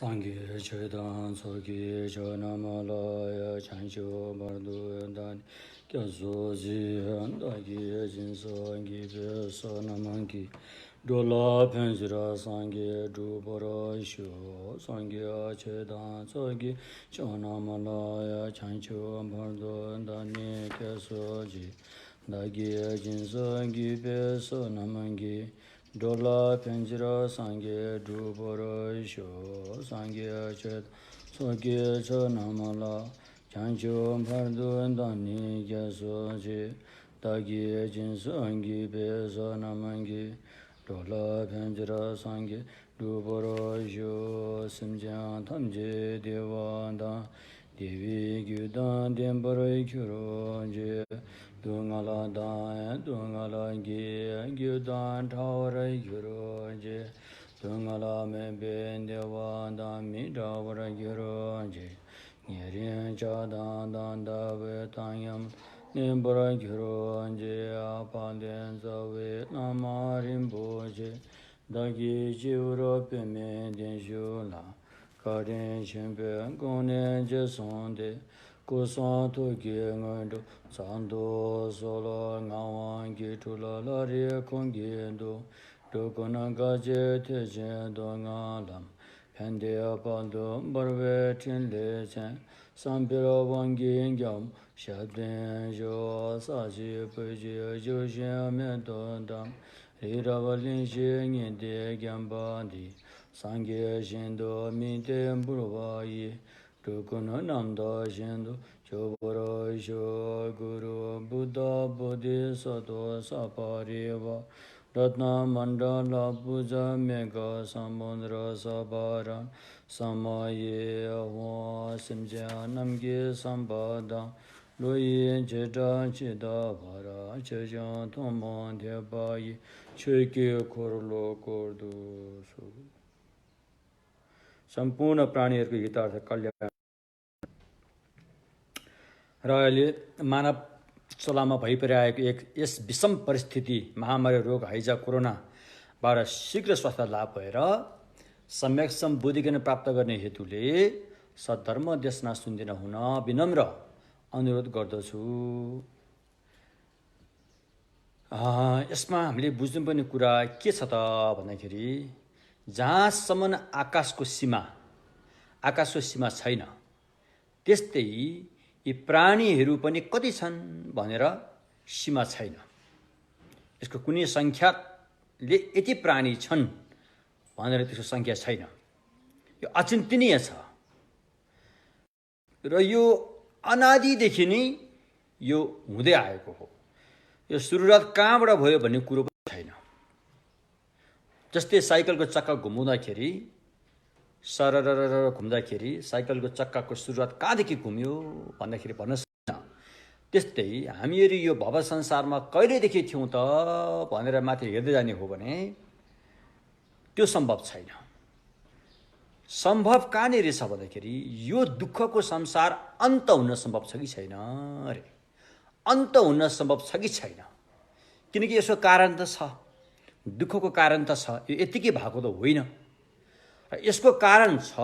Sangye chedan soki chonamalaya chancho bardu dan kyaso zi dagi jinso angi beso namangi dola penjira sangye dubara sho sangye chedan soki chonamalaya chancho bardu dan kyaso zi dagi jinso angi beso namangi Dola penjira sangye dubara sho sangye chet soke cho namala chancho pardu dani kyaso che dagi jinsu angi beso namangi dola penjira sangye dubara sho simjang tamje dewa dan devi gyudan denpara kyuro je Dungala dan, dungala gi, gyudan tawara gyuro je. Dungala me ben dewa dan mi tawara gyuro je. Nyerin cha dan dan da we tanyam nimbara gyuro je. Apanden za we namarim bo je. Dagi jivro pe me den shula. Karin shimpe gone je sonde. Kusan to ge ngando sando solo ngawan gi tula la re kong ge do kona ga je te je do ngalam pende apando barve tin le chen sambiro wang gi ngam shabden jo sa ji pe je jo shen me do dam re ra wa lin she ngin de gyam ba di sangye shin do mi te mburo yi Tukuna namda shindu chobara isho guru buddha bodhisattva sapariva ratna mandala puja mega samundra sabara samaye ahwa simjya namge sambada loye jeta chida vara chajan thoman debayi cheke korlo kordu सम्पूर्ण प्राणीहरूको हितार्थ कल्याण र अहिले मानव चलामा भइपरिरहेको यस विषम परिस्थिति महामारी रोग हैजा कोरोनाबाट शीघ्र स्वास्थ्य लाभ भएर सम्यक्षम बुद्धिज्ञान प्राप्त गर्ने हेतुले सद्धर्म देशना सुन्दिन हुन विनम्र अनुरोध गर्दछु यसमा हामीले बुझ्नुपर्ने कुरा के छ त भन्दाखेरि जहाँसम्म आकाशको सीमा छैन त्यस्तै यी प्राणीहरू पनि कति छन् भनेर सीमा छैन यसको कुनै संख्याले यति प्राणी छन् भनेर त्यसको संख्या छैन यो अचिन्तनीय छ र यो अनादिदेखि नै यो हुँदै आएको हो यो सुरुवात कहाँबाट भयो भन्ने कुरो पनि छैन जस्तै साइकलको चक्का घुमाउँदाखेरि सररर घुम्दाखेरि साइकलको चक्काको सुरुवात कहाँदेखि घुम्यो भन्दाखेरि भन्न सक्दैन त्यस्तै हामीहरू यो भव संसारमा कहिलेदेखि थियौँ त भनेर माथि हेर्दै जाने हो भने त्यो सम्भव छैन सम्भव कहाँनिर छ भन्दाखेरि यो दुःखको संसार अन्त हुन सम्भव छ कि छैन अरे अन्त हुन सम्भव छ कि छैन किनकि यसको कारण त छ दुःखको कारण त छ यो यतिकै भएको त होइन र यसको कारण छ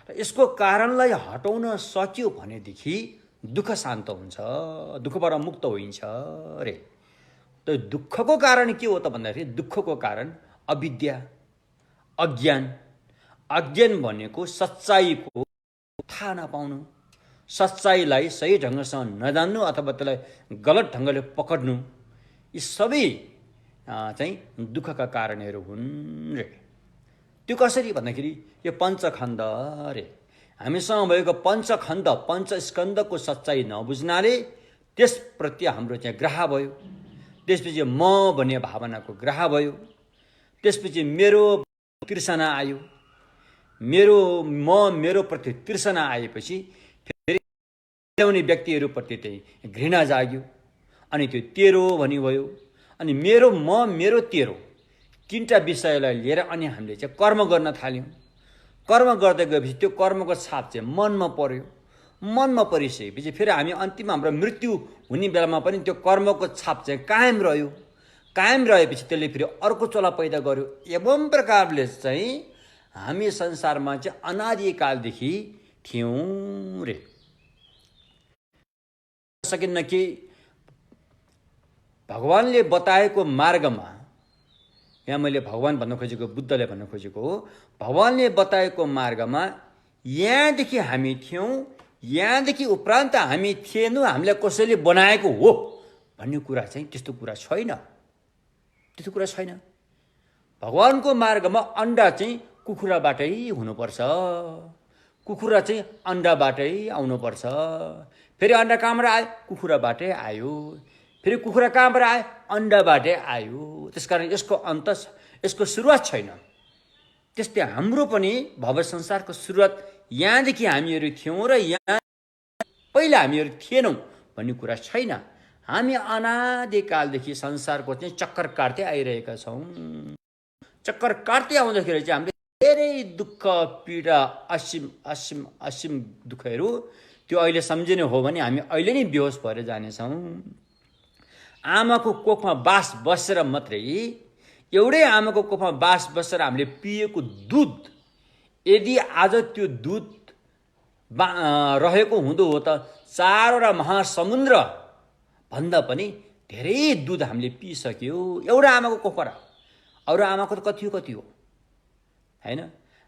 र यसको कारणलाई हटाउन सक्यो भनेदेखि दुःख शान्त हुन्छ दुःखबाट मुक्त होइन्छ रे त दुःखको कारण के हो त भन्दाखेरि दुःखको कारण अविद्या अज्ञान भनेको सच्चाइको थाहा नपाउनु सच्चाइलाई सही ढङ्गसँग नजान्नु अथवा त्यसलाई गलत ढङ्गले पकड्नु यी सबै चाहिँ दुःखका कारणहरू हुन् रे त्यो कसरी भन्दाखेरि यो पञ्चखण्ड रे हामीसँग भएको पञ्चखण्ड पञ्चस्कन्धको सच्चाइ नबुझ्नाले त्यसप्रति हाम्रो चाहिँ ग्राह भयो त्यसपछि म भन्ने भावनाको ग्राह भयो त्यसपछि मेरो तृष्णा आयो मेरो प्रति तृष्णा आएपछि फेरि ल्याउने व्यक्तिहरूप्रति चाहिँ घृणा जाग्यो अनि त्यो तेरो भनी भयो अनि मेरो तेरो तीनटा विषयलाई लिएर अनि हामीले चाहिँ कर्म गर्न थाल्यौँ कर्म गर्दै गएपछि त्यो कर्मको छाप चाहिँ मनमा पर्यो मनमा परिसकेपछि फेरि हामी अन्तिममा हाम्रो मृत्यु हुने बेलामा पनि त्यो कर्मको छाप चाहिँ कायम रह्यो कायम रहेपछि त्यसले फेरि अर्को चोला पैदा गर्यो एवं प्रकारले चाहिँ हामी संसारमा चाहिँ अनादिकालदेखि थियौँ रे। सकिन्न कि भगवानले बताएको मार्गमा, यहाँ मैले भगवान भन्न खोजेको बुद्धले भन्न खोजेको हो, भगवानले बताएको मार्गमा यहाँदेखि हामी थियौँ, यहाँदेखि उपरान्त हामी थिएनौँ, हामीलाई कसैले बनाएको हो भन्ने कुरा चाहिँ त्यस्तो कुरा छैन, त्यस्तो कुरा छैन। भगवानको मार्गमा अन्डा चाहिँ कुखुराबाटै हुनुपर्छ, कुखुरा चाहिँ अन्डाबाटै आउनुपर्छ, फेरि अन्डा कहाँबाट आयो? कुखुराबाटै आयो, फेरि कुखुरा कहाँबाट आयो? अन्डाबाटै आयो। त्यसकारण यसको अन्त, यसको सुरुवात छैन। त्यस्तै हाम्रो पनि भव संसारको सुरुवात यहाँदेखि हामीहरू थियौँ र यहाँ पहिला हामीहरू थिएनौँ भन्ने कुरा छैन। हामी अनादिकालदेखि संसारको चाहिँ चक्कर काट्दै आइरहेका छौँ। चक्कर काट्दै आउँदाखेरि चाहिँ हामीले धेरै दुःख पीडा असीम असीम असीम दुःखहरू त्यो अहिले सम्झिने हो भने हामी अहिले नै बेहोस भएर जानेछौँ। आमाको कोखमा बास बसेर मात्रै, एउटै आमाको कोखमा बास बसेर हामीले पिएको दुध, यदि आज त्यो दुध रहेको हुँदो हो त 4वटा महासमुद्र भन्दा पनि धेरै दुध हामीले पिइसक्यो एउटा आमाको कोखबाट। अरू आमाको त कति हो हैन।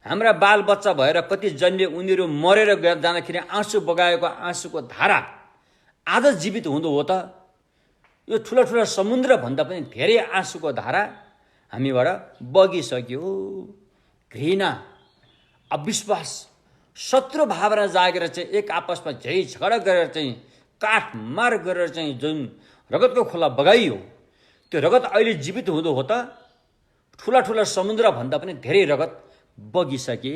हाम्रा बालबच्चा भएर कति जन्मे, उनीहरू मरेर जाँदाखेरि आँसु बगाएको आँसुको धारा आज जीवित हुँदो हो त यो ठुला ठुला समुद्र भन्दा पनि धेरै आँसुको धारा हामीबाट बगिसक्यो। घृणा, अविश्वास, शत्रु भावना जागेर चाहिँ एक आपसमा झै झगडा गरेर चाहिँ काटमार गरेर चाहिँ जुन रगतको खोला बगाइयो, त्यो रगत अहिले जीवित हुँदो हो त ठुला ठुला समुद्र भन्दा पनि धेरै रगत बगिसके।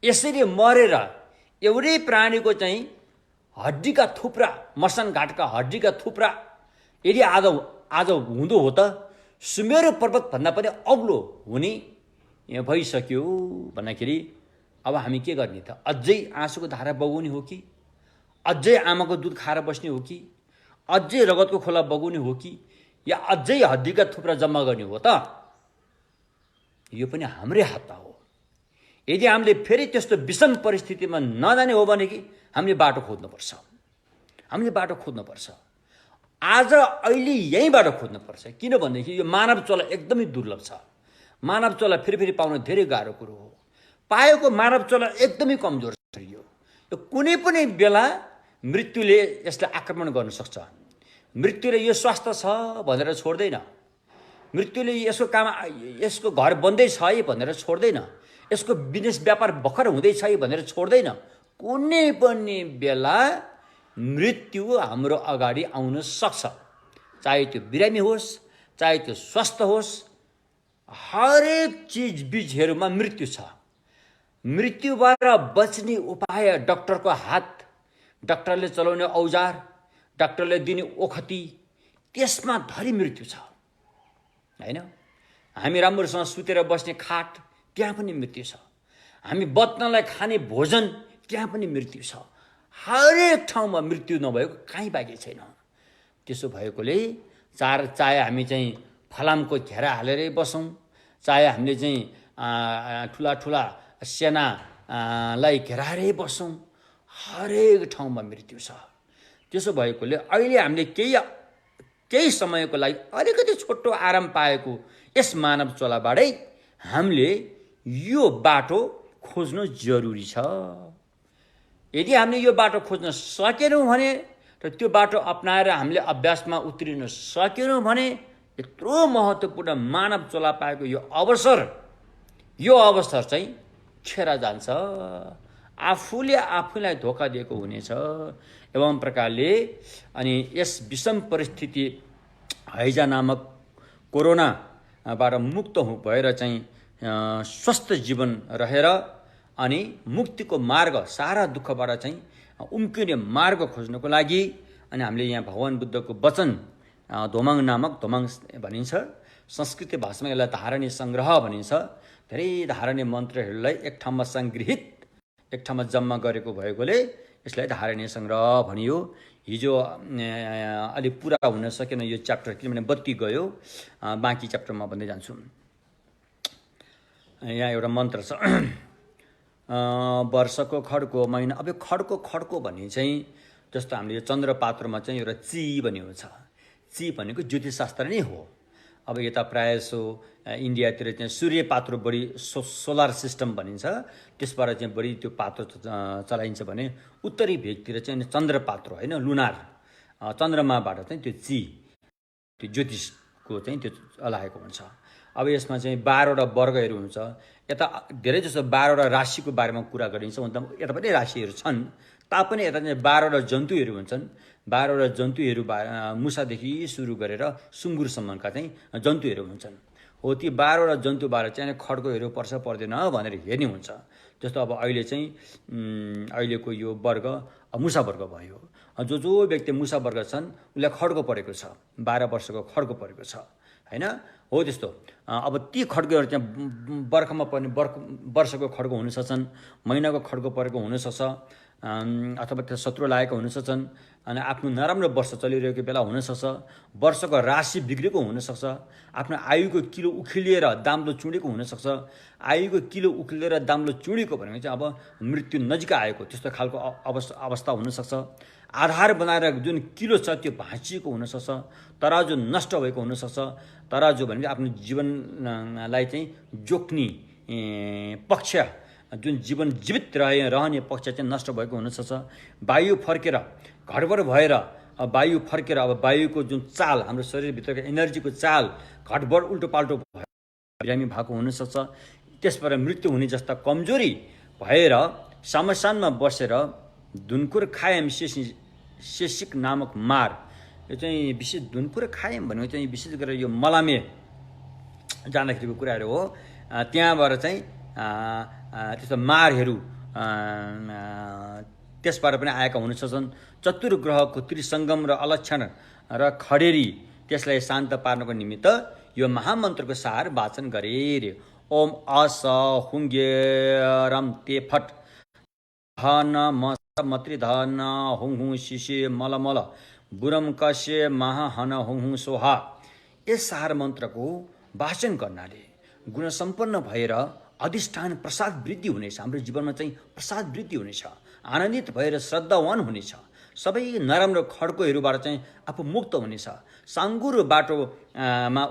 यसरी मरेर एउटै प्राणीको चाहिँ हड्डीका थुप्रा, मसान घाटका हड्डीका थुप्रा यदि आज हुँदो हो त सुमेरु पर्वत भन्दा पनि अग्लो हुने भइसक्यो भन्दाखेरि अब हामी के गर्ने त? अझै आँसुको धारा बगाउने हो कि? अझै आमाको दुध खाएर बस्ने हो कि? अझै रगतको खोला बगाउने हो कि? या अझै हड्डीका थुप्रा जम्मा गर्ने हो त? यो पनि हाम्रै हातमा हो। यदि हामीले फेरि त्यस्तो विषम परिस्थितिमा नजाने हो भने कि हामीले बाटो खोज्नुपर्छ, हामीले बाटो खोज्नुपर्छ। आज अहिले यहीँबाट खोज्नुपर्छ। किनभनेदेखि यो मानव चोला एकदमै दुर्लभ छ। मानव चोला फेरि पाउन धेरै गाह्रो कुरो हो। पाएको मानव चोला एकदमै कमजोर छ। यो कुनै पनि बेला मृत्युले यसलाई आक्रमण गर्न सक्छ। मृत्युले यो स्वास्थ्य छ भनेर छोड्दैन, मृत्युले यसको काम, यसको घर बन्दैछ है भनेर छोड्दैन, यसको बिजनेस व्यापार भर्खर हुँदैछ है भनेर छोड्दैन। कुनै पनि बेला मृत्यु हाम्रो अगाडि आउन सक्छ। चाहे त्यो बिरामी होस्, चाहे त्यो स्वस्थ होस्, हरेक चिज बिजहरूमा मृत्यु छ। मृत्युबाट बच्ने उपाय डाक्टरको हात, डाक्टरले चलाउने औजार, डाक्टरले दिने ओखती, त्यसमा धरि मृत्यु छ हैन। हामी राम्रोसँग सुतेर बस्ने खाट, त्यहाँ पनि मृत्यु छ। हामी बच्नलाई खाने भोजन, त्यहाँ पनि मृत्यु छ। हरेक ठाउँमा मृत्यु नभएको कहीँ बाँकी छैन। त्यसो भएकोले चाहे हामी चाहिँ फलामको घेरा हालेरै बसौँ, चाहे हामीले चाहिँ ठुला ठुला सेनालाई घेराएरै बसौँ, हरेक ठाउँमा मृत्यु छ। त्यसो भएकोले अहिले हामीले केही समयको लागि अलिकति छोटो आराम पाएको यस मानव चोलाबाटै हामीले यो बाटो खोज्नु जरुरी छ। यदि हामीले यो बाटो खोज्न सकेनौँ भने र त्यो बाटो अपनाएर हामीले अभ्यासमा उत्रिन सकेनौँ भने यत्रो महत्त्वपूर्ण मानव चोला पाएको यो अवसर चाहिँ खेर जान्छ, आफूले आफूलाई धोका दिएको हुनेछ। एवं प्रकारले अनि यस विषम परिस्थिति हैजा नामक कोरोनाबाट मुक्त भएर चाहिँ स्वस्थ जीवन रहेर अनि मुक्तिको मार्ग, सारा दुःखबाट चाहिँ उम्किने मार्ग खोज्नको लागि अनि हामीले यहाँ भगवान बुद्धको वचन धोमाङ नामक, धोमाङ भनिन्छ संस्कृत भाषामा, यसलाई धारणीय सङ्ग्रह भनिन्छ। धेरै धारणीय मन्त्रहरूलाई एक ठाउँमा सङ्ग्रहित, एक ठाउँमा जम्मा गरेको भएकोले यसलाई धारणीय सङ्ग्रह भनियो। हिजो अलि पुरा हुन सकेन यो च्याप्टर, किनभने बत्ती गयो। बाँकी च्याप्टरमा भन्दै जान्छु। यहाँ एउटा मन्त्र छ वर्षको खड्को महिना। अब यो खड्को भन्ने चाहिँ जस्तो हामीले यो चन्द्रपात्रमा चाहिँ एउटा ची भन्ने हुन्छ। ची भनेको ज्योतिषशास्त्र नै हो। अब यता प्रायः जसो इन्डियातिर चाहिँ सूर्य पात्रो बढी सोलर सिस्टम भनिन्छ, त्यसबाट चाहिँ बढी त्यो पात्रो चलाइन्छ भने उत्तरी भेगतिर चाहिँ चन्द्रपात्रो होइन लुनार चन्द्रमाबाट चाहिँ त्यो ची त्यो ज्योतिषको चाहिँ त्यो चलाएको हुन्छ। अब यसमा चाहिँ 12वटा वर्गहरू हुन्छ। यता धेरै जस्तो 12वटा राशिको बारेमा कुरा गरिन्छ, भन्दा यता पनि राशिहरू छन् तापनि यता चाहिँ 12वटा जन्तुहरू हुन्छन्। 12वटा जन्तुहरू मुसादेखि सुरु गरेर सुँगुरसम्मका चाहिँ जन्तुहरू हुन्छन्। हो ती 12वटा जन्तुबाट चाहिँ खड्कोहरू पर्छ पर्दैन भनेर हेर्ने हुन्छ। जस्तो अब अहिले चाहिँ अहिलेको यो वर्ग मुसा वर्ग भयो। जो व्यक्ति मुसा वर्ग छन् उसलाई खड्को परेको छ, 12 वर्षको खड्को परेको छ हैन। हो त्यस्तो। अब ती खड्कोहरू चाहिँ बर्खामा पर्ने वर्षको खड्को हुन सक्छन्, महिनाको खड्को परेको हुनसक्छ, अथवा त्यो शत्रु लागेको हुन सक्छन्, अनि आफ्नो नराम्रो वर्ष चलिरहेको बेला हुनसक्छ, वर्षको राशि बिग्रेको हुनसक्छ, आफ्नो आयुको किलो उखिलिएर दाम्लो चुडेको हुनसक्छ। आयुको किलो उखिलिएर दाम्लो चुडेको भनेको चाहिँ अब मृत्यु नजिक आएको त्यस्तो खालको अवस्था हुनसक्छ। आधार बनाएर जुन किलो छ त्यो भाँचिएको हुनसक्छ, तराजु नष्ट भएको हुनसक्छ। तराजु भनेको आफ्नो जीवनलाई चाहिँ जोख्ने पक्ष, जुन जीवन जीवित रहने पक्ष चाहिँ नष्ट भएको हुनसक्छ। वायु फर्केर घडबड भएर वायु फर्केर अब वायुको जुन चाल हाम्रो शरीरभित्रको एनर्जीको चाल घडबड उल्टोपाल्टो बिरामी भएको हुनसक्छ। त्यसबाट मृत्यु हुने जस्ता कमजोरी भएर समसानमा बसेर धुनकुर खायम शेषिक नामक मार, यो चाहिँ विशेष धुनकुर खायम भनेको चाहिँ विशेष गरेर यो मलामे जाँदाखेरिको कुराहरू हो। त्यहाँबाट चाहिँ त्यस्तो मारहरू त्यसबाट पनि आएका हुन सक्छन्। चतुर्ग्रहको त्रिसङ्गम र अलक्षण र खडेरी त्यसलाई शान्त पार्नको निमित्त यो महामन्त्रको सार वाचन गरे रे। ओम अस हुङ्गेरम ते फट धन मत्रिधन हुङ हुँ शिशे मलमल बुरम कश्य महाहन हुङ हुँ सोहा। यस सार मन्त्रको वाचन गर्नाले गुणसम्पन्न भएर अधिष्ठान प्रसाद वृद्धि हुनेछ। हाम्रो जीवनमा चाहिँ प्रसाद वृद्धि हुनेछ, आनन्दित भएर श्रद्धावान हुनेछ, सबै नराम्रो खड्कोहरूबाट चाहिँ आफू मुक्त हुनेछ। साङ्गुरो बाटोमा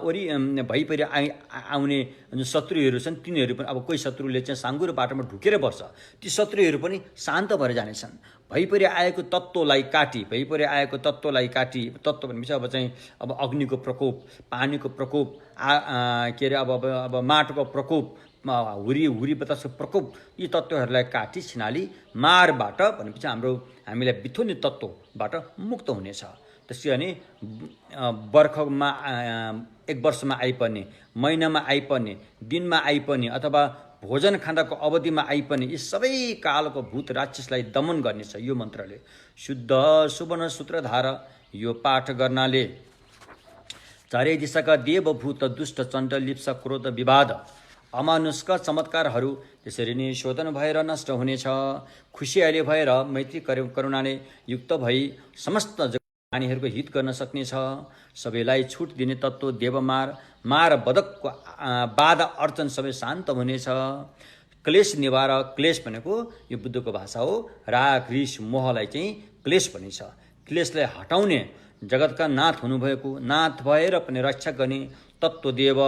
भइपरि आउने जुन शत्रुहरू छन् तिनीहरू पनि, अब कोही शत्रुले चाहिँ साङ्गुरो बाटोमा ढुकेर बस्छ, ती शत्रुहरू पनि शान्त भएर जानेछन्। भइपरि आएको तत्त्वलाई काटी तत्त्व भनेपछि अब चाहिँ अब अग्निको प्रकोप, पानीको प्रकोप, के अरे अब माटोको प्रकोप, हुरी बतासको प्रकोप, यी तत्त्वहरूलाई काटी छिनाली मारबाट भनेपछि हामीलाई बिथोर्ने तत्त्वबाट मुक्त हुनेछ। त्यसै अनि बर्खमा 1 वर्षमा आइपर्ने, महिनामा आइपर्ने, दिनमा आइपर्ने अथवा भोजन खाँदाको अवधिमा आइपर्ने यी सबै कालको भूत राक्षसलाई दमन गर्नेछ यो मन्त्रले। शुद्ध सुवर्ण सूत्रधार यो पाठ गर्नाले चारै दिशाका देवभूत दुष्ट चण्ड लिप्सा क्रोध विवाद अमानुषका चमत्कारहरू त्यसरी नै शोधन भएर नष्ट हुनेछ। खुसियाली भएर मैत्री करुणाले युक्त भई समस्त प्राणीहरूको हित गर्न सक्नेछ। सबैलाई छुट दिने तत्त्व देवमार बदकको बाधा अर्चन सबै शान्त हुनेछ। क्लेश निवारक, क्लेश भनेको यो बुद्धको भाषा हो, राग रिस मोहलाई चाहिँ क्लेश भनिन्छ। क्लेशलाई हटाउने जगतका नाथ हुनुभएको, नाथ भएर पनि रक्षा गर्ने तत्त्वदेव,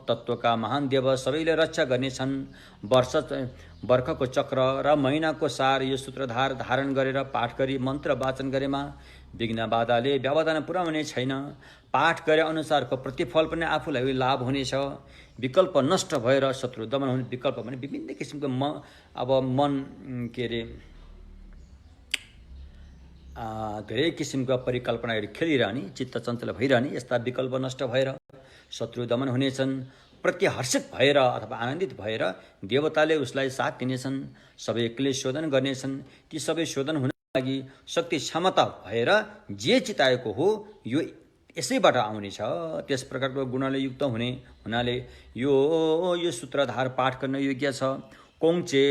तत्त्वका महान देव सबैले रक्षा गर्नेछन्। वर्षको चक्र र महिनाको सार यो सूत्रधार धारण गरेर पाठ गरी मन्त्र वाचन गरेमा विघ्न बाधाले व्यवधान पुर्याउने छैन। पाठ गरे अनुसारको प्रतिफल पनि आफूलाई लाभ हुनेछ। विकल्प नष्ट भएर शत्रु दमन हुने। विकल्प भने विभिन्न किसिमको मन के अरे धेरै किसिमका परिकल्पनाहरू खेलिरहने, चित्त चञ्चल भइरहने, यस्ता विकल्प नष्ट भएर शत्रु दमन हुनेछन्। प्रतिहर्षित भएर अथवा आनन्दित भएर देवताले उसलाई साथ दिनेछन्। सबै क्लेश शोधन गर्नेछन्। ती सबै शोधन हुन लागि शक्ति क्षमता भएर जे चिताएको हो यो यसैबाट आउनेछ। त्यस प्रकारको गुणले युक्त हुनाले यो सूत्रधार पाठ गर्न योग्य छ। कोङ्चे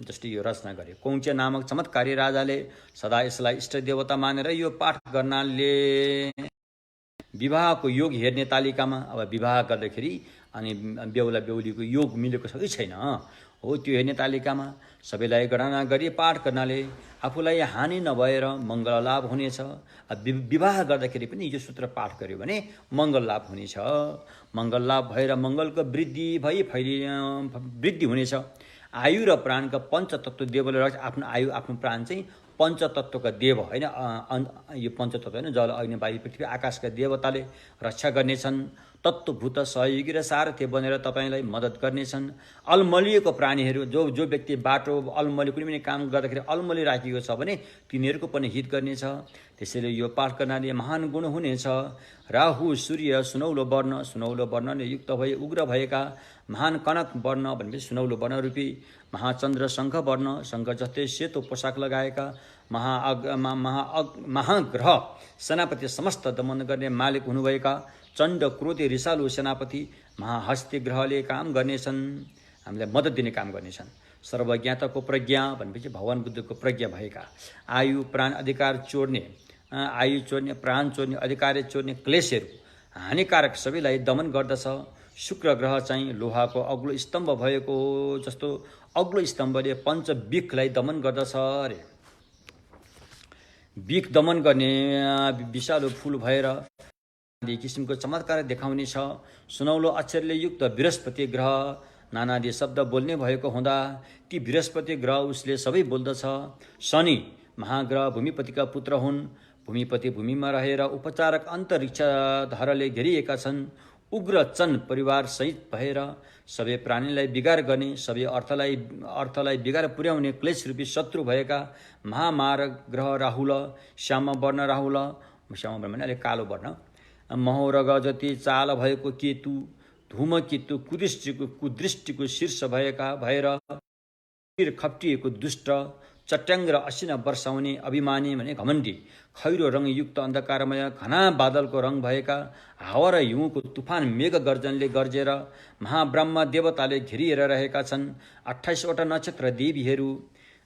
जस्तै यो रचना गरे। कोङ्चे नामक चमत्कारी राजाले सदा यसलाई इष्ट देवता मानेर यो पाठ गर्नाले विवाहको योग हेर्ने तालिकामा अब विवाह गर्दाखेरि अनि बेहुला बेहुलीको योग मिलेको छ कि छैन हो त्यो हेर्ने तालिकामा सबैलाई गणना गरी पाठ गर्नाले आफूलाई हानि नभएर मङ्गल लाभ हुनेछ। विवाह गर्दाखेरि पनि यो सूत्र पाठ गर्यो भने मङ्गल लाभ हुनेछ। मङ्गल लाभ भएर मङ्गलको वृद्धि भई वृद्धि हुनेछ। आयु र प्राणका पञ्चतत्त्व देवले रक्षा आफ्नो आयु आफ्नो प्राण चाहिँ पञ्चतत्त्वका देव होइन, यो पञ्चतत्त्व होइन, जल अग्नि वायु पृथ्वी आकाशका देवताले रक्षा गर्नेछन्। तत्त्वभूत सहयोगी र सारथी बनेर तपाईँलाई मद्दत गर्नेछन्। अलमलिएको प्राणीहरू जो व्यक्ति बाटो अलमली कुनै पनि काम गर्दाखेरि अलमली राखिएको छ भने तिनीहरूको पनि हित गर्नेछ। त्यसैले यो पाठ गर्नाले महान गुण हुनेछ। राहु सूर्य सुनौलो वर्णले युक्त भए उग्र भएका महान कनक वर्ण भनेपछि सुनौलो वर्ण रूपी महाचन्द्र शङ्ख वर्ण, शङ्ख जस्तै सेतो पोसाक लगाएका महाग्रह सेनापति समस्त दमन गर्ने मालिक हुनुभएका चण्ड क्रोधी रिसालु सेनापति महाहस्ती ग्रहले काम गर्नेछन्, हामीलाई मद्दत दिने काम गर्नेछन्। सर्वज्ञाताको प्रज्ञा भनेपछि भगवान बुद्धको प्रज्ञा भएका आयु प्राण अधिकार चोर्ने प्राण चोर्ने अधिकार चोर्ने क्लेशहरू हानिकारक सबैलाई दमन गर्दछ। शुक्र ग्रह चाहिँ लोहाको अग्लो स्तम्भ भएको जस्तो अग्लो स्तम्भले पञ्चविखलाई दमन गर्दछ अरे। विख दमन गर्ने विषालु फूल भएर किसिमको चमत्कार देखाउने छ। सुनौलो अक्षरले युक्त बृहस्पति ग्रह नानादि शब्द बोल्ने भएको हुँदा ती बृहस्पति ग्रह उसले सबै बोल्दछ। शनि महाग्रह भूमिपतिका पुत्र हुन्। भूमिपति भूमिमा रहेर उपचारक अन्तरिक्षधरले घेरिएका छन्। उग्र चन परिवार सहित भएर सबै प्राणीलाई बिगार गर्ने, सबै अर्थलाई बिगार पुर्याउने क्लेश रूपी शत्रु भएका महामारक ग्रह राहुल, श्याम वर्ण राहुल, श्याम वर्ण भने अलिक कालो वर्ण, महोरग जति चाल भएको केतु, धूमकेतु कुदृष्टिको शीर्ष भएर खप्टिएको दुष्ट, चट्याङ र असिना वर्षाउने अभिमानी भने घमण्डी, खैरो रङयुक्त अन्धकारमय घना बादलको रङ भएका हावा र हिउँको तुफान मेघ गर्जनले गर्जेर महाब्रह्म देवताले घेरिएर रहेका छन्। 28वटा नक्षत्र देवीहरू,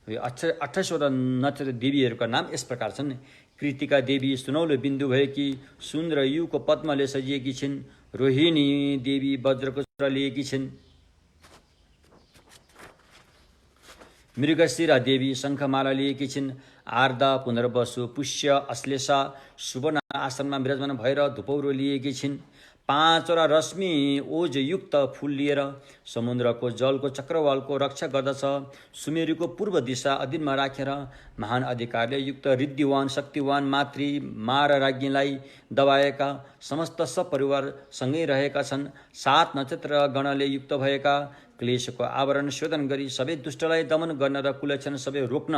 28वटा नक्षत्र देवीहरूका नाम यस प्रकार छन्। कृतिका देवी सुनौलो बिन्दु भएकी सुन र युको पद्मले सजिएकी छिन्। रोहिणी देवी वज्रको चक्र लिएकी छिन्। मृगशिरा देवी शङ्खमाला लिएकी छिन्। आर्दा पुनर्वसु पुष्य अश्लेषा सुवर्ण आसनमा विराजमान भएर धुपौरो लिएकी छिन्। 5वटा रश्मि ओजयुक्त फूल लिएर समुद्रको जलको चक्रवालको रक्षा गर्दछ। सुमेरुको पूर्व दिशा अधीनमा राखेर महान अधिकारले युक्त रिद्धिवान शक्तिवान मातृ मार राज्ञीलाई दबाएका समस्त सपरिवार सँगै रहेका छन्। 7 नक्षत्र गणले युक्त भएका क्लेशको आवरण शोधन गरी सबै दुष्टलाई दमन गर्न र कुलक्षण सबै रोक्न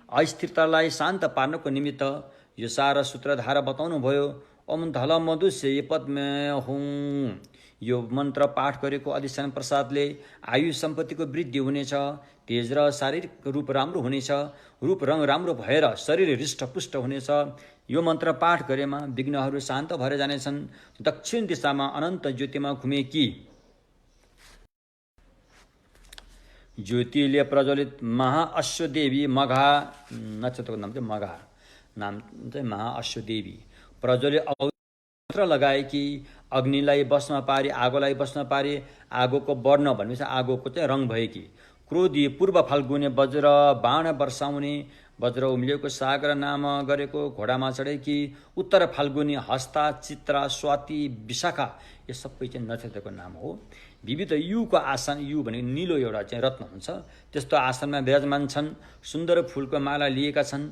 अस्थिरतालाई शान्त पार्नको निमित्त यो सारा सूत्रधारा बताउनु भयो। ओम धल मधुसे पद्मे हुँ। यो मन्त्र पाठ गरेको अधिष्ठान प्रसादले आयु सम्पत्तिको वृद्धि हुनेछ। तेज र शारीरिक रूप राम्रो हुनेछ। रूप रङ राम्रो भएर शरीर हृष्टपुष्ट हुनेछ। यो मन्त्र पाठ गरेमा विघ्नहरू शान्त भएर जानेछन्। दक्षिण दिशामा अनन्त ज्योतिमा घुमेकी ज्योतिले प्रज्वलित महाअश्वदेवी मघा नक्षत्रको नाम चाहिँ मघा नाम चाहिँ महाअश्वदेवी प्रज्वलित मन्त्र लगाएकी अग्निलाई बस्न पारी आगोलाई बस्न पारी आगोको वर्ण भनेपछि आगोको चाहिँ रङ भएकी क्रोधी पूर्व फाल्गुने वज्र बाण वर्षाउने वज्र उम्लिएको सागर नाम गरेको घोडामा चढेकी उत्तर फाल्गुनी हस्ता चित्रा स्वाति विशाखा यो सबै चाहिँ नक्षत्रको नाम हो। विविध युको आसन यु भने निलो एउटा चाहिँ रत्न हुन्छ त्यस्तो आसनमा विराजमान छन्। सुन्दर फुलको माला लिएका छन्।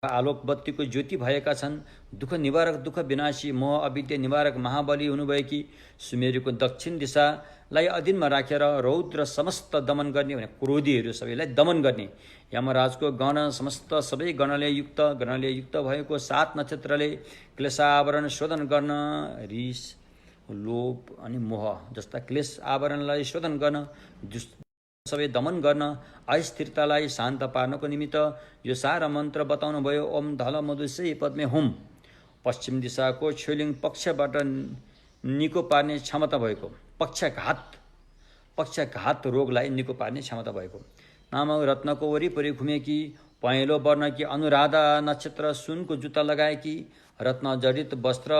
आलोक बत्तीको ज्योति भएका छन्। दुःख निवारक दुःख विनाशी मोह अविद्या निवारक महाबली हुनुभएकी सुमेरुको दक्षिण दिशालाई अधीनमा राखेर रौद्र समस्त दमन गर्ने भने क्रोधीहरू सबैलाई दमन गर्ने यमराजको गण समस्त सबै गणले युक्त भएको 7 नक्षत्रले क्लेशावरण शोधन गर्न रिस लोभ अनि मोह जस्ता क्लेश आवरणलाई शोधन गर्न सबै दमन गर्न अस्थिरतालाई शान्त पार्नको निमित्त यो सारा मन्त्र बताउनु भयो। ओम धल मधुसे पद्मे हुम। पश्चिम दिशाको छेलिङ पक्षबाट निको पार्ने क्षमता भएको पक्षघात रोगलाई निको पार्ने क्षमता भएको नामक रत्नको वरिपरि घुमेकी पहेँलो वर्णकी अनुराधा नक्षत्र सुनको जुत्ता लगाएकी रत्न जडित वस्त्र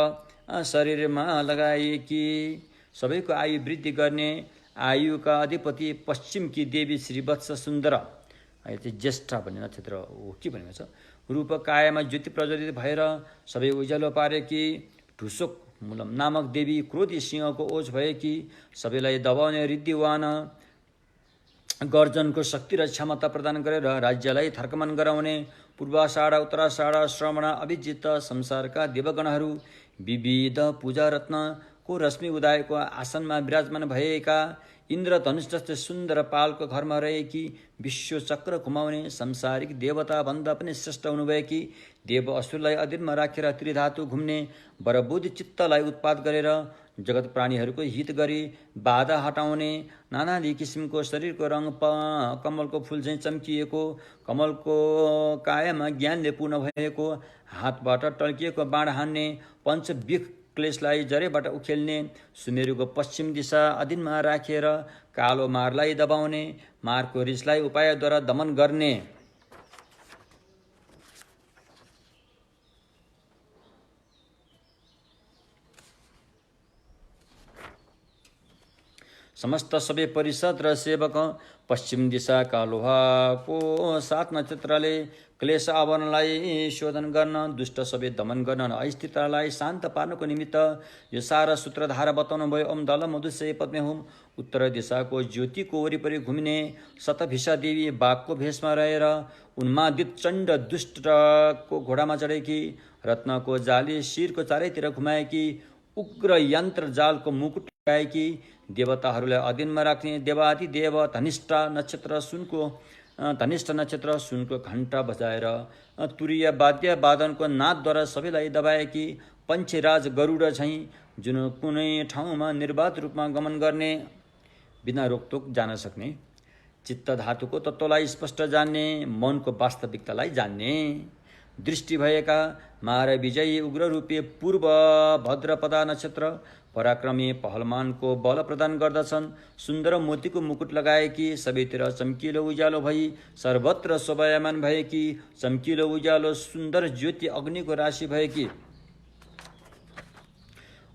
शरीरमा लगाएकी सबैको आयु वृद्धि गर्ने आयुका अधिपति पश्चिमकी देवी श्रीवत्स सुन्दर, यो चाहिँ ज्येष्ठ भन्ने नक्षत्र हो कि भनेको छ। रूप कायमा ज्योति प्रज्वलित भएर सबै उज्यालो पारेकी ढुसोक मूलम नामक देवी क्रोधी सिंहको ओझ भएकी सबैलाई दबाउने रिद्धिवान गर्जनको शक्ति र क्षमता प्रदान गरेर राज्यलाई थर्कमान गराउने पूर्वाषाढ उत्तराषाढ श्रवण अभिजित संसारका देवगणहरू विविध पूजा रत्नको रश्मि उदायको आसनमा विराजमान भएका इन्द्र धनुष जस्तै सुन्दर पालको घरमा रहेकी विश्व चक्र घुमाउने संसारिक देवता भन्दा पनि श्रेष्ठ हुनुभएकी देव असुरलाई अधीनमा राखेर त्रिधातु घुम्ने बरबुद्धि चित्तलाई उत्पाद गरेर जगत प्राणीहरूको हित गरी बाधा हटाउने नानादी किसिमको शरीरको रङ कमलको फुल चाहिँ चम्किएको कमलको कायमा ज्ञानले पूर्ण भएको हातबाट टल्किएको बाण हान्ने पञ्चविख क्लेशलाई जरेबाट उखेल्ने सुमेरुको पश्चिम दिशा अधीनमा राखेर कालो मारलाई दबाउने मारको रिसलाई उपायद्वारा दमन गर्ने समस्त सबै परिषद र सेवक पश्चिम दिशाका लोहाको 7 नक्षत्रले क्लेश आवरणलाई शोधन गर्न दुष्ट सबै दमन गर्न अस्थिरतालाई शान्त पार्नको निमित्त यो सारा सूत्रधारा बताउनु भयो। ओम दल मधुसय पद्मे हुम। उत्तर दिशाको ज्योतिको वरिपरि घुम्ने शतभिषा देवी बाघको भेषमा रहेर उन्मादित चण्ड दुष्टको घोडामा चढेकी रत्नको जाली शिरको चारैतिर घुमाएकी उग्र यन्त्र जालको मुकुट लगाएकी देवताहरूलाई अधीनमा राख्ने देवादिदेव धनिष्ठ नक्षत्र सुनको घण्टा बजाएर तुरीय वाद्य वादनको नादद्वारा सबैलाई दबाएकी पञ्चराज गरुड झैँ जुन कुनै ठाउँमा निर्वाध रूपमा गमन गर्ने बिना रोकटोक जान सक्ने चित्त धातुको तत्त्वलाई स्पष्ट जान्ने मनको वास्तविकतालाई जान्ने दृष्टि भएका मार विजयी उग्ररूपी पूर्व भद्रपदा नक्षत्र पराक्रमी पहलमानको बल प्रदान गर्दछन्। सुन्दर मोतीको मुकुट लगाएकी सबैतिर चम्किलो उज्यालो भई सर्वत्र शोभायमान भएकी चम्किलो उज्यालो सुन्दर ज्योति अग्निको राशि भएकी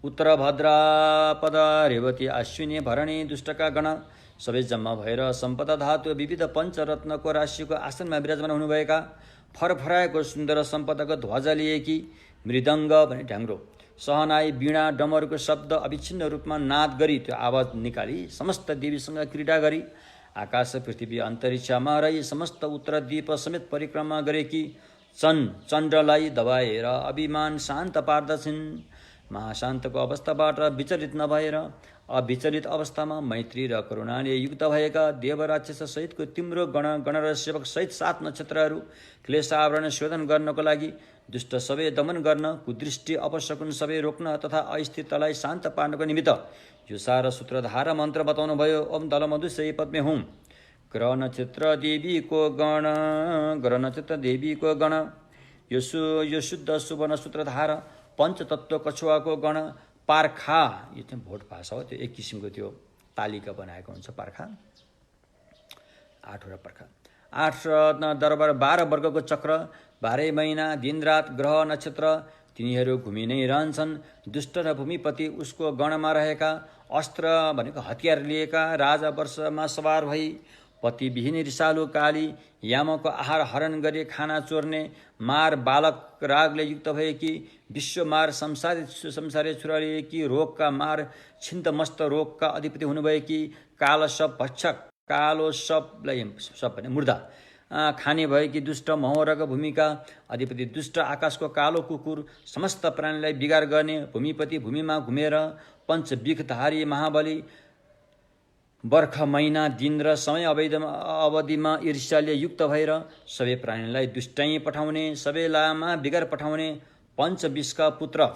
उत्तर भद्रापद रेवती अश्विनी भरणी दुष्टका गण सबै जम्मा भएर सम्पदा धातु विविध पञ्चरत्नको राशिको आसनमा विराजमान हुनुभएका फरफराएको सुन्दर सम्पदाको ध्वजा लिएकी मृदङ्ग भने ढ्याङ्ग्रो सहनाई वीणा डमरुको शब्द अविच्छिन्न रूपमा नाद गरी त्यो आवाज निकाली समस्त देवीसँग क्रीडा गरी आकाश पृथ्वी अन्तरिक्षमा रही समस्त उत्तर द्वीप समेत परिक्रमा गरेकी चन्द्रलाई दबाएर अभिमान शान्त पार्दछिन्। महाशान्तको अवस्थाबाट विचलित नभएर अविचलित अवस्थामा मैत्री र करुणाले युक्त भएका देवराक्षस सहितको तिम्रो गण र सेवक सहित 7 नक्षत्रहरू क्लेश आवरण शोधन गर्नको लागि दुष्ट सबै दमन गर्न कुदृष्टि अपशकुन सबै रोक्न तथा अस्थिरतालाई शान्त पार्नको निमित्त यो सारा सूत्रधारा मन्त्र बताउनु भयो। ओम दल मधुसय पद्मे हुम। ग्रह नक्षत्र देवीको गण यो शुद्ध सुवर्ण सूत्रधारा पञ्चतत्व कछुवाको गण पार्खा यो चाहिँ भोट भाषा हो त्यो एक किसिमको त्यो तालिका बनाएको हुन्छ पार्खा 8वटा पर्खा 8 दरबार 12 वर्गको चक्र 12 महिना दिनरात ग्रह नक्षत्र तिनीहरू घुमि नै रहन्छन्। दुष्ट र भूमिपति उसको गणमा रहेका अस्त्र भनेको हतियार लिएका राजा वर्षमा सवार भई पतिविहीन रिसालु काली यामको आहार हरण गरी खाना चोर्ने मार बालक रागले युक्त भएकी विश्वमार संसारी छुरालिएकी रोगका मार छिन्तमस्त रोगका अधिपति हुनुभएकी काल सप भक्षक कालो सपलाई सप भने मुर्दा खाने भएकी दुष्ट महोरका भूमिका अधिपति दुष्ट आकाशको कालो कुकुर समस्त प्राणीलाई बिगार गर्ने भूमिपति भूमिमा घुमेर पञ्चविखधारी महाबली वर्ष महिना दिन र समय अवधिमा ईर्ष्याले युक्त भएर सबै प्राणीलाई दुष्टाइ पठाउने सबैलामा बिगार पठाउने पञ्चविषका पुत्र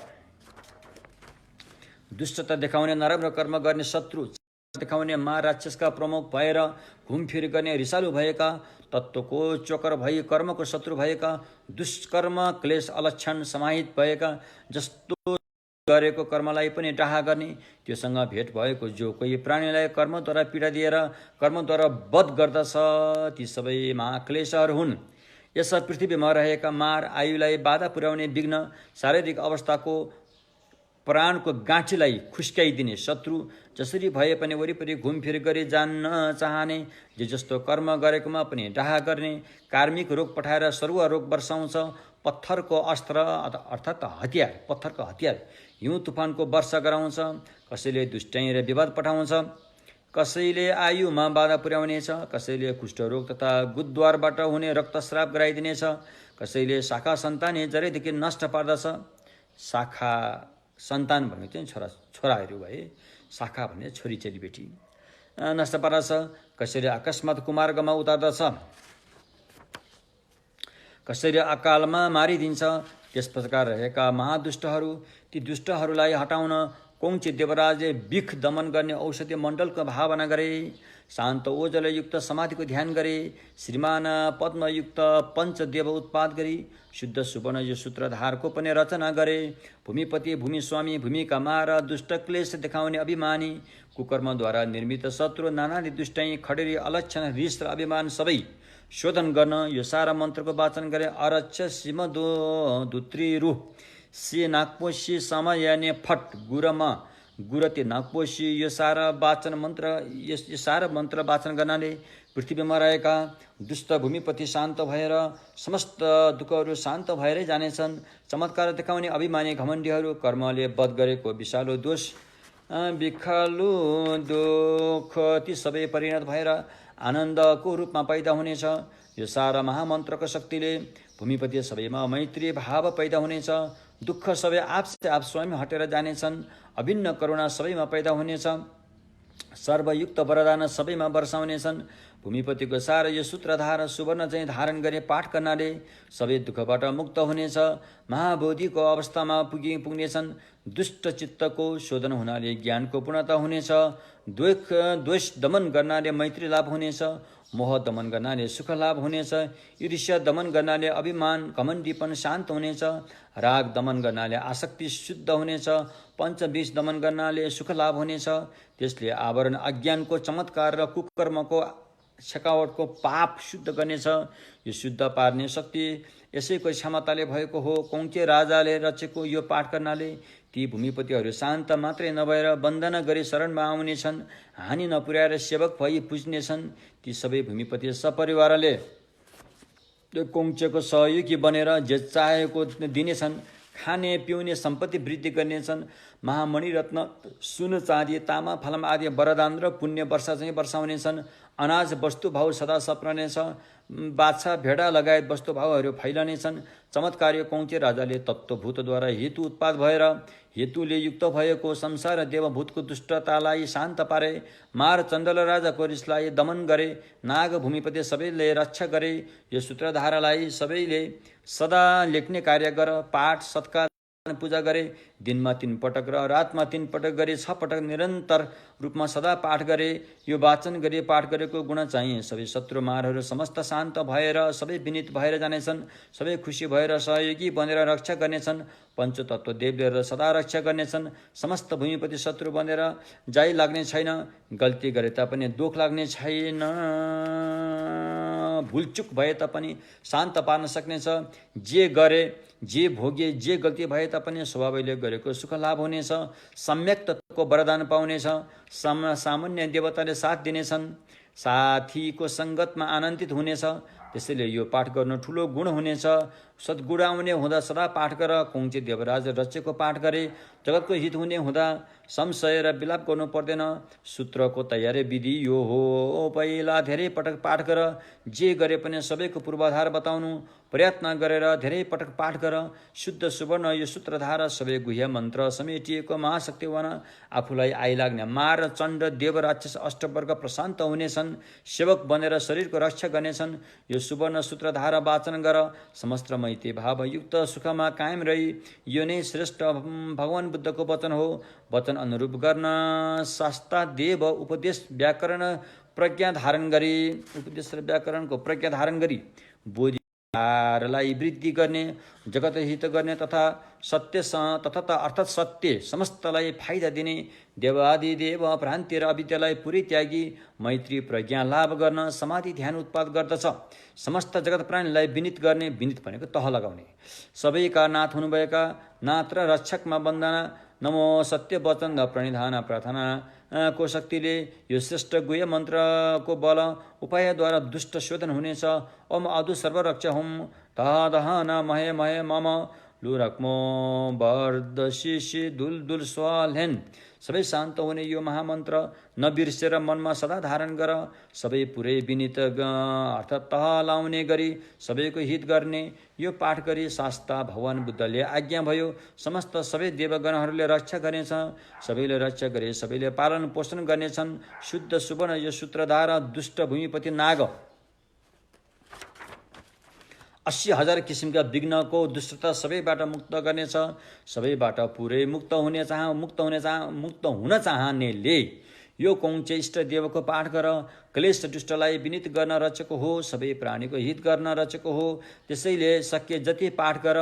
दुष्टता देखाउने नराम्रो कर्म गर्ने शत्रु देखाउने मा राक्षसका प्रमुख भएर घुमफिर गर्ने रिसालु भएका तत्त्वको चोकर भई कर्मको शत्रु भएका दुष्कर्म क्लेश अलक्षण समाहित भएका जस्तो गरेको कर्मलाई पनि डाहा गर्ने त्योसँग भेट भएको जो कोही प्राणीलाई कर्मद्वारा पीडा दिएर कर्मद्वारा वध गर्दछ ती सबै महाक्लेशहरू हुन्। यस पृथ्वीमा रहेका मार आयुलाई बाधा पुर्याउने विघ्न शारीरिक अवस्थाको प्राणको गाँठीलाई खुस्क्याइदिने शत्रु जसरी भए पनि वरिपरि घुमफिर गरी जान्न चाहने, जे जस्तो कर्म गरेकोमा पनि डाहा गर्ने, कार्मिक रोग पठाएर सरुवा रोग वर्षाउँछ, पत्थरको अस्त्र अर्थात् हतियार, पत्थरको हतियार हिउँ तुफानको वर्षा गराउँछ, कसैले दुष्टाइ र विवाद पठाउँछ, कसैले आयुमा बाधा पुर्याउनेछ, कसैले कुष्ठरोग तथा गुद्वारबाट हुने रक्तस्राव गराइदिनेछ, कसैले शाखा सन्तान जरैदेखि नष्ट पार्दछ। शाखा सन्तान भनेको चाहिँ छोराहरू भए, शाखा भने छोरी चेलीबेटी नष्ट पार्दछ, कसैले अकस्मात कुमार्गमा उतार्दछ, कसैले अकालमा मारिदिन्छ। त्यस प्रकार रहेका महादुष्टहरू, ती दुष्टहरूलाई हटाउन कोङ्चे देवराजले विख दमन गर्ने औषधि मण्डलको भावना गरे, शान्त ओजलयुक्त समाधिको ध्यान गरे, श्रीमान पद्मयुक्त पञ्चदेव उत्पाद गरी शुद्ध सुवर्ण यो सूत्रधारको पनि रचना गरे। भूमिपति, भूमिस्वामी, भूमिका मार, दुष्ट क्लेश देखाउने अभिमानी, कुकर्मद्वारा निर्मित शत्रु, नानादि दुष्टाइ, खडेरी, अलक्षण, रिस र अभिमान सबै शोधन गर्न यो सारा मन्त्रको वाचन गरे। अरक्ष सिमदो दुत्रिरु से नागपोशी समयने फट गुरमा गुरते नागपोशी। यो सारा मन्त्र वाचन गर्नाले पृथ्वीमा रहेका दुष्ट भूमिपति शान्त भएर समस्त दुःखहरू शान्त भएरै जानेछन्। चमत्कार देखाउने अभिमानी घमण्डीहरू कर्मले वध गरेको विषालु दोष विखालु दुःख ती सबै परिणत भएर आनन्दको रूपमा पैदा हुनेछ। यो सारा महामन्त्रको शक्तिले भूमिपति सबैमा मैत्री भाव पैदा हुनेछ। दुःख सबै आपसे आप स्वयं हटेर जानेछन्। अभिन्न करुणा सबैमा पैदा हुनेछ। सर्वयुक्त वरदान सबैमा वर्षाउनेछन्। भूमिपतिको सार यो सूत्रधार सुवर्ण चाहिँ धारण गरे पाठ गर्नाले सबै दुःखबाट मुक्त हुनेछ। महाबोधिको अवस्थामा पुग्नेछन्। दुष्ट चित्तको शोधन हुनाले ज्ञानको पूर्णता हुनेछ। द्वेष दमन गर्नाले मैत्री लाभ हुनेछ। मोह दमन गर्नाले सुख लाभ हुनेछ। ईर्ष्या दमन गर्नाले अभिमान घमण्डीपन शान्त हुनेछ। राग दमन गर्नाले आसक्ति शुद्ध हुनेछ। पञ्चविष दमन गर्नाले सुख लाभ हुनेछ। त्यसले आवरण अज्ञानको चमत्कार र कुकर्मको छकावटको पाप शुद्ध गर्नेछ। यो शुद्ध पार्ने शक्ति यसैको क्षमताले भएको हो। कौन्ते राजाले रचेको यो पाठ गर्नाले ती भूमिपतिहरू शान्त मात्रै नभएर वन्दना गरी शरणमा आउनेछन्। हानि नपुर्याएर सेवक भई पुज्नेछन्। ती सबै भूमिपति सपरिवारले कोङ्चेको सहयोगी बनेर जे चाहेको दिनेछन्। खाने पिउने सम्पत्ति वृद्धि गर्नेछन्। महामणि रत्न सुन चाँदी तामा फलम आदि वरदान र पुण्य वर्षा चाहिँ वर्षाउनेछन्। अनाज वस्तुभाव सदा सप्रनेछ। बाछा भेडा लगायत वस्तुभावहरू फैलनेछन्। चमत्कारी कौन्ते राजाले तत्त्वभूतद्वारा हेतु उत्पाद भएर हेतुले युक्त भएको संसार देवभूतको दुष्टतालाई शान्त पारे। मार चण्डल राजाको रिसलाई दमन गरे। नाग भूमिपति सबैले रक्षा गरे। यो सूत्रधारालाई सबैले सदा लेख्ने कार्य गर। पाठ सत्कार पूजा गरे। दिनमा 3 पटक र रातमा 3 पटक गरे 6 पटक निरन्तर रूपमा सदा पाठ गरे। यो वाचन गरी पाठ गरेको गुण चाहिँ सबै शत्रु मारहरू समस्त शान्त भएर सबै विनित भएर जानेछन्। सबै खुसी भएर सहयोगी बनेर रक्षा गर्नेछन्। पञ्चतत्व देवले सदा रक्षा गर्नेछन्। समस्त भूमिपति शत्रु बनेर जाइ लाग्ने छैन। गल्ती गरे तापनि दुःख लाग्ने छैन। भुलचुक भए तापनि शान्त पार्न सक्नेछ। जे गरे जे भोगे जे गल्ती भए तापनि स्वभावले गरेको सुख लाभ हुनेछ। सम्यक तत्त्वको वरदान पाउनेछ। सामान्य देवताले साथ दिनेछन्। साथीको सङ्गतमा आनन्दित हुनेछ। त्यसैले यो पाठ गर्नु ठुलो गुण हुनेछ। सद्गुण आउने हुँदा सदा पाठ गर। कौन्ते देवराज रचेको पाठ गरे। जगतको हित हुने हुँदा संशय र विलाप गर्नु पर्दैन। सूत्रको तयारी विधि यो हो। पहिला धेरै पटक पाठ गर। जे गरे पनि सबैको पूर्वाधार बताउनु। प्रयत्न गरेर धेरै पटक पाठ गर। शुद्ध सुवर्ण यो सूत्रधार सबै गुह्य मन्त्र समेटिएको महाशक्तिवान आफूलाई आइलाग्ने मार चण्ड देव राक्षस अष्टवर्ग प्रशान्त हुनेछन्। सेवक बनेर शरीरको रक्षा गर्नेछन्। यो सुवर्ण सूत्रधार वाचन गर। समस्त मैत्री भावयुक्त सुखमा कायम रही। यो नै श्रेष्ठ भगवान बुद्धको वचन हो। वचन अनुरूप गर्न शास्ता देव उपदेश व्याकरण प्रज्ञा धारण गरी। उपदेश र व्याकरणको प्रज्ञा धारण गरी बोधिलाई वृद्धि गर्ने, जगत हित गर्ने तथा सत्य अर्थात् सत्य समस्तलाई फाइदा दिने, देवादिदेव भ्रान्ति र अविद्यालाई पुरै त्यागी मैत्री प्रज्ञा लाभ गर्न समाधि ध्यान उत्पाद गर्दछ। समस्त जगत प्राणीलाई विनित गर्ने, विनित भनेको तह लगाउने, सबैका नाथ हुनुभएका नाथ र रक्षकमा वन्दना नमो सत्य वचन प्रणिधान प्रार्थनाको शक्तिले यो श्रेष्ठ गुह्य मन्त्रको बल उपायद्वारा दुष्ट शोधन हुनेछ। ओम अधु सर्वरक्ष हुम दह दह न महे महे मम लुरक्मो वर्द शिशि दुल दुल स्वाल्हेन। सबै शान्त हुने यो महामन्त्र नबिर्सेर मनमा सदा धारण गर। सबै पुरै विनित अर्थात् तह लाउने गरी सबैको हित गर्ने यो पाठ गरी शास्ता भगवान बुद्धले आज्ञा भयो। समस्त सबै देवगणहरूले रक्षा गर्नेछ। सबैले रक्षा गरे सबैले पालन पोषण गर्नेछन्। शुद्ध सुवर्ण यो सूत्रधार दुष्ट भूमिपति नाग 80,000 किसिमका विघ्नको दुष्टता सबैबाट मुक्त गर्नेछ। सबैबाट पुरै मुक्त हुन चाहनेले यो कौञ्चे इष्ट देवको पाठ गर। क्लेश दुष्टलाई विनित गर्न रचेको हो, सबै प्राणीको हित गर्न रचेको हो। त्यसैले सके जति पाठ गर।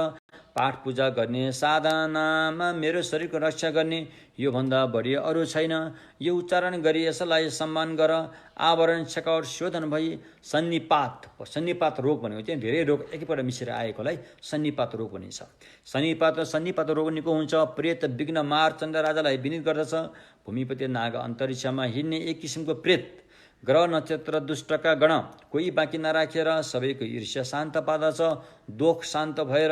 पाठ पूजा गर्ने साधनामा मेरो शरीरको रक्षा गर्ने योभन्दा बढी अरू छैन। यो उच्चारण गरी यसलाई सम्मान गर। आवरण छकावट शोधन भई सन्निपात रोग भनेको चाहिँ धेरै रोग एकैपल्ट मिसेर आएकोलाई सन्निपात रोग भनिन्छ। सन्निपात रोग निको हुन्छ। प्रेत विघ्न मार चण्ड राजालाई विनित गर्दछ। भूमिपति नाग अन्तरिक्षमा हिँड्ने एक किसिमको प्रेत ग्रह नक्षत्र दुष्टका गण कोही बाँकी नराखेर सबैको ईर्ष्या शान्त पार्दछ। दोष शान्त भएर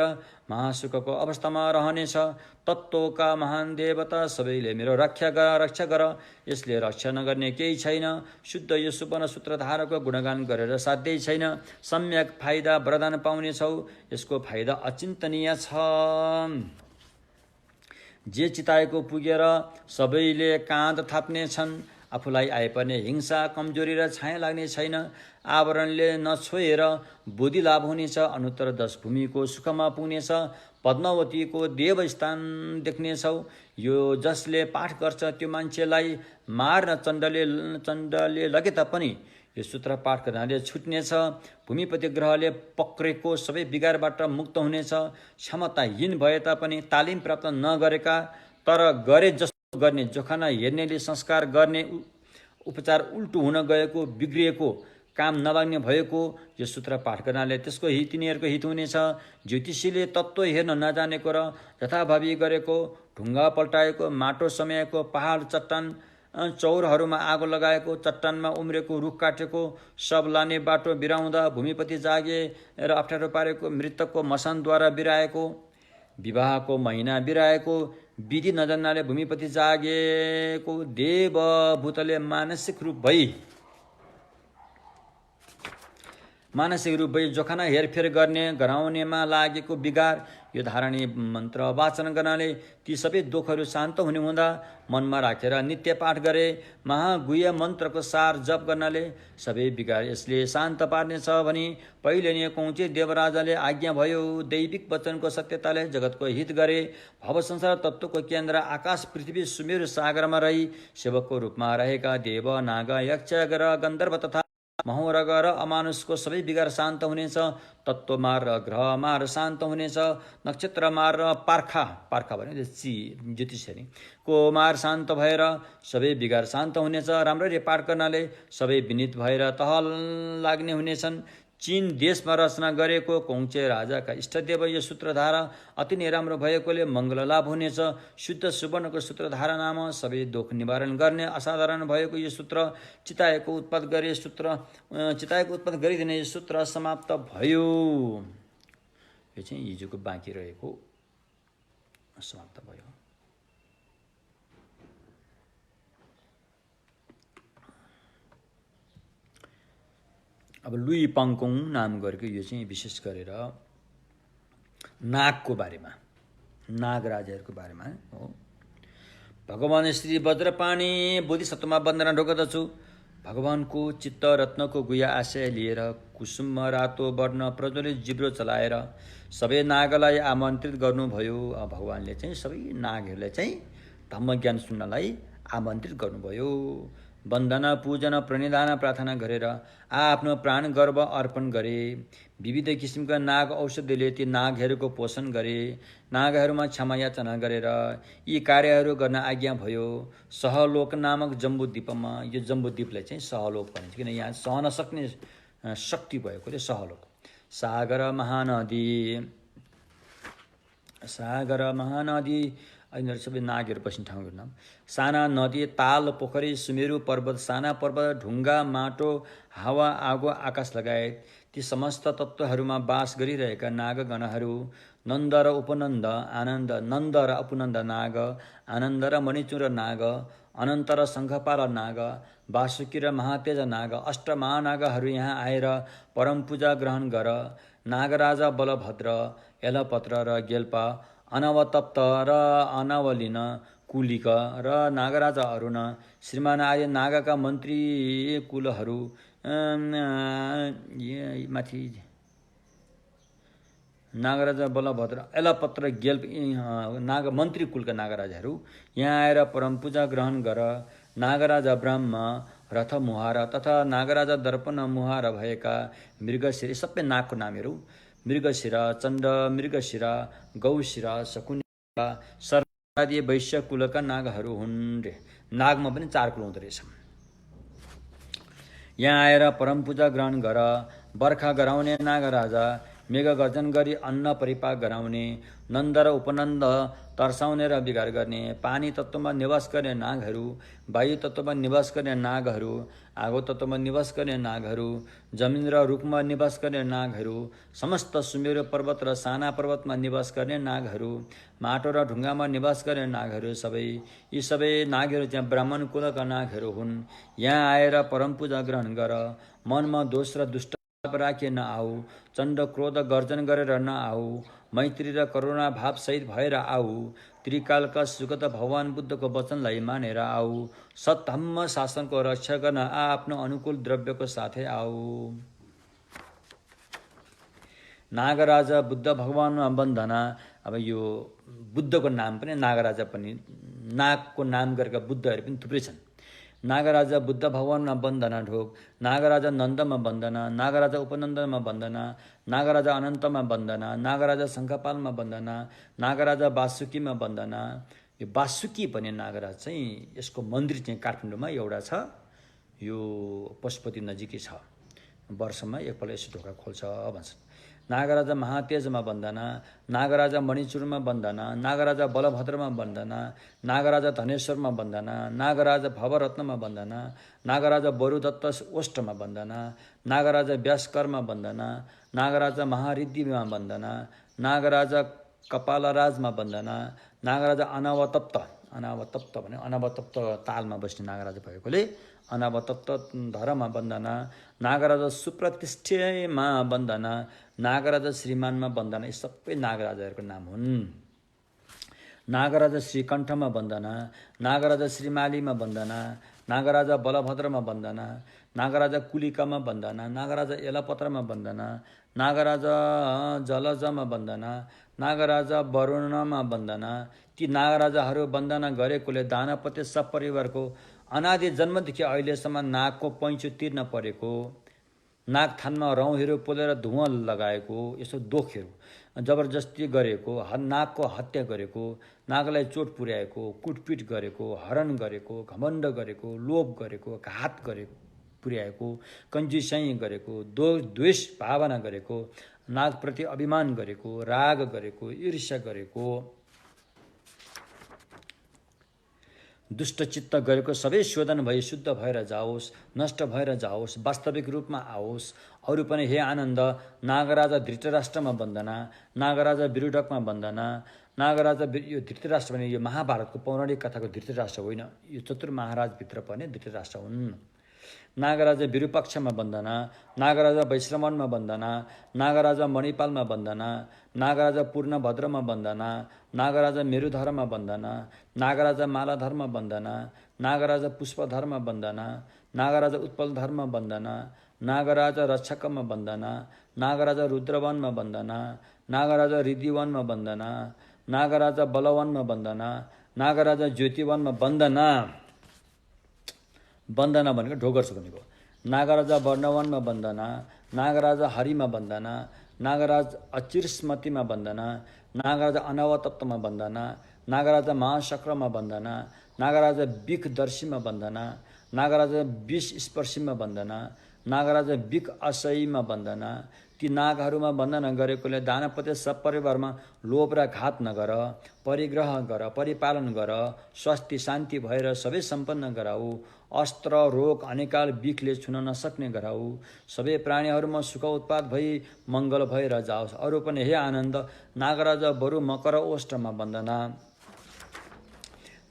महासुखको अवस्थामा रहनेछ। तत्त्वका महान देवता सबैले मेरो रक्षा गर। यसले रक्षा नगर्ने केही छैन। शुद्ध यो सुवर्ण सूत्रधारको गुणगान गरेर साध्यै छैन। सम्यक फाइदा वरदान पाउनेछौ। यसको फाइदा अचिन्तनीय छ। जे चिताएको पुगेर सबैले काँध थाप्नेछन्। आफूलाई आइपर्ने हिंसा कमजोरी र छाया लाग्ने छैन। आवरणले नछोएर बुद्धि लाभ हुनेछ। अनुत्तर 10 भूमिको सुखमा पुग्नेछ। पद्मावतीको देवस्थान देख्नेछौ। यो जसले पाठ गर्छ त्यो मान्छेलाई मार्न चण्डले लगे तापनि यो सूत्र पाठ गर्नाले छुट्नेछ। भूमिपति ग्रहले पक्रेको सबै विकारबाट मुक्त हुनेछ। क्षमताहीन भए तापनि तालिम प्राप्त नगरेका तर गरे जस्तो गर्ने जोखाना हेर्नेले संस्कार गर्ने उपचार उल्टो हुन गएको बिग्रिएको काम नलाग्ने भएको यो सूत्र पाठ गर्नाले त्यसको हित तिनीहरूको हित हुनेछ। ज्योतिषीले तत्त्व हेर्न नजानेको र यथाभावी गरेको ढुङ्गा पल्टाएको माटो समाएको पहाड चट्टान चौरहरूमा आगो लगाएको चट्टानमा उम्रेको रुख काटेको सब लाने बाटो बिराउँदा भूमिपति जागे र अप्ठ्यारो पारेको मृतकको मसानद्वारा बिराएको विवाहको महिना बिराएको विधि नजान्नाले भूमिपति जागेको देवभूतले मानसिक रूप भई जोखाना हेरफेर गर्ने गराउनेमा लागेको बिगार यो धारणी मन्त्र वाचन गर्नाले ती सबै दुःखहरू शान्त हुने हुँदा मनमा राखेर नित्य पाठ गरे महागुह्य मन्त्रको सार जप गर्नाले सबै बिगार यसले शान्त पार्नेछ भनी पहिले नै कौञ्चे देवराजाले आज्ञा भयो। दैविक वचनको सत्यताले जगतको हित गरे। भव संसार तत्त्वको केन्द्र आकाश पृथ्वी सुमेरु सागरमा रही सेवकको रूपमा रहेका देव नाग यक्ष गन्धर्व तथा महोरग र अमानुषको सबै विकार शान्त हुनेछ। तत्त्वमार र ग्रहमार शान्त हुनेछ। नक्षत्रमार र पार्खा भने ज्योतिषी को मार शान्त भएर सबै विकार शान्त हुनेछ। राम्ररी पाठ गर्नाले सबै विनित भएर तह लाग्ने हुनेछन्। चीन देशमा रचना गरेको कौञ्चे राजाका इष्टदेव यो सूत्रधारा अति नै राम्रो भएकोले मङ्गल लाभ हुनेछ। शुद्ध सुवर्णको सूत्रधारा नाम सबै दुःख निवारण गर्ने असाधारण भएको यो सूत्र चिताएको उत्पाद गरिदिने यो सूत्र समाप्त भयो। यो चाहिँ हिजोको बाँकी रहेको समाप्त भयो। अब लुई पाङकोङ नाम गरेको यो चाहिँ विशेष गरेर नागको बारेमा नाग राजाहरूको बारेमा हो। भगवान श्री वज्रपाणी बोधिसत्वमा वन्दना ढोक्दछु। भगवानको चित्त रत्नको गुह्य आशय लिएर कुसुममा रातो वर्ण प्रज्वलित जिब्रो चलाएर सबै नागलाई आमन्त्रित गर्नुभयो। भगवानले चाहिँ सबै नागहरूलाई चाहिँ धम्मज्ञान सुन्नलाई आमन्त्रित गर्नुभयो। वन्दना पूजन प्रणिधान प्रार्थना गरेर आफ्नो प्राण गर्व अर्पण गरे। विविध किसिमका नाग औषधिले ती नागहरूको पोषण गरे। नागहरूमा क्षमा याचना गरेर यी कार्यहरू गर्न आज्ञा भयो। सहलोक नामक जम्बूद्वीपमा यो जम्बूद्वीपलाई चाहिँ सहलोक भनिन्छ किन यहाँ सहन सक्ने शक्ति भएकोले सहलोक। सागर महानदी यिनीहरू सबै नागहरू बस्ने ठाउँको नाम। साना नदी, ताल, पोखरी, सुमेरु पर्वत, साना पर्वत, ढुङ्गा, माटो, हावा, आगो, आकाश लगायत ती समस्त तत्त्वहरूमा बास गरिरहेका नागगणहरू, नन्द र उपनन्द, आनन्द, नन्द र उपनन्द नाग, आनन्द र मणिचुर नाग, अनन्त र शङ्खपाल नाग, वासुकी र महातेज नाग, अष्टमहानागहरू यहाँ आएर परम पूजा ग्रहण गर। नागराजा बलभद्र, एलपत्र र गेल्पा, अनवतप्त र अनवलिन, कुलिक र नागराजा अरुण, श्रीमान आदि नागका मन्त्री कुलहरू माथि नागराजा बलभद्र, एलपत्र, गेल्प नाग मन्त्री कुलका नागराजाहरू यहाँ आएर परम पूजा ग्रहण गर। नागराजा ब्रह्म, रथ मुहार तथा नागराजा दर्पण मुहार भएका मृगशिरा, सबै नागको नामहरू, मृगशिरा, चण्ड, मृगशिरा, गौशिरा, शकुनिका, सर्वादि वैश्य कुलका नागहरू हुन् रे। नागमा पनि 4 कुल हुँदो रहेछ। यहाँ आएर परम पूजा ग्रहण गर। बर्खा गराउने नागराजा, मेघ गर्जन गरी अन्न परिपाक गराउने, नन्द र उपनन्द, तर्साउने र बिगार गर्ने, पानी तत्त्वमा निवास गर्ने नागहरू, वायु तत्त्वमा निवास गर्ने नागहरू, आगो तत्त्वमा निवास गर्ने नागहरू, जमिन र रुखमा निवास गर्ने नागहरू, समस्त सुमेरु पर्वत र साना पर्वतमा निवास गर्ने नागहरू, माटो र ढुङ्गामा निवास गर्ने नागहरू सबै, यी सबै नागहरू चाहिँ ब्राह्मण कुलका नागहरू हुन्। यहाँ आएर परम पूजा ग्रहण गर। मनमा दोष र दुष्ट राखे नआऊ, चण्ड क्रोध गर्जन गरेर नआऊ, मैत्री र करुणा भाव सहित भएर आऊ, त्रिकालका सुगत भगवान बुद्धको वचनलाई मानेर आऊ, सत्धम्म शासनको रक्षा गर्न आफ्नो अनुकूल द्रव्यको साथै आऊ। नागराजा बुद्ध भगवानमा वन्दना। अब यो बुद्धको नाम पनि नागराजा पनि, नागको नाम गरेका बुद्धहरू पनि थुप्रै छन्। नागराजा बुद्ध भगवानमा वन्दना ढोक, नागराजा नन्दमा वन्दना, नागराजा उपनन्दमा वन्दना, नागराजा अनन्तमा वन्दना, नागराजा शङ्खपालमा वन्दना, नागराजा वासुकीमा वन्दना। यो वासुकी भन्ने नागराज चाहिँ यसको मन्दिर चाहिँ काठमाडौँमा एउटा छ, यो पशुपति नजिकै छ। वर्षमा एकपल्ट यसो ढोका खोल्छ भन्छन्। नागराजा महातेजमा वन्दना, नागराजा मणिचुरमा वन्दना, नागराजा बलभद्रमा वन्दना, नागराजा धनेश्वरमा वन्दना, नागराजा भवरत्नमा वन्दना, नागराजा बरुदत्त ओष्ठमा वन्दना, नागराजा व्यासकरमा वन्दना, नागराजा महारिद्धिमा वन्दना, नागराजा कपालराजमा वन्दना, नागराजा अनावतप्त, अनावतप्त भने अनावतप्त तालमा बस्ने नागराजा भएकोले अनावतप्त धरमा वन्दना, नागराजा सुप्रतिष्ठमा वन्दना, नागराजा श्रीमानमा वन्दना। यी सबै नागराजाहरूको नाम हुन्। नागराजा श्रीकण्ठमा वन्दना, नागराजा श्रीमालीमा वन्दना, नागराजा बलभद्रमा वन्दना, नागराजा कुलिकामा वन्दना, नागराजा एलपत्रमा वन्दना, नागराजा जलजमा वन्दना, नागराजा वरुणमा वन्दना। ती नागराजाहरू वन्दना गरेकोले दानपत्य सपरिवारको अनादि जन्मदेखि अहिलेसम्म नागको पैँचो तिर्न परेको, नाग थानमा रौँहरू पोलेर धुवाँ लगाएको, यसो दोखहरू जबरजस्ती गरेको, नागको हत्या गरेको, नागलाई चोट पुर्याएको, कुटपिट गरेको, हरण गरेको, घमण्ड गरेको, लोभ गरेको, घात गरेको, पुर्याएको, कन्जुसाइ गरेको, द्वेष भावना गरेको, नागप्रति अभिमान गरेको, राग गरेको, ईर्ष्या गरेको, दुष्टचित्त गरेको सबै शोधन भई शुद्ध भएर जाओस्, नष्ट भएर जाओस्, वास्तविक रूपमा आओस्। अरू पनि हे आनन्द, नागराजा धृतराष्ट्रमा वन्दना, नागराजा विरुडकमा वन्दना, नागराजा यो धृतराष्ट्र भने यो महाभारतको पौराणिक कथाको धृतराष्ट्र होइन, यो चतुर्महाराजभित्र पर्ने धृतराष्ट्र हुन्। नागराजा विरूपाक्षमा वन्दना, नागराजा वैश्रवणमा वन्दना, नागराजा मणिपालमा वन्दना, नागराजा पूर्णभद्रमा वन्दना, नागराजा मेरुधरमा वन्दना, नागराजा मालाधरमा वन्दना, नागराजा पुष्पधरमा वन्दना, नागराजा उत्पलधरमा वन्दना, नागराजा रक्षकमा वन्दना, नागराजा रुद्रवनमा वन्दना, नागराजा रिद्धिवनमा वन्दना, नागराजा बलवनमा वन्दना, नागराजा ज्योतिवनमा वन्दना। वन्दना भनेको ढोगर्छ भनेको। नागराजा वर्णवनमा वन्दना, नागराजा हरिमा वन्दना, नागराज अचिरस्मतिमा वन्दना, नागराजा अनवतप्तमा वन्दना, नागराजा महाशक्रमा वन्दना, नागराजा बिखदर्शीमा वन्दना, नागराजा विष स्पर्शीमा वन्दना, नागराजा बिख असयीमा वन्दना। ती नागहरूमा बन्दना गरेकोले दानपत्य सपरिवारमा लोभ र घात नगर, परिग्रह गर, परिपालन गर, स्वास्थ्य शान्ति भएर सबै सम्पन्न गराऊ, अस्त्र रोग अनेकाल बिखले छुन नसक्ने गराऊ, सबै प्राणीहरूमा सुख उत्पाद भई मङ्गल भएर जाओस्। अरू पनि हे आनन्द, नागराजा बरु मकर ओष्ठमा बन्दना,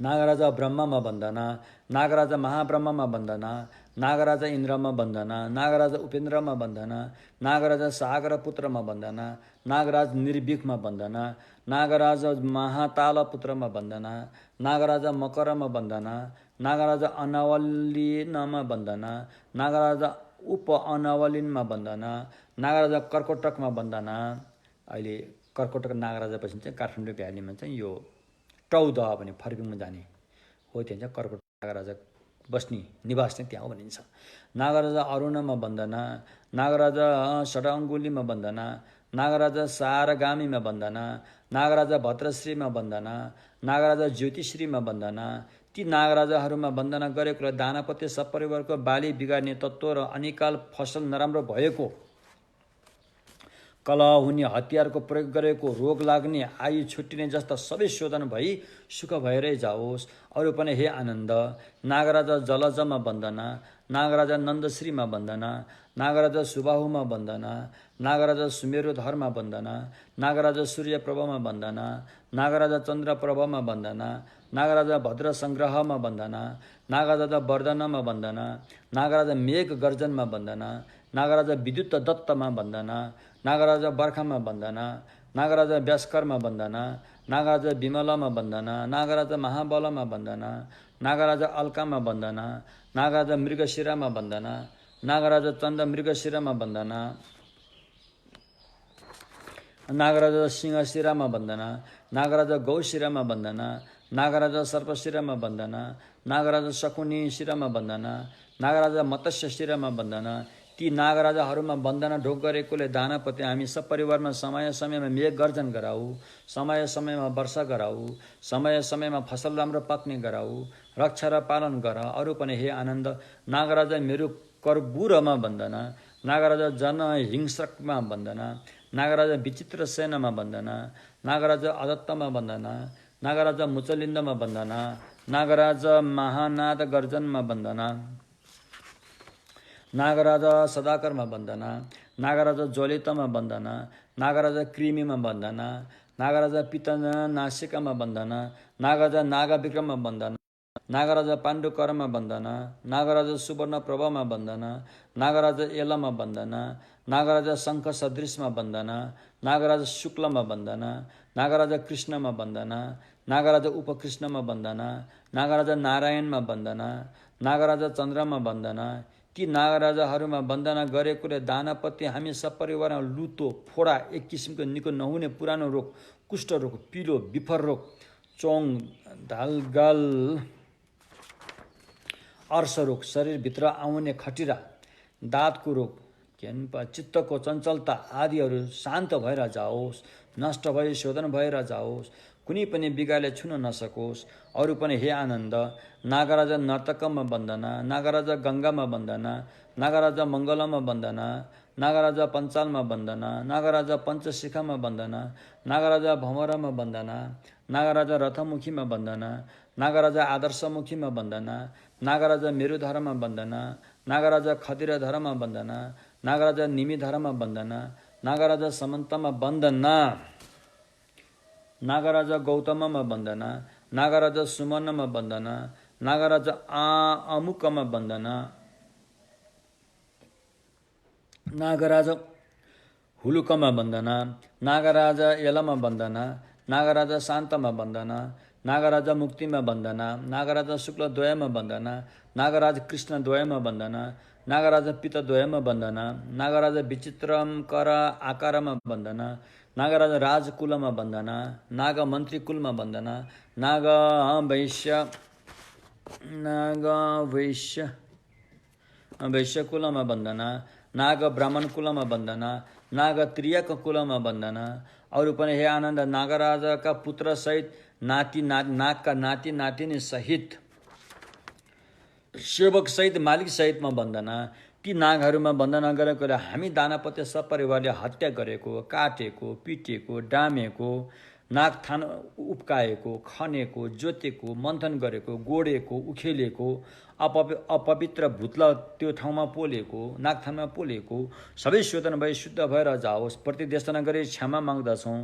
नागराजा ब्रह्ममा बन्दना, नागराजा महाब्रह्ममा बन्दना, नागराजा इन्द्रमा बन्दना, नागराजा उपेन्द्रमा बन्दना, नागराजा सागर पुत्रमा बन्दना, नागराज निर्भीकमा बन्दना, नागराजा महाताल पुत्रमा बन्दना, नागराजा मकरमा बन्दना, नागराजा अनावलिनमा बन्दना, नागराजा उप अनावलिनमा बन्दना, नागराजा कर्कोटकमा बन्दना। अहिले कर्कोटक नागराजा पछि चाहिँ काठमाडौँ भ्यालीमा चाहिँ यो टौदह भने फर्किङमा जाने हो, त्यहाँ चाहिँ कर्कोटक नागराजा बस्ने निवास चाहिँ त्यहाँ हो भनिन्छ। नागराजा अरुणमा बन्दना, नागराजा षडअङ्गुलीमा बन्दना, नागराजा सारगामीमा बन्दना, नागराजा भद्रश्रीमा बन्दना, नागराजा ज्योतिश्रीमा बन्दना। ती नागराजाहरूमा वन्दना गरेकोले दानपत्य सपरिवारको बाली बिगार्ने तत्त्व र अनिकाल फसल नराम्रो भएको, कलह हुने, हतियारको प्रयोग गरेको, रोग लाग्ने, आयु छुट्टिने जस्ता सबै शोधन भई सुख भएरै जाओस्। अरू पनि हे आनन्द, नागराजा जलजमा वन्दना, नागराजा नन्दश्रीमा वन्दना, नागराजा सुबाहुमा वन्दना, नागराजा सुमेरुधरमा वन्दना, नागराजा सूर्यप्रभमा वन्दना, नागराजा चन्द्रप्रभमा वन्दना, नागराजा भद्र सङ्ग्रहमा वन्दना, नागराजा वर्धनमा वन्दना, नागराजा मेघ गर्जनमा वन्दना, नागराजा विद्युत दत्तमा वन्दना, नागराजा बर्खामा वन्दना, नागराजा व्यास्करमा वन्दना, नागराजा विमलमा वन्दना, नागराजा महाबलमा वन्दना, नागराजा अल्कामा वन्दना, नागराजा मृगशिरामा वन्दना, नागराजा चण्ड मृगशिरामा वन्दना, नागराजा सिंहशिरामा वन्दना, नागराजा गौशिरामा वन्दना, नागराजा सर्पशिरामा वन्दना, नागराजा शकुनी शिरामा वन्दना, नागराजा मत्स्य शिरामा वन्दना। ती नागराजाहरूमा वन्दना ढोग गरेकोले दानपत्य हामी सपरिवारमा समय समयमा मेघ गर्जन गराऊ, समय समयमा वर्षा गराऊ, समय समयमा फसल राम्रो पाक्ने गराऊ, रक्षा र पालन गर। अरू पनि हे आनन्द, नागराजा मेरो कर्बुरमा वन्दना, नागराजा जनहिंसकमा वन्दना, नागराजा विचित्र सेनामा वन्दना, नागराजा अदत्तमा वन्दना, नागराजा मुचलिन्दमा वन्दना, नागराजा महानाद गर्जनमा वन्दना, नागराजा सदाकरमा वन्दना, नागराजा ज्वलितमा वन्दना, नागराजा कृमिमा वन्दना, नागराजा पितना नासिकामा वन्दना, नागराजा नागविक्रममा वन्दना, नागराजा पाण्डुकरमा वन्दना, नागराजा सुवर्ण प्रभामा वन्दना, नागराजा एलमा वन्दना, नागराजा शङ्ख सदृशमा वन्दना, नागराजा शुक्लमा वन्दना, नागराजा कृष्णमा वन्दना, नागराजा उपकृष्णमा वन्दना, नागराजा नारायणमा वन्दना, नागराजा चन्द्रमा वन्दना। ती नागराजाहरूमा वन्दना गरेकोले दानपत्य हामी सपरिवारमा लुतो, फोडा, एक किसिमको निको नहुने पुरानो रोग, कुष्ठरोग, पिलो, बिफर रोग, चोङ, ढालगाल, अर्श रोग, शरीरभित्र आउने खटिरा, दाँतको रोग, चित्तको चञ्चलता आदिहरू शान्त भएर जाओस्, नष्ट भई शोधन भएर जाओस्, कुनै पनि बिगारले छुन नसकोस्। अरू पनि हे आनन्द, नागराजा नर्तकमा वन्दना, नागराजा गङ्गामा वन्दना, नागराजा मङ्गलमा वन्दना, नागराजा पञ्चालमा वन्दना, नागराजा पञ्चशिखामा वन्दना, नागराजा भमरामा वन्दना, नागराजा रथमुखीमा वन्दना, नागराजा आदर्शमुखीमा वन्दना, नागराजा मेरुधरमा वन्दना, नागराजा खदिरधरमा वन्दना, नागराजा निमिधरमा वन्दना, नागराजा समन्तमा वन्दना, नागराजा गौतममा वन्दना, नागराजा सुमनमा वन्दना, नागराजा अमुकमा वन्दना, नागराजा हुलुकमा वन्दना, नागराजा एलमा वन्दना, नागराजा शान्तमा वन्दना, नागराजा मुक्तिमा वन्दना, नागराजा शुक्लद्वयमा वन्दना, नागराजा कृष्णद्वयमा वन्दना, नागराजा पितद्वयमा वन्दना, नागराजा विचित्रकर आकारमा वन्दना, नागराजा राजकुलमा वन्दना, नागमन्त्री कुलमा वन्दना, वैश्य कुलमा वन्दना, नाग ब्राह्मण कुलमा वन्दना, नाग त्रियक कुलमा वन्दना। अरू पनि हे आनन्द, नागराजाका पुत्र सहित नागका नाति नातिनी सहित सेवक सहित मालिक सहितमा वन्दना। ती नागहरूमा बन्धन गरेकोले हामी दानपत्य सपरिवारले हत्या गरेको, काटेको, पिटेको, डामेको, नाग थान उप्काएको, खनेको, जोतेको, मन्थन गरेको, गोडेको, उखेलेको, अपवित्र भूतल त्यो ठाउँमा पोलेको, नागथानमा पोलेको सबै शोधन भई शुद्ध भएर जाओस्। प्रतिदेशना गरी क्षमा माग्दछौँ।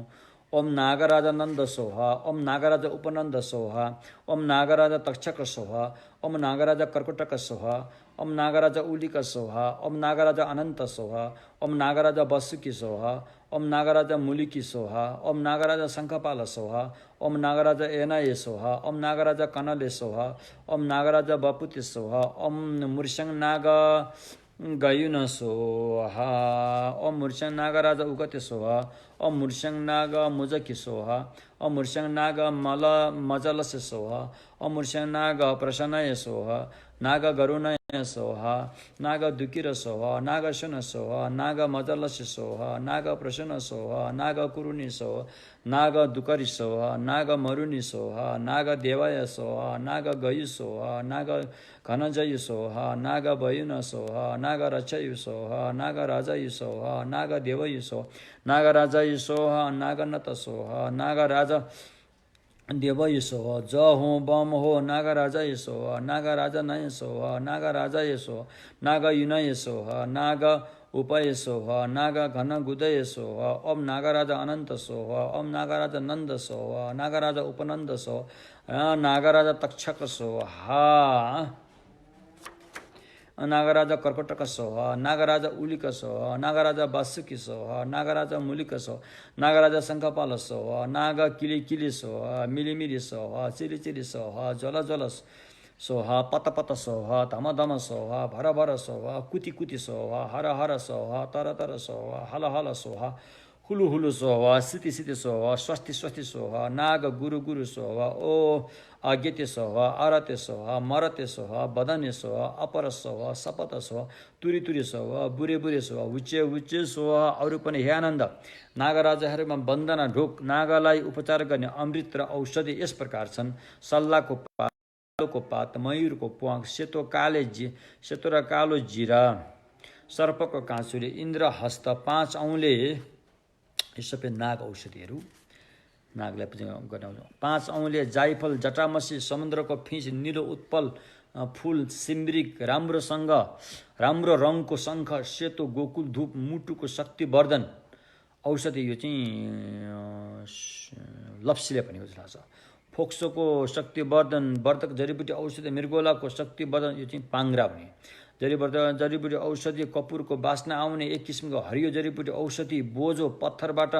ओम नागराजा नन्द सोहा, ओम नागराजा उपनन्द सोहा, ओम नागराजा तक्षक सोहा, ओम नागराजा कर्कटक सोहा, ओम नागराजा उलिका सोहा, ओम नागराजा अनन्त सोहा, ओम नागराजा वसुकी सोहा, ओम नागराजा मुलिकी सोहा, ओम नागराजा शङ्खपाल सोहा, ओम नागराजा एनाये सोहा, ओम नागराजा कनले सोहा, ओम नागराजा बपुति सोहा, ओम मुर्स्याङ नाग गयुन सोहा, ओम मुर्स्याङ नागराजा उगते सोहा, ओम मुर्स्याङ नाग मुजकी सोहा, ओम मुर्स्याङ नाग मजलस सोहा, ओम मुर्स्याङ नाग प्रसन्नय सोहा, नाग गरुणय सोहा, नाग दुकिर सोहा, नाग शन सोहा, नाग मजलस सोहा, नाग प्रसन्न सोहा, नाग कुरुनि सोहा, नाग दुकरी सोहा, नाग मरुनि सोहा, नाग देवाय सोहा, नाग गयु सोहा, नाग घनजय सोहा, नाग वयुन सोहा, नाग रचयु सोहा, नाग राजयु सोहा, नाग देवयु सोहा, नाग राजयु सोहा, नाग नत सोहा, नाग राजा देवय सोहा, ज हो बम हो, नाग राजा ये सोहा, नाग राजा नय सोहा, नाग राजा ये सोहा, नाग युनय सोहा, नाग उपय सोहा, नाग घन गुदय सोहा, ओम नागराजा अनन्त सोहा, ओम नागराजा नन्द सोहा, नागराजा उपनन्द सोहा, नागराजा तक्षक सोहा, नागराजा कर्कटक सोहा, नागराजा उलिक सोहा, नागराजा वासुकी सोहा, नागराजा मुलिक सोहा, नागराजा शङ्खपाल सोहा, नाग किली किली सोहा, मिलिमिली सोहा, चिली चिली सोहा, जल जल सोहा, पत पत सोहा, धम धम सोहा, भर भर सोहा, कुति कुति सोहा, हर हर सोहा, तर तर सोहा, हल हल सोहा, हुलु हुलु सोहा, सिति सिति सोहा, स्वस्ति स्वस्ति सोहा, नाग गुरु गुरु सोहा, ओ अज्ञते सोहा, अरते सोहा, मरते सोहा, बदने सोहा, अपर सोहा, सपत सोहा, तुरी तुरी सोहा, बुरे बुरे सोहा, उच्चे उच्चे सोहा। अरू पनि हे आनन्द नागराजाहरूमा बन्दना ढोक नागलाई उपचार गर्ने अमृत र औषधि यस प्रकार छन्। सल्लाको पात, कालोको पात, मयूरको प्वाख, सेतो र कालो जिरा, सर्पको काँचुले, इन्द्र हस्त, 5 औँले, यी सबै नाग औषधिहरू नागलाई पूजा गर्ने। 5 औँले जाइफल, जटामसी, समुद्रको फिस, निलो उत्पल फुल, सिम्रिक, राम्रो रङको शङ्ख, सेतो गोकुल धूप, मुटुको शक्तिवर्धन औषधि। यो चाहिँ लप्सीले पनि बुझ्ला छ। फोक्सोको शक्तिवर्धन वर्धक जडीबुटी औषधि, मृगोलाको शक्तिवर्धन, यो चाहिँ पाङ्ग्रा भने जडीबुटी औषधि, कपुरको बास्ना आउने एक किसिमको हरियो जडीबुटी औषधि, बोझो पत्थरबाट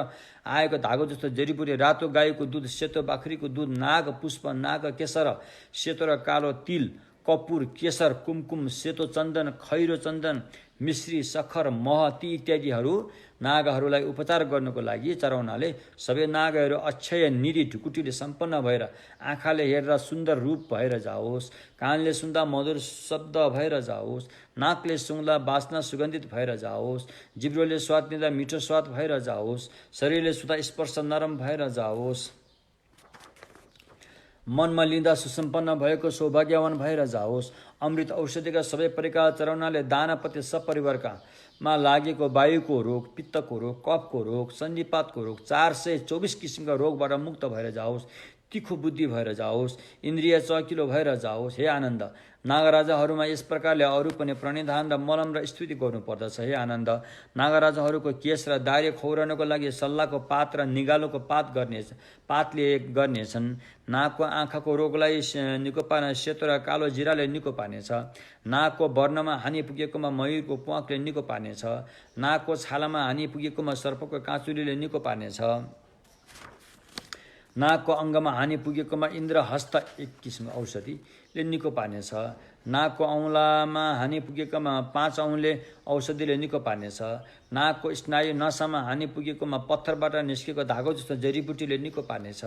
आएको धागो जस्तो जडीबुटी, रातो गाईको दुध, सेतो बाख्रीको दुध, नाग पुष्प, नाग केसर, सेतो र कालो तिल, कपुर, केसर, कुमकुम, सेतो चन्दन, खैरो चन्दन, मिश्री, सखर, मह, ती इत्यादिहरू नागहरूलाई उपचार गर्नको लागि चढाउनाले सबै नागहरू अक्षय निरी ढुकुटीले सम्पन्न भएर, आँखाले हेर्दा सुन्दर रूप भएर जाओस्, कानले सुन्दा मधुर शब्द भएर जाओस्, नाकले सुँग्दा बास्ना सुगन्धित भएर जाओस्, जिब्रोले स्वाद लिँदा मिठो स्वाद भएर जाओस्, शरीरले सुँदा स्पर्श नरम भएर जाओस्, मनमा लिँदा सुसम्पन्न भएको सौभाग्यवान भएर जाओस्। अमृत औषधिका सबै परिकार चढाउनाले दानपत्य सपरिवारका मा लागेको वायुको रोग, पित्तको रोग, कफको रोग, सन्धिपातको रोग, 424 किसिमका रोगबाट मुक्त भएर जाओस्, तिखो बुद्धि भएर जाओस्, इन्द्रिय चकिलो भएर जाओस्। हे आनन्द नागराजाहरूमा यस प्रकारले अरू पनि प्रणिधान र मलम र स्तुति गर्नुपर्दछ। हे आनन्द नागराजाहरूको केश र दाह्री खौरनको लागि सल्लाको पात र निगालोको पातले गर्नेछन्। नाकको आँखाको रोगलाई निको पार्न सेतो र कालो जिराले निको पार्नेछ। नाकको वर्णमा हानि पुगेकोमा मयूरको प्वाखले निको पार्नेछ। नाकको छालामा हानि पुगेकोमा सर्पको काँचुलीले निको पार्नेछ। नाकको अङ्गमा हानि पुगेकोमा इन्द्र हस्त एक किसिमको औषधिले निको पार्नेछ। नाकको औँलामा हानि पुगेकोमा 5 औँले औषधिले निको पार्नेछ। नाकको स्नायु नसामा हानि पुगेकोमा पत्थरबाट निस्केको धागो जस्तो जडीबुटीले निको पार्नेछ।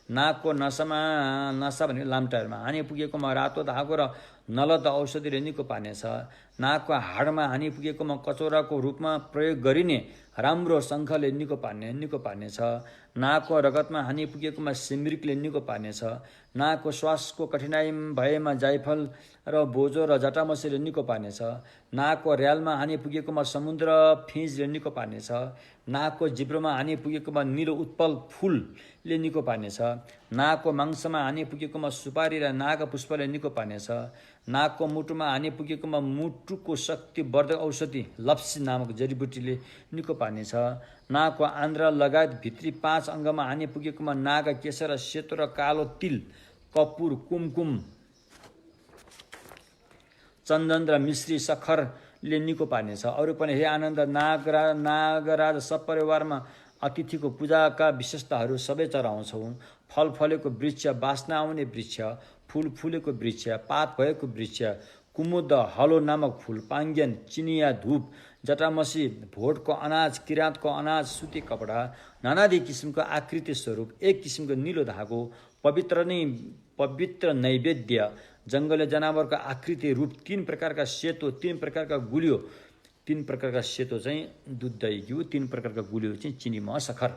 नाकको नसा भने लाम्टारमा हानि पुगेकोमा रातो धागो र नलद औषधिले निको पार्नेछ। नाकको हाडमा हानि पुगेकोमा कचौराको रूपमा प्रयोग गरिने राम्रो शङ्खले निको पार्नेछ। नाकको रगतमा हानि पुगेकोमा सिमरिकले निको पार्नेछ। नाकको श्वासको कठिनाइ भएमा जाइफल र बोजो र जटामसीले निको पार्नेछ। नाकको र्यालमा हानि पुगेकोमा समुद्र फिँजले निको पार्नेछ। नाकको जिब्रोमा हानि पुगेकोमा निलो उत्पल फुलले निको पार्नेछ। नाकको मांसमा हानि पुगेकोमा सुपारी र नागपुष्पले निको पार्नेछ। नाकको मुटुमा हानि पुगेकोमा मुटुको शक्तिवर्धक औषधि लप्सी नामक जडीबुटीले निको पार्नेछ। नाकको आन्द्रा लगायत भित्री 5 अङ्गमा हानि पुगेकोमा नाग केशर र सेतो र कालो तिल, कपुर, कुमकुम, चन्दन र मिश्री सखरले निको पार्नेछ। अरू पनि हे आनन्द, नागराज सपरिवारमा अतिथिको पूजाका विशेषताहरू सबै चढाउँछौँ। फल फलेको वृक्ष, बास्ना आउने वृक्ष, फुल फुलेको वृक्ष, पात भएको वृक्ष, कुमुद, हलो नामक फुल, पाङ्ग्यान, चिनिया धूप, जटामसी, भोटको अनाज, किराँतको अनाज, सुती कपडा, नानादी किसिमको आकृति स्वरूप, एक किसिमको निलो धागो, पवित्र नैवेद्य, जङ्गली जनावरको आकृति रूप, 3 प्रकारका सेतो, 3 प्रकारका गुलियो, 3 प्रकारका सेतो चाहिँ दुध दही घिउ, 3 प्रकारका गुलियो चाहिँ चिनी मह सखर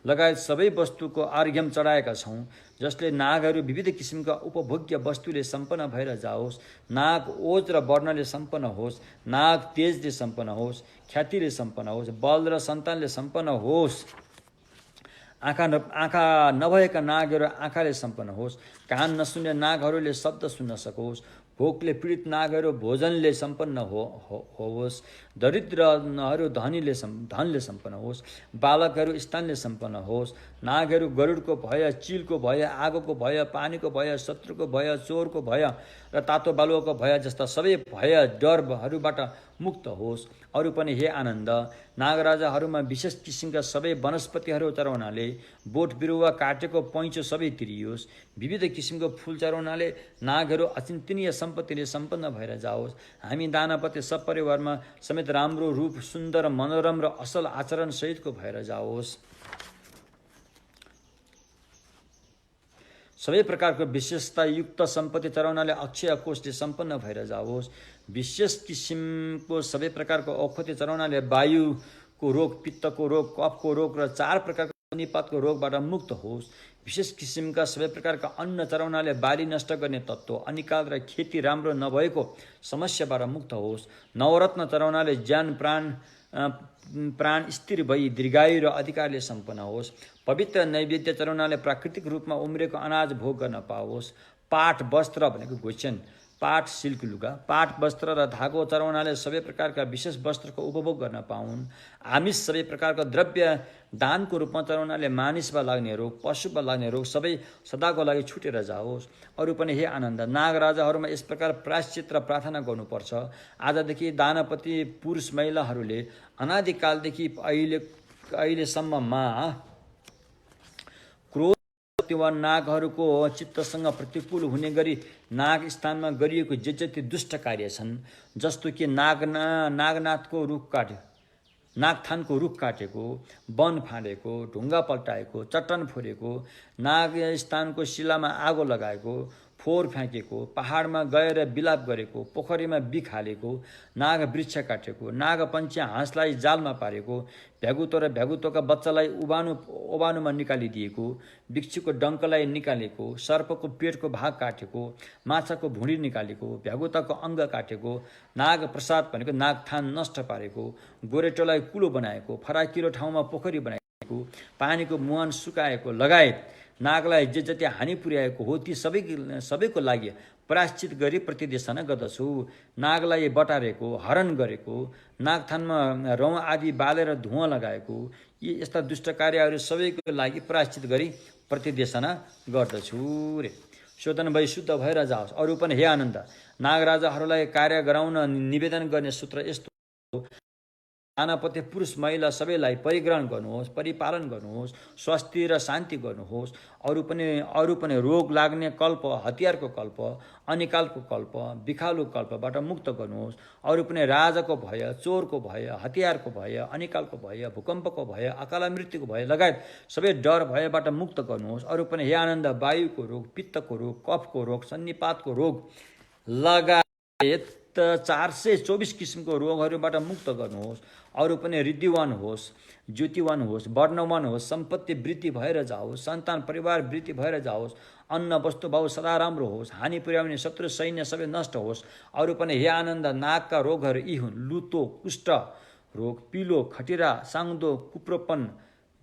लगायत सबै वस्तुको अर्घ्यम चढाएका छौँ, जसले नागहरू विविध किसिमका उपभोग्य वस्तुले सम्पन्न भएर जाओस्। नाग ओज र वर्णले सम्पन्न होस्, नाग तेजले सम्पन्न होस्, ख्यातिले सम्पन्न होस्, बल र सन्तानले सम्पन्न होस्। आँखा नभएका नागहरू आँखाले सम्पन्न होस्, कान नसुन्ने नागहरूले शब्द सुन्न सकोस्, भोकले पीडित नागहरू भोजनले सम्पन्न होस्, दरिद्रहरू धनले सम्पन्न होस्, बालकहरू स्थानले सम्पन्न होस्। नागहरू गरुडको भय, चिलको भय, आगोको भय, पानीको भय, शत्रुको भय, चोरको भय र तातो बालुवाको भय जस्ता सबै भय डरहरूबाट मुक्त होस्। अरू पनि हे आनन्द, नागराजाहरूमा विशेष किसिमका सबै वनस्पतिहरू चढाउनाले, बोट बिरुवा काटेको पैँचो सबै तिरियोस्। विविध किसिमको फुल चढाउनाले नागहरू अचिन्तनीय सम्पत्तिले सम्पन्न भएर जाओस्। हामी दानपत्य सपरिवारमा समेत राम्रो रूप, सुन्दर, मनोरम र असल आचरण सहितको भएर जाओस्। सबै प्रकारको विशेषतायुक्त सम्पत्ति चढाउनाले अक्षय कोषले सम्पन्न भएर जाओस्। विशेष किसिमको सबै प्रकारको औषधि चढाउनाले वायुको रोग, पित्तको रोग, कफको रोग र 4 प्रकारको निपातको रोगबाट मुक्त होस्। विशेष किसिमका सबै प्रकारका अन्न चढाउनाले बाली नष्ट गर्ने तत्त्व, अनिकाल र खेती राम्रो नभएको समस्याबाट मुक्त होस्। नवरत्न चढाउनाले ज्यान प्राण स्थिर भई दीर्घायु र अधिकारले सम्पन्न होस्। पवित्र नैवेद्य चढाउनाले प्राकृतिक रूपमा उम्रेको अनाज भोग गर्न पाओस्। पाट वस्त्र भनेको घोषण, पाट सिल्क लुगा, पाट वस्त्र र धागो चढाउनाले सबै प्रकारका विशेष वस्त्रको उपभोग गर्न पाउन्। आमिष सबै प्रकारको द्रव्य दानको रूपमा चढाउनाले मानिसमा लाग्ने रोग, पशुमा लाग्ने रोग सबै सदाको लागि छुटेर जाओस्। अरू पनि हे आनन्द, नागराजाहरूमा यस प्रकार प्रायश्चित र प्रार्थना गर्नुपर्छ। आजदेखि दानपति पुरुष महिलाहरूले अनादिकालदेखि अहिलेसम्ममा वा नागहरूको चित्तसँग प्रतिकूल हुने गरी नाग स्थानमा गरिएको जे जति दुष्ट कार्य छन्, जस्तो कि नागनाथको रुख काट्यो, नागथानको रुख काटेको, वन फाँडेको, ढुङ्गा पल्टाएको, चट्टान फोरेको, नाग स्थानको शिलामा आगो लगाएको, फोहोर फ्याँकेको, पहाडमा गएर बिलाप गरेको, पोखरीमा बिख हालेको, नाग वृक्ष काटेको, नागपञ्चे हाँसलाई जालमा पारेको, भ्यागुतो र भ्यागुतोका बच्चालाई ओबानुमा निकालिदिएको, बिच्छीको डङ्कलाई निकालेको, सर्पको पेटको भाग काटेको, माछाको भुँडी निकालेको, भ्यागुताको अङ्ग काटेको, नाग प्रसाद भनेको नागथान नष्ट पारेको, गोरेटोलाई कुलो बनाएको, फराकिलो ठाउँमा पोखरी बनाएको, पानीको मुहान सुकाएको लगायत नागलाई जे जति हानि पुर्याएको हो ती सबैको लागि प्रायश्चित गरी प्रतिदेशना गर्दछु। नागलाई बटारेको, हरण गरेको, नागथानमा रौँ आदि बालेर धुवाँ लगाएको, यस्ता दुष्ट कार्यहरू सबैको लागि प्रायश्चित गरी प्रतिदेशना गर्दछु रे। शोधन भई शुद्ध भएर जाओस्। अरू पनि हे आनन्द, नागराजाहरूलाई कार्य गराउन निवेदन गर्ने सूत्र यस्तो हो। दानपत्य पुरुष महिला सबैलाई परिग्रहण गर्नुहोस्, परिपालन गर्नुहोस्, स्वास्थ्य र शान्ति गर्नुहोस्। अरू पनि रोग लाग्ने कल्प, हतियारको कल्प, अनिकालको कल्प, बिखालु कल्पबाट मुक्त गर्नुहोस्। अरू पनि राजाको भय, चोरको भय, हतियारको भय, अनिकालको भय, भूकम्पको भय, अकाल मृत्युको भय लगायत सबै डर भयबाट मुक्त गर्नुहोस्। अरू पनि हे आनन्द, वायुको रोग, पित्तको रोग, कफको रोग, सन्निपातको रोग लगायत 424 किसिमको रोगहरूबाट मुक्त गर्नुहोस्। अरू पनि रिद्धिवान होस्, ज्योतिवान होस्, वर्णवान होस्, सम्पत्ति वृद्धि भएर जाओस्, सन्तान परिवार वृद्धि भएर जाओस्, अन्न वस्तुभाव सदा राम्रो होस्, हानि पुर्याउने शत्रु सैन्य सबै नष्ट होस्। अरू पनि हे आनन्द, नागका रोगहरू यी हुन्: लुतो, कुष्ठ रोग, पिलो, खटिरा, साङ्दो, कुप्रोपन,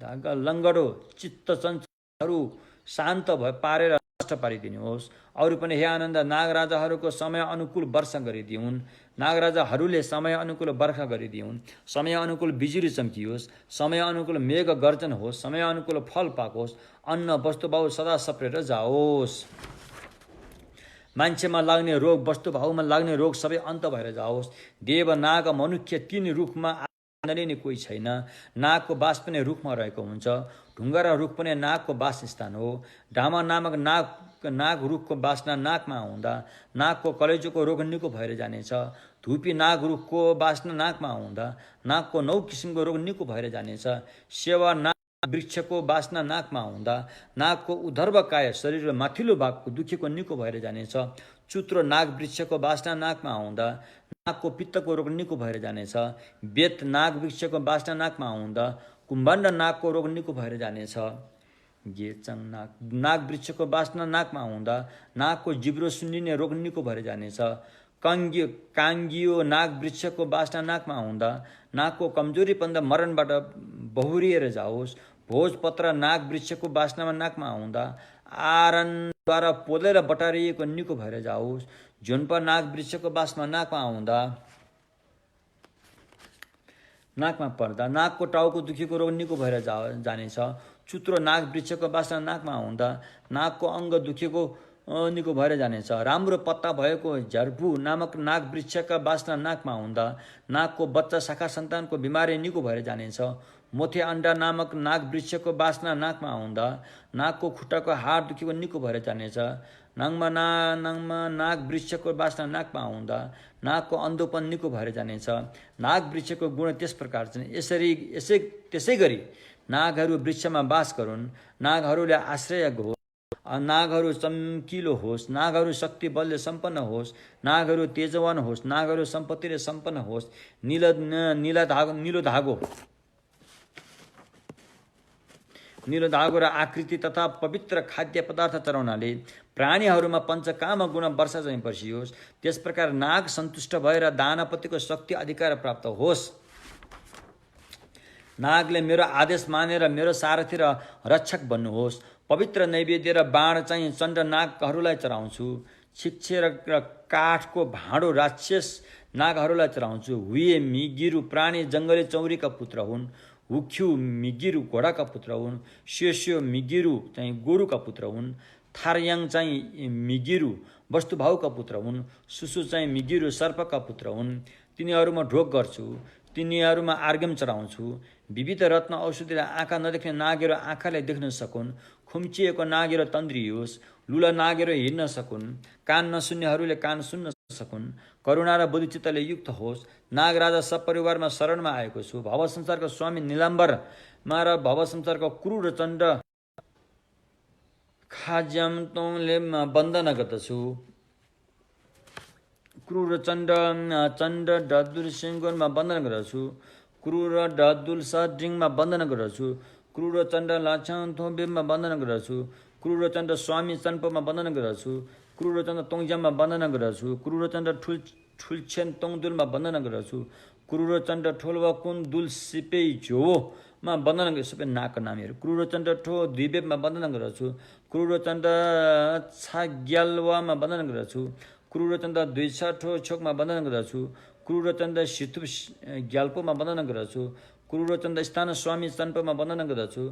लङ्गडो, चित्त चञ्चलहरू शान्त पारेर नष्ट पारिदिनुहोस्। अरू पनि हे आनन्द, नागराजाहरूको समय अनुकूल वर्षा गरिदिउन्, नागराजाहरूले समय अनुकूल बर्खा गरिदिउन्, समय अनुकूल बिजुली चम्कियोस्, समय अनुकूल मेघ गर्जन होस्, समय अनुकूल फल पाकोस्, अन्न वस्तुभाव सदा सप्रेर जाओस्। मान्छेमा लाग्ने रोग, वस्तुभावमा लाग्ने रोग सबै अन्त भएर जाओस्। देव, नाग, मनुष्य 3 रुखमा नलिने कोही छैन। नागको बास पनि रुखमा रहेको हुन्छ। ढुङ्गा र रुख पनि नागको वासस्थान हो। ढामा नामक नाग रुखको बासना नाकमा हुँदा नागको कलेजोको रोग निको भएर जानेछ। धुपी नाग रुखको बासना नाकमा हुँदा नागको 9 किसिमको रोग निको भएर जानेछ। सेवा नाग वृक्षको बासना नाकमा हुँदा नागको उदर्भकाय शरीर र माथिल्लो भागको दुखेको निको भएर जानेछ। चुत्रो नाग वृक्षको बासना नाकमा हुँदा नागको पित्तको रोग निको भएर जानेछ। बेत नाग वृक्षको बासना नाकमा हुँदा कुम्भण्ड नागको रोग निको भएर जानेछ। गेचङ नाग वृक्षको बासना नाकमा हुँदा नागको जिब्रो सुन्निने रोग निको भएर जानेछ। काङ्गियो नाग वृक्षको बासना नाकमा हुँदा नागको कमजोरीपन्द मरणबाट बहुरिएर जाओस्। भोजपत्र नाग वृक्षको बासनामा नाकमा हुँदा आरणद्वारा पोलेर बटारिएको निको भएर जाओस्। झुन्पा नाग वृक्षको बासमा नाकमा हुँदा नाकमा पर्दा नागको टाउको दुखेको रोग निको भएर जानेछ। चुत्रो नाग वृक्षको बासना नाकमा हुँदा नागको अङ्ग दुखेको निको भएर जानेछ। राम्रो पत्ता भएको झर्पु नामक नाग वृक्षका बासना नाकमा हुँदा नागको बच्चा शाखा सन्तानको बिमारी निको भएर जानेछ। मोथे अण्डा नामक नाग वृक्षको बासना नाकमा हुँदा नागको खुट्टाको हाड दुखेको निको भएर जानेछ। नाङमा नाग वृक्षको बासना नाकमा हुँदा नागको अन्धोपन निको भएर जानेछ। नाग वृक्षको गुण त्यस प्रकार छन्। त्यसै गरी नागहरू वृक्षमा बास गरून्, नागहरूले आश्रय होस्, नागहरू चम्किलो होस्, नागहरू शक्ति बलले सम्पन्न होस्, नागहरू तेजवान होस्, नागहरू सम्पत्तिले सम्पन्न होस्। निलो धागो र आकृति तथा पवित्र खाद्य पदार्थ चढाउनाले प्राणीहरूमा पञ्चकाम गुण वर्षा चाहिँ बर्सियोस्। त्यस प्रकार नाग सन्तुष्ट भएर दानपतिको शक्ति अधिकार प्राप्त होस्। नागले मेरो आदेश मानेर मेरो सारथी र रक्षक बन्नुहोस्। पवित्र नैवेद्य र बाण चाहिँ चण्ड नागहरूलाई चढाउँछु। छिक्षे र काठको भाँडो राक्षस नागहरूलाई चढाउँछु। हुए मिगिरु प्राणी जङ्गली चौरीका पुत्र हुन्। हुख्यु मिगिरु घोडाका पुत्र हुन्। स्योस्यो मिगिरु चाहिँ गोरुका पुत्र हुन्। थार्याङ चाहिँ मिगिरु वस्तुभावका पुत्र हुन्। सुसु चाहिँ मिगिरु सर्पका पुत्र हुन्। तिनीहरूमा ढोक गर्छु, तिनीहरूमा आर्गम चढाउँछु। विविध रत्न औषधिले आँखा नदेख्ने नागेरो आँखाले देख्न सकुन्। खुम्चिएको नागेरो तन्द्रियोस्। लुला नागेरो हिँड्न सकुन्। कान नसुन्नेहरूले कान सुन्न सकुन्। करुणा र बुद्धिचित्तले युक्त होस्। नागराजा सपरिवारमा शरणमा आएको छु। भव संसारको स्वामी निलाम्बरमा र भव संसारको क्रूर चण्ड खाज्याम तोङले वन्दना गर्दछु। क्रूर चण्ड डदुल सिंगोनमा वन्दना गर्दछु। क्रूर डदुल सड्रिङमा वन्दना गर्दछु। क्रूर चण्ड लाछाङ थोबेमा वन्दना गर्दछु। क्रूर चण्ड स्वामी चन्पमा वन्दना गर्दछु। क्रूर चण्ड तोङज्याममा वन्दना गर्दछु। क्रूर चण्ड ठुल्छेन तोङदुलमा वन्दना गर्दछु। क्रूर चण्ड ठोलवा कुन दुल सिपे झोमा वन्दना गर्दछु। सबै नागका नामहरू। क्रूर चण्ड ठो द्विवेपमा वन्दना गर्दछु। क्रूर चण्ड छाग्यालवामा वन्दना गर्दछु। क्रूर चण्ड द्विछा ठो छोकमा वन्दना गर्दछु। क्रूर चण्ड सिथुप ग्याल्पोमा वन्दना गर्दछु। क्रूर चण्ड स्थान स्वामी चन्पमा वन्दना गर्दछु।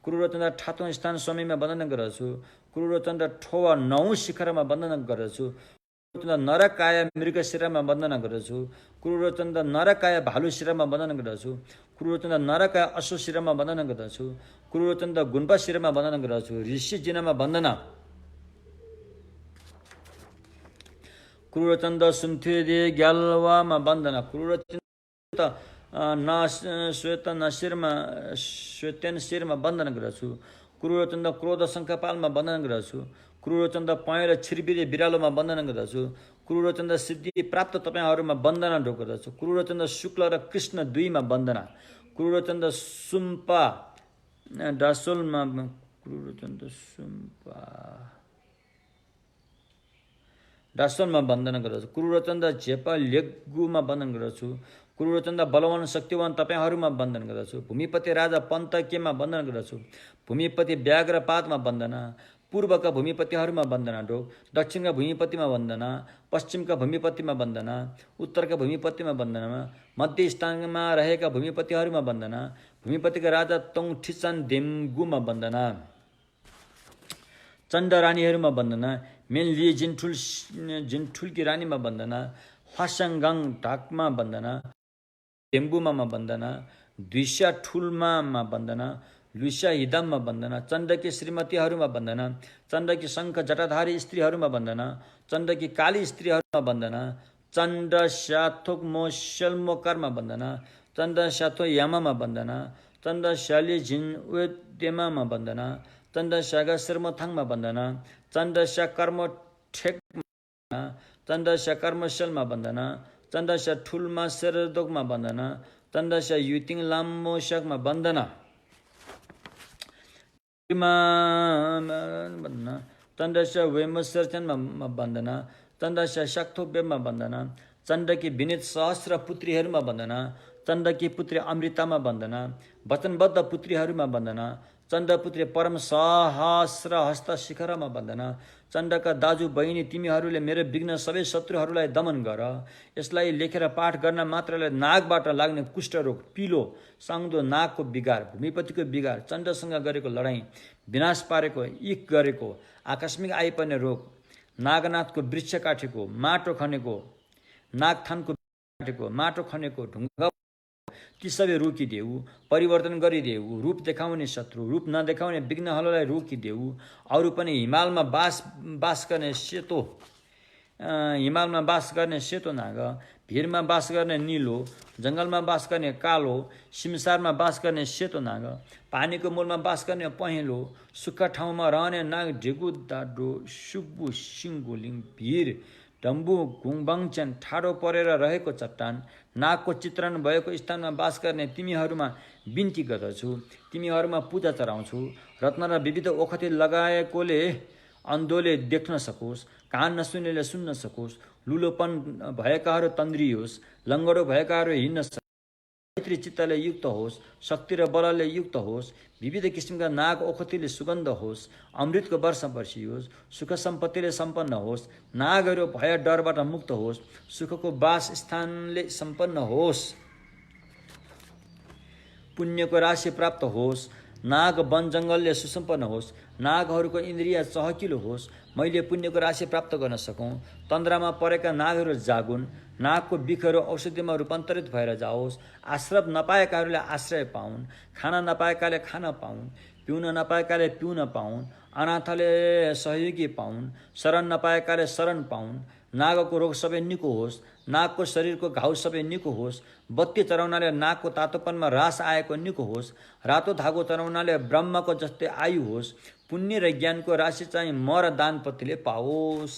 क्रूर चण्ड ठातों स्थान स्वामीमा वन्दना गर्दछु। क्रूर चण्ड ठोवा 9 शिखरमा वन्दना गर्दछु। क्रूर चण्ड नरकाय मृग शिरमा वन्दना गर्दछु। क्रूर चण्ड नरकाय भालु शिरमा वन्दना गर्दछु। क्रूर चण्ड नरकाय अश्व शिरमा वन्दना गर्दछु। क्रूर चण्ड गुम्बा शिरमा वन्दना गर्दछु। ऋषि जिनामा वन्दना। क्रूर चण्ड सुन्थेदे ग्यालवामा वन्दना। क्रूर चण्ड श्वेत श्वेतेन शिरमा वन्दना गर्दछु। क्रूर चण्ड क्रोध शङ्खपालमा वन्दना गर्दछु। क्रूर चण्ड पहेँलो छिरबिरे बिरालोमा वन्दना गर्दछु। क्रू र चन्द्र सिद्धि प्राप्त तपाईँहरूमा वन्दना गर्दछु। क्रू र चन्द्र शुक्ल र कृष्ण दुईमा वन्दना। क्रू र चन्द्र सुम्पा डासोलमा क्रू र चन्द्र सुम्पा डासोलमा वन्दना गर्दछु। क्रू र चन्द्र झेपा लेग्गुमा वन्दन गर्दछु। क्रू र चन्द्र बलवान शक्तिवान तपाईँहरूमा वन्दन गर्दछु। भूमिपति राजा पन्तकेमा वन्दन गर्दछु। भूमिपति व्याघ्रपातमा वन्दना। पूर्वका भूमिपतिहरूमा वन्दना ढोक। दक्षिणका भूमिपतिमा वन्दना। पश्चिमका भूमिपतिमा वन्दना। उत्तरका भूमिपतिमा वन्दना। मध्य स्थानमा रहेका भूमिपतिहरूमा वन्दना। भूमिपतिका राजा तोङठिचान देमगुमा वन्दना। चण्ड रानीहरूमा वन्दना। मेनली जिन्ठुलकी रानीमा वन्दना। ह्वासाङगाङ ढाकमा वन्दना। देम्बुमामा वन्दना। द्विषा ठुल्मामा वन्दना। लुइसा हिदाममा वन्दना। चण्डकी श्रीमतीहरूमा वन्दना। चण्डकी शङ्ख जटाधारी स्त्रीहरूमा वन्दना। चण्डकी काली स्त्रीहरूमा वन्दना। चण्ड स्याथोक मोसलमोकारमा वन्दना। चण्ड स्याथो यामामा वन्दना। चण्ड स्याली झिन वेदेमामा वन्दना। चण्ड स्यागा शिरमथाङमा वन्दना। चण्ड स्या कर्म ठेकमा। चण्ड स्या कर्मशलमा वन्दना। चण्ड स्या ठुलमा शेरदोकमा वन्दना। चण्ड स्या युतिङ लामोसकमा वन्दना। चण्डस्य वेमसर्चनमा वन्दना। चण्डस्य शाक्थोबेमा वन्दना। चण्डकी विनित सहस्र पुत्रीहरूमा वन्दना। चण्डकी पुत्री अमृतामा वन्दना। वचनबद्ध पुत्रीहरूमा वन्दना। चण्डपुत्री परम सहस्र हस्त शिखरमा वन्दना। चण्डका दाजु बहिनी तिमीहरूले मेरो विघ्न सबै शत्रुहरूलाई दमन गर। यसलाई लेखेर पाठ गर्न मात्रलाई नागबाट लाग्ने कुष्ठरोग, पिलो, साङ्दो नागको बिगार, भूमिपतिको बिगार, चण्डसँग गरेको लडाईँ, विनाश पारेको, इख गरेको, आकस्मिक आइपर्ने रोग, नागनाथको वृक्ष काटेको, माटो खनेको, नागथानको काटेको, माटो खनेको, ढुङ्गा ती सबै रोकिदेऊ। परिवर्तन गरिदेऊ। रूप देखाउने शत्रु, रूप नदेखाउने विघ्नहरूलाई रोकिदेऊ। अरू पनि हिमालमा बास गर्ने सेतो नाग, भिरमा बास गर्ने निलो, जङ्गलमा बास गर्ने कालो, सिमसारमा बास गर्ने सेतो नाग, पानीको मूलमा बास गर्ने पहेँलो, सुक्खा ठाउँमा रहने नाग, ढेगु दाडो, सुब्बु, सिङ्गोलिङ, भिर, डम्बु, घुङबाङच्यान, ठाडो परेर रहेको चट्टान, नागको चित्रण भएको स्थानमा बास गर्ने तिमीहरूमा बिन्ती गर्दछु। तिमीहरूमा पूजा चढाउँछु। रत्न र विविध ओखती लगाएकोले अन्धोले देख्न सकोस्, कान नसुन्नेले सुन्न सकोस्, लुलोपन भएकाहरू तन्द्रियोस्, लङ्गडो भएकाहरू हिँड्न सकोस्, मैत्री चित्तले युक्त होस्, शक्ति र बलले युक्त होस्, विविध किसिमका नाग ओखतीले सुगन्ध होस्, अमृतको वर्षा बर्सियोस्, सुख सम्पत्तिले सम्पन्न होस्, नागहरू भय डरबाट मुक्त होस्, सुखको वास स्थानले सम्पन्न होस्, पुण्यको राशि प्राप्त होस्, नाग वन जङ्गलले सुसम्पन्न होस्, नागहरूको इन्द्रिय चहकिलो होस्, मैले पुण्यको राशि प्राप्त गर्न सकौँ, तन्द्रामा परेका नागहरू जागुन्, नागको बिखहरू औषधिमा रूपान्तरित भएर जाओस्, आश्रय नपाएकाहरूले आश्रय पाउन्, खाना नपाएकाले खान पाउन्, पिउन नपाएकाले पिउन पाउन्, अनाथले सहयोगी पाउन्, शरण नपाएकाले शरण पाउन्, नागको रोग सबै निको होस्, नागको शरीरको घाउ सबै निको होस्, बत्ती चढाउनाले नागको तातोपनमा रास आएको निको होस्, रातो धागो चढाउनाले ब्रह्मको जस्तै आयु होस्, पुण्य र ज्ञानको राशि चाहिँ म र दानपतिले पाओस्।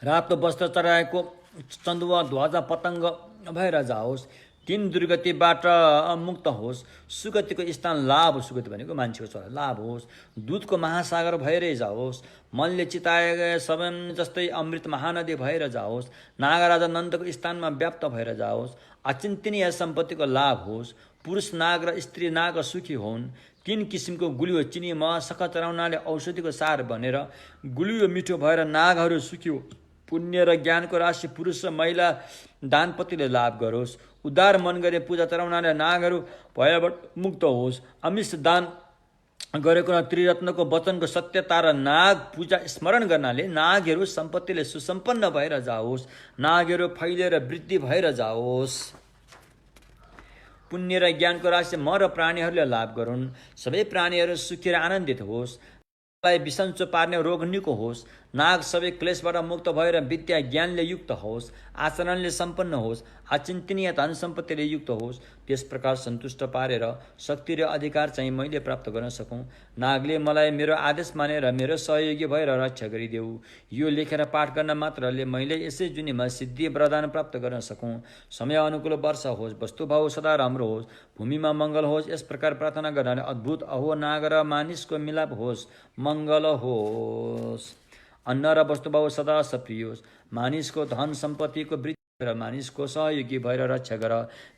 रातो वस्त्र चढाएको चन्दुवा ध्वजा पतङ्ग भएर जाओस्, तीन दुर्गतिबाट मुक्त होस्, सुगतिको स्थान लाभ, सुगति भनेको मान्छेको छोरा लाभ होस्, दुधको महासागर भएरै जाओस्, मनले चिताए सबै जस्तै अमृत महानदी भएर जाओस्, नागराजा नन्दको स्थानमा व्याप्त भएर जाओस्, अचिन्तनीय सम्पत्तिको लाभ होस्, पुरुष नाग र स्त्री नाग सुखी होन्, तीन किसिमको गुलियो चिनी मह सख चढाउनाले औषधिको सार बनेर गुलियो मिठो भएर नागहरू सुखी हो, पुण्य र ज्ञानको राशि पुरुष र महिला दानपतिले लाभ गरोस्, उदार मन गरे पूजा चढाउनाले नागहरू भयबाट मुक्त होस्, अमिष दान गरेको र त्रिरत्नको वचनको सत्यता र नाग पूजा स्मरण गर्नाले नागहरू सम्पत्तिले सुसम्पन्न भएर जाओस्, नागहरू फैलिएर वृद्धि भएर जाओस्, पुण्य र ज्ञानको राशि म र प्राणीहरूले लाभ गरून्, सबै प्राणीहरू सुखी र आनन्दित होस्, बिसन्चो पार्ने रोग निको होस्, नाग सबै क्लेशबाट मुक्त भएर विद्या ज्ञानले युक्त होस्, आचरणले सम्पन्न होस्, अचिन्तनीय धन सम्पत्तिले युक्त होस्, त्यस प्रकार सन्तुष्ट पारेर शक्ति र अधिकार चाहिँ मैले प्राप्त गर्न सकौँ। नागले मलाई मेरो आदेश मानेर मेरो सहयोगी भएर रक्षा गरिदेऊ। यो लेखेर पाठ गर्न मात्रले मैले यसै जुनीमा सिद्धि वरदान प्राप्त गर्न सकौँ। समय अनुकूल वर्षा होस्, वस्तुभाव सदा राम्रो होस्, भूमिमा मङ्गल होस्, यस प्रकार प्रार्थना गर्नाले अद्भुत अहो नाग र मानिसको मिलाप होस्, मङ्गल होस्। अन्न र वस्तुभाव सदा सप्रिय होस्, मानिसको धन सम्पत्तिको वृद्धि र मानिसको सहयोगी भएर रक्षा गर।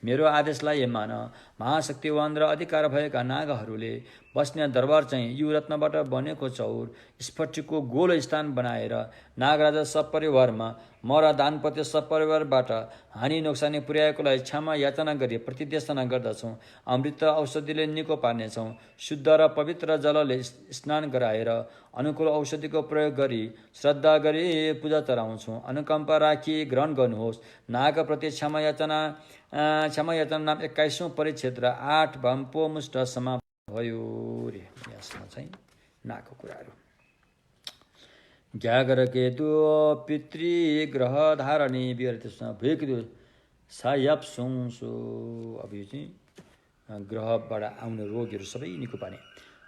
मेरो आदेशलाई मान। महाशक्तिवान र अधिकार भएका नागहरूले बस्ने दरबार चाहिँ युरत्नबाट बनेको चौर स्फटिकको गोलो स्थान बनाएर नागराजा सपरिवारमा म र दानपत्य सपरिवारबाट हानि नोक्सानी पुर्याएकोलाई क्षमा याचना गरी प्रतिदेशना गर्दछौँ। अमृत औषधिले निको पार्नेछौँ। शुद्ध र पवित्र जलले स्नान गराएर अनुकूल औषधिको प्रयोग गरी श्रद्धा गरी पूजा चढाउँछौँ। अनुकम्पा राखी ग्रहण गर्नुहोस्। नागप्रति क्षमा याचना नाम 21औं परिच्छेद र 8 भम्पो मुष्ट समाप्त भयो रे। यसमा चाहिँ नागको कुराहरू। ज्ञागर केतु पितृ ग्रह धारणी विरतिस्म भेकिदु सायाप सुङसु। अब यो चाहिँ ग्रहबाट आउने रोगहरू सबै निको पार्ने।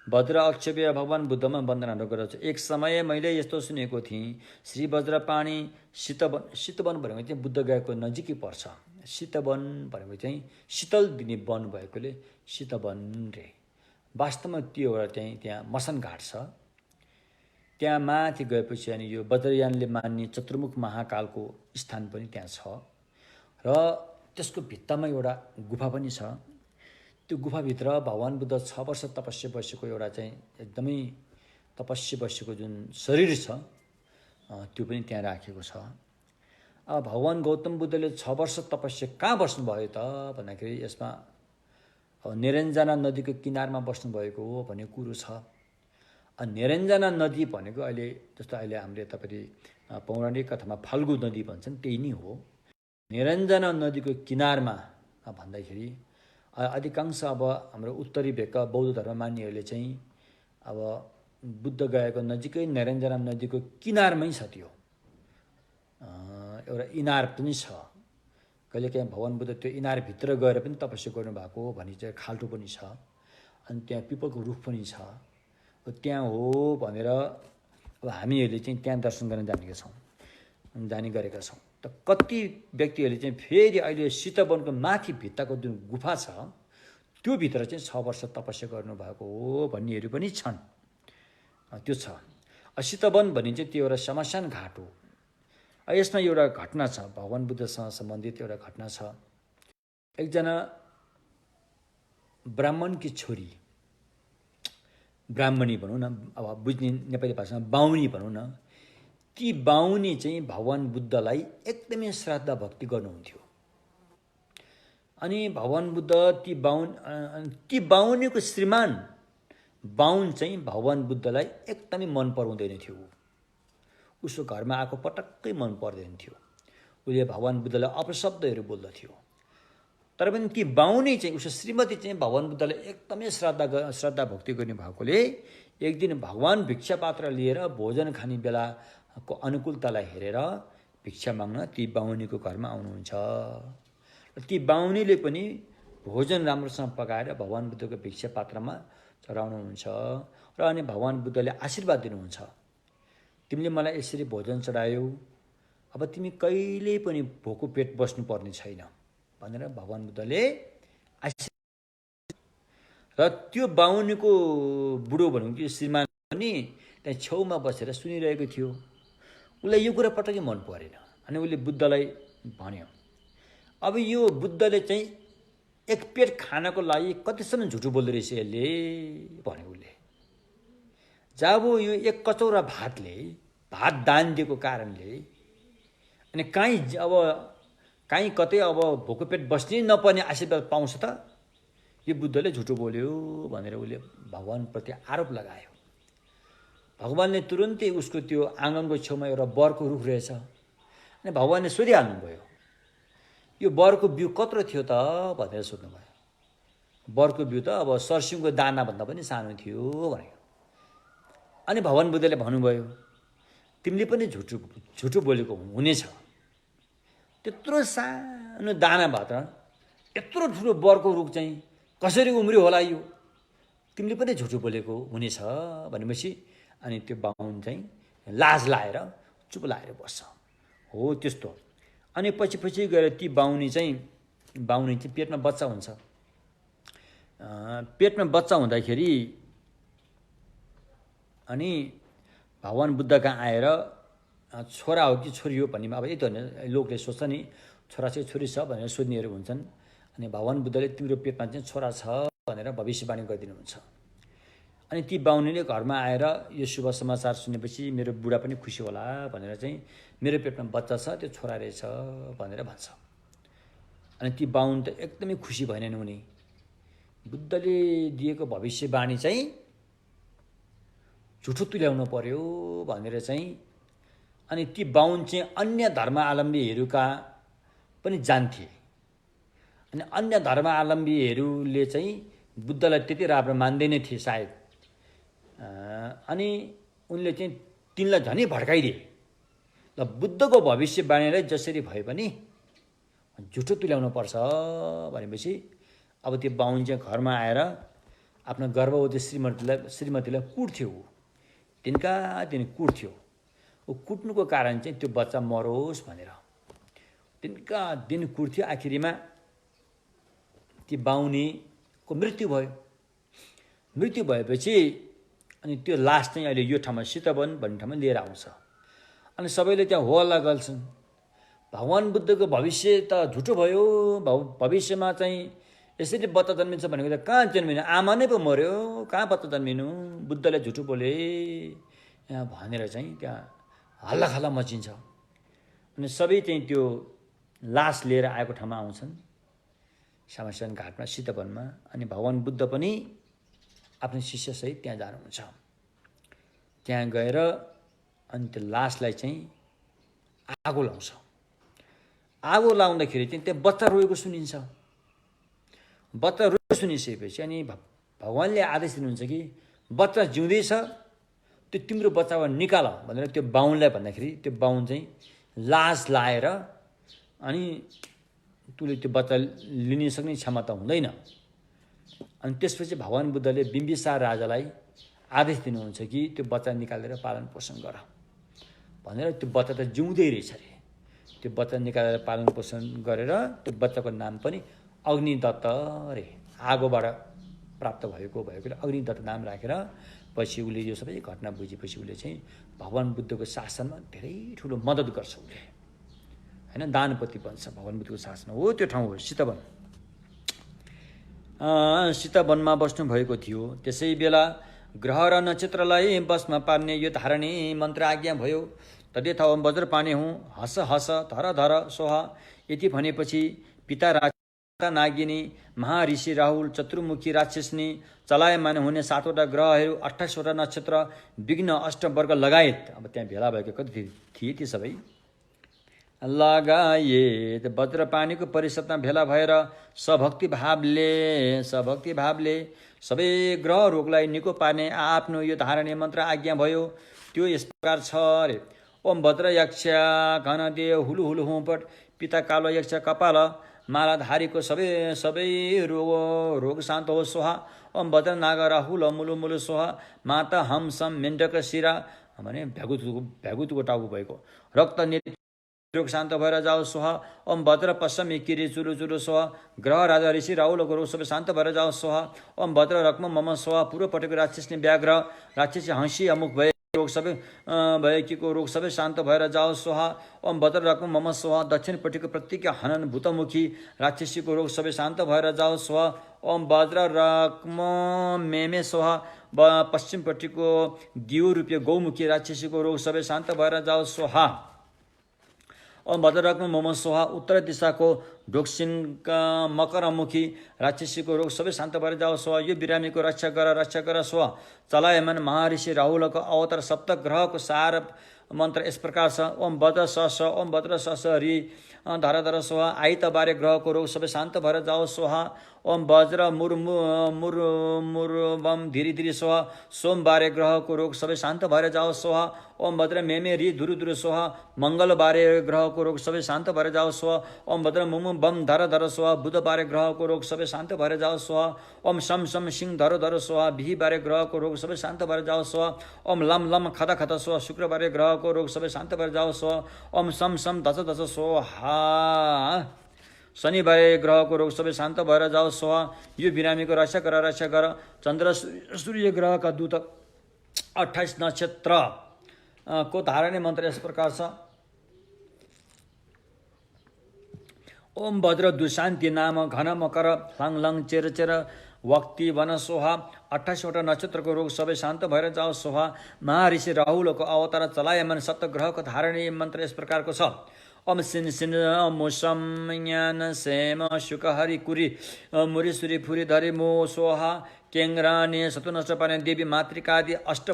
वज्र अक्षव्य भगवान बुद्धमा वन्दनाहरू गर्दछ। एक समय मैले यस्तो सुनेको थिएँ, श्री वज्रपाणी शीतवन भनेको चाहिँ बुद्ध गयाको नजिकै पर्छ। शीतवन भनेको चाहिँ शीतल दिने वन भएकोले शीतवन रे। वास्तवमा त्यो एउटा चाहिँ त्यहाँ मसन घाट छ। त्यहाँ माथि गएपछि अनि यो वज्रयानले मान्ने चतुर्मुख महाकालको स्थान पनि त्यहाँ छ र त्यसको भित्तामा एउटा गुफा पनि छ। त्यो गुफाभित्र भगवान बुद्ध 6 वर्ष तपस्या बसेको एउटा चाहिँ एकदमै तपस्या बसेको जुन शरीर छ त्यो पनि त्यहाँ राखेको छ। अब भगवान गौतम बुद्धले 6 वर्ष तपस्या कहाँ बस्नुभयो त भन्दाखेरि यसमा निरञ्जना नदीको किनारमा बस्नुभएको हो भन्ने कुरो छ। निरञ्जना नदी भनेको अहिले जस्तो अहिले हामीले यतापट्टि पौराणिक अथवा फाल्गु नदी भन्छन् त्यही नै हो। निरञ्जना नदीको किनारमा भन्दाखेरि अधिकांश अब हाम्रो उत्तरी भेगका बौद्ध धर्म मान्नेहरूले चाहिँ अब बुद्ध गयाको नजिकै निरञ्जना नदीको किनारमै छ। त्यो एउटा इनार पनि छ। कहिलेकाहीँ भगवान बुद्ध त्यो इनारभित्र गएर पनि तपस्या गर्नुभएको भनी चाहिँ खाल्टो पनि छ। अनि त्यहाँ पिपलको रुख पनि छ। त्यहाँ हो भनेर अब हामीहरूले चाहिँ त्यहाँ दर्शन गर्न जाने गरेका छौँ। त कति व्यक्तिहरूले चाहिँ फेरि अहिले शीतवनको माथि भित्ताको जुन गुफा छ त्यो भित्र चाहिँ 6 वर्ष तपस्या गर्नुभएको हो भन्नेहरू पनि छन्। त्यो छ। शीतवन भनिन्छ त्यो एउटा श्मशान घाट हो। यसमा एउटा घटना छ, भगवान बुद्धसँग सम्बन्धित एउटा घटना छ। एकजना ब्राह्मणकी छोरी, ब्राह्मणी भनौँ न, अब बुझ्ने नेपाली भाषामा बाहुनी भनौँ न, ती बाहुनी चाहिँ भगवान बुद्धलाई एकदमै श्रद्धा भक्ति गर्नुहुन्थ्यो। अनि भगवान बुद्ध ती बाहुनीको श्रीमान बाहुन चाहिँ भगवान बुद्धलाई एकदमै मन पराउँदैन थियो। उसको घरमा आएको पटक्कै मन पर्दैन थियो। उसले भगवान बुद्धलाई अपशब्दहरू बोल्दथ्यो। तर पनि ती बाहुनी चाहिँ उसको श्रीमती चाहिँ भगवान बुद्धलाई एकदमै श्रद्धा भक्ति गर्ने भएकोले एक दिन भगवान भिक्षा पात्र लिएर भोजन खाने बेलाको अनुकूलतालाई हेरेर भिक्षा माग्न ती बाहुनीको घरमा आउनुहुन्छ। ती बाहुनीले पनि भोजन राम्रोसँग पकाएर भगवान बुद्धको भिक्षा पात्रमा चढाउनुहुन्छ र अनि भगवान बुद्धले आशीर्वाद दिनुहुन्छ, तिमीले मलाई यसरी भोजन चढायौ, अब तिमी कहिले पनि भोको पेट बस्नुपर्ने छैन भनेर भगवान बुद्धले र त्यो बाहुनीको बुढो भनेको कि श्रीमान पनि त्यहाँ छेउमा बसेर सुनिरहेको थियो। उसलाई यो कुरा पटक्कै मन परेन। अनि उसले बुद्धलाई भन्यो, अब यो बुद्धले चाहिँ एक पेट खानको लागि कतिसम्म झुटो बोल्दो रहेछ यसले भन्यो उसले। जब यो एक कचौरा भात दान दिएको कारणले अनि काहीँ कतै अब भोको पेट बस्नै नपर्ने आशीर्वाद पाउँछ त, यो बुद्धले झुटो बोल्यो भनेर उसले भगवानप्रति आरोप लगायो। भगवानले तुरुन्तै उसको त्यो आँगनको छेउमा एउटा बरको रुख रहेछ। अनि भगवानले सोधिहाल्नुभयो, यो बरको बिउ कत्रो थियो त भनेर सोध्नुभयो। बरको बिउ त अब सर्सिङको दानाभन्दा पनि सानो थियो भन्यो। अनि भगवान बुद्धले भन्नुभयो, तिमीले पनि झुटो बोलेको हुनेछ, त्यत्रो सानो दानाबाट यत्रो ठुलो बरको रुख चाहिँ कसरी उम्रियो होला यो, तिमीले पनि झुटो बोलेको हुनेछ भनेपछि अनि त्यो बाहुन चाहिँ लाज लाएर चुप लाएर बस्छ। हो त्यस्तो। अनि पछि पछि गएर ती बाहुनी चाहिँ पेटमा बच्चा हुन्छ। पेटमा बच्चा हुँदाखेरि अनि भगवान बुद्ध कहाँ आएर छोरा हो कि छोरी हो भन्ने अब यही त होइन, लोकले सोच्छ नि छोरा चाहिँ छोरी छ भनेर सोध्नेहरू हुन्छन्। अनि भगवान बुद्धले तिम्रो पेटमा चाहिँ छोरा छ भनेर भविष्यवाणी गरिदिनुहुन्छ। अनि ती बाहुनीले घरमा आएर यो शुभ समाचार सुनेपछि मेरो बुढा पनि खुसी होला भनेर चाहिँ मेरो पेटमा बच्चा छ त्यो छोरा रहेछ भनेर भन्छ। अनि ती बाहुन त एकदमै खुसी भएनन् उनी। बुद्धले दिएको भविष्यवाणी चाहिँ झुठो तुल्याउनु पर्यो भनेर चाहिँ अनि ती बाहुन चाहिँ अन्य धर्मावलम्बीहरूका पनि जान्थे। अनि अन्य धर्मावलम्बीहरूले चाहिँ बुद्धलाई त्यति राम्रो मान्दैन थिए सायद। अनि उनले चाहिँ तिनलाई झनै भड्काइदिए। ल बुद्धको भविष्यवाणीलाई जसरी भए पनि झुठो तुल्याउनु पर्छ भनेपछि अब त्यो बाहुन चाहिँ घरमा आएर आफ्नो गर्भवती श्रीमतीलाई कुट्थ्यो। तिनका दिन कुट्थ्यो। ऊ कुट्नुको कारण चाहिँ त्यो बच्चा मरोस् भनेर तिनका दिन कुट्थ्यो। आखिरीमा ती बाहुनीको मृत्यु भयो। मृत्यु भएपछि अनि त्यो लास चाहिँ अहिले यो ठाउँमा सीतावन भन्ने ठाउँमा लिएर आउँछ। अनि सबैले त्यहाँ हो हल्ला गर्छन्, भगवान बुद्धको भविष्य त झुटो भयो, भविष्यमा चाहिँ यसरी बच्चा जन्मिन्छ भनेको त कहाँ जन्मिनु, आमा नै पो मर्यो, कहाँ बच्चा जन्मिनु, बुद्धले झुटो बोले भनेर चाहिँ त्यहाँ हल्लाखल्ला मचिन्छ। अनि सबै चाहिँ त्यो लास लिएर आएको ठाउँमा आउँछन् श्यामास्यान घाटमा सीतावनमा। अनि भगवान बुद्ध पनि आफ्नो शिष्यसहित त्यहाँ जानुहुन्छ। त्यहाँ गएर अनि त्यो लासलाई चाहिँ आगो लाउँछ। आगो लाउँदाखेरि चाहिँ त्यहाँ बच्चा रोएको सुनिन्छ। बच्चा रोएको सुनिसकेपछि अनि भगवानले आदेश दिनुहुन्छ कि बच्चा जिउँदैछ, त्यो तिम्रो बच्चाबाट निकाल भनेर त्यो बाहुनलाई भन्दाखेरि त्यो बाहुन चाहिँ लाज लाएर अनि तँले त्यो बच्चा लिन सक्ने क्षमता हुँदैन। अनि त्यसपछि भगवान बुद्धले बिम्बिसार राजालाई आदेश दिनुहुन्छ कि त्यो बच्चा निकालेर पालन पोषण गर भनेर। त्यो बच्चा त जिउँदै रहेछ अरे। त्यो बच्चा निकालेर पालन पोषण गरेर त्यो बच्चाको नाम पनि अग्निदत्त अरे, आगोबाट प्राप्त भएकोले अग्निदत्त नाम राखेर पछि उसले यो सबै घटना बुझेपछि उसले चाहिँ भगवान बुद्धको शासनमा धेरै ठुलो मद्दत गर्छ उसले, होइन, दानपति बन्छ भगवान बुद्धको शासन। हो त्यो ठाउँ हो सीतावन। सीतावनमा बस्नु भएको थियो। त्यसै बेला ग्रह र नक्षत्रलाई बसमा पार्ने यो धारणी मन्त्र आज्ञा भयो। तदेथ ओम वज्रपाणे हुँ हस हस धर धर सोहा। यति भनेपछि पिता नागिनी, महाऋषि राहुल, चतुर्मुखी राक्षसनी, चलायमान हुने 7वटा ग्रहहरू, 28वटा नक्षत्र, विघ्न अष्टवर्ग लगायत अब त्यहाँ भेला भएको कति थिए ती सबै लगायत वज्रपाणीको परिषदमा भेला भएर सभक्ति भावले सबै ग्रह रोगलाई निको पार्ने आफ्नो यो धारणे मन्त्र आज्ञा भयो। त्यो यस प्रकार छ अरे। ओम भद्र यक्ष घनदेव हुलु हुलु हुपट पिता कालो यक्ष कपाल मालाधारीको सबै रोग शान्त हो सोहा। ओम भद्र नाग राहुल मुलु मुलु सोहा। माता हम सम मेण्डक शिरा भने भ्यागुतको टाउको भएको रक्त रोग शान्त भएर जाओ सोहा। ओम भद्र पश्चिमी किरी चुलु चुलु सोहा। ग्रह राजा ऋषि राहुलको रोग सबै शान्त भएर जाओ सोहा। ओम भद्र रक्म मम सोहा। पूर्वपट्टिको राक्षसनी व्याघ्र राक्षसी हँसी अमुक भए रोग सबै भएकीको रोग सबै शान्त भएर जाओ सोहा। ओम भद्र रक्म मम सोहा। दक्षिणपट्टिको प्रत्येक हनन भूतमुखी राक्षसीको रोग सबै शान्त भएर जाओ सोहा। ओम वज्र रक्म मेमे सोहा। पश्चिमपट्टिको दियो रूपीय गौमुखी राक्षसीको रोग सबै शान्त भएर जाओ सोहा। ओम भद्ररक्म मम सोहा। उत्तर दिशाको ढोक्सिनका मकरमुखी राक्षसीको रोग सबै शान्त भएर जाओ सोहा। यो बिरामीको रक्षा गर सोहा। चलायमान महर्षि राहुलको अवतार सप्त ग्रहको सार मन्त्र यस प्रकार छ। ओम भद्र स ओम भद्र स रि धर धर सोहा। आइतबारे ग्रहको रोग सबै शान्त भएर जाओ सोहा। ओम वज्र मुर्मुर्बम धीरे धीरे स्वाहा सोमबारे ग्रहको रोग सबै शान्त भएर जाओस् स्वाहा ओम भद्र मेमे रि धुरु धुरु स्वाहा मङ्गलबारे ग्रहको रोग सबै शान्त भएर जाओस् स्वाहा ओम भद्र मुमु बम धर धर स्वाहा बुधबारे ग्रहको रोग सबै शान्त भएर जाओस् स्वाहा ओम शम शम सिंह धर धर स्वाहा बिहीबारे ग्रहको रोग सबै शान्त भएर जाओस् स्वाहा ओम लम लम खदा खदा स्वाहा शुक्रबारे ग्रहको रोग सबै शान्त भएर जाओस् स्वाहा ओम सम सम दश दश स्वाहा शनिबारे ग्रहको रोग सबै शान्त भएर जाओस् स्वाहा यो बिरामीको रक्षा गर चन्द्र सूर्य ग्रहका दूत 28 नक्षत्र को धारणे मन्त्र यस प्रकार छ ओम भद्र दुशान्ति नाम घन मकर लङ लङ चेर चेर वक्ति वन सोहा 28 वटा नक्षत्रको रोग सबै शान्त भएर जाओस् सोहा महर्षि राहुलको अवतार चलायमान सप्तग्रहको धारणे मन्त्र यस प्रकारको छ ओम सिन सिन मुसम ज्ञान सेम शुक हरि कुरी मुरी सुरी फुरी धरि मो सोहा केङ्राने सतुनष्ट पार्ने देवी मातृका आदि अष्ट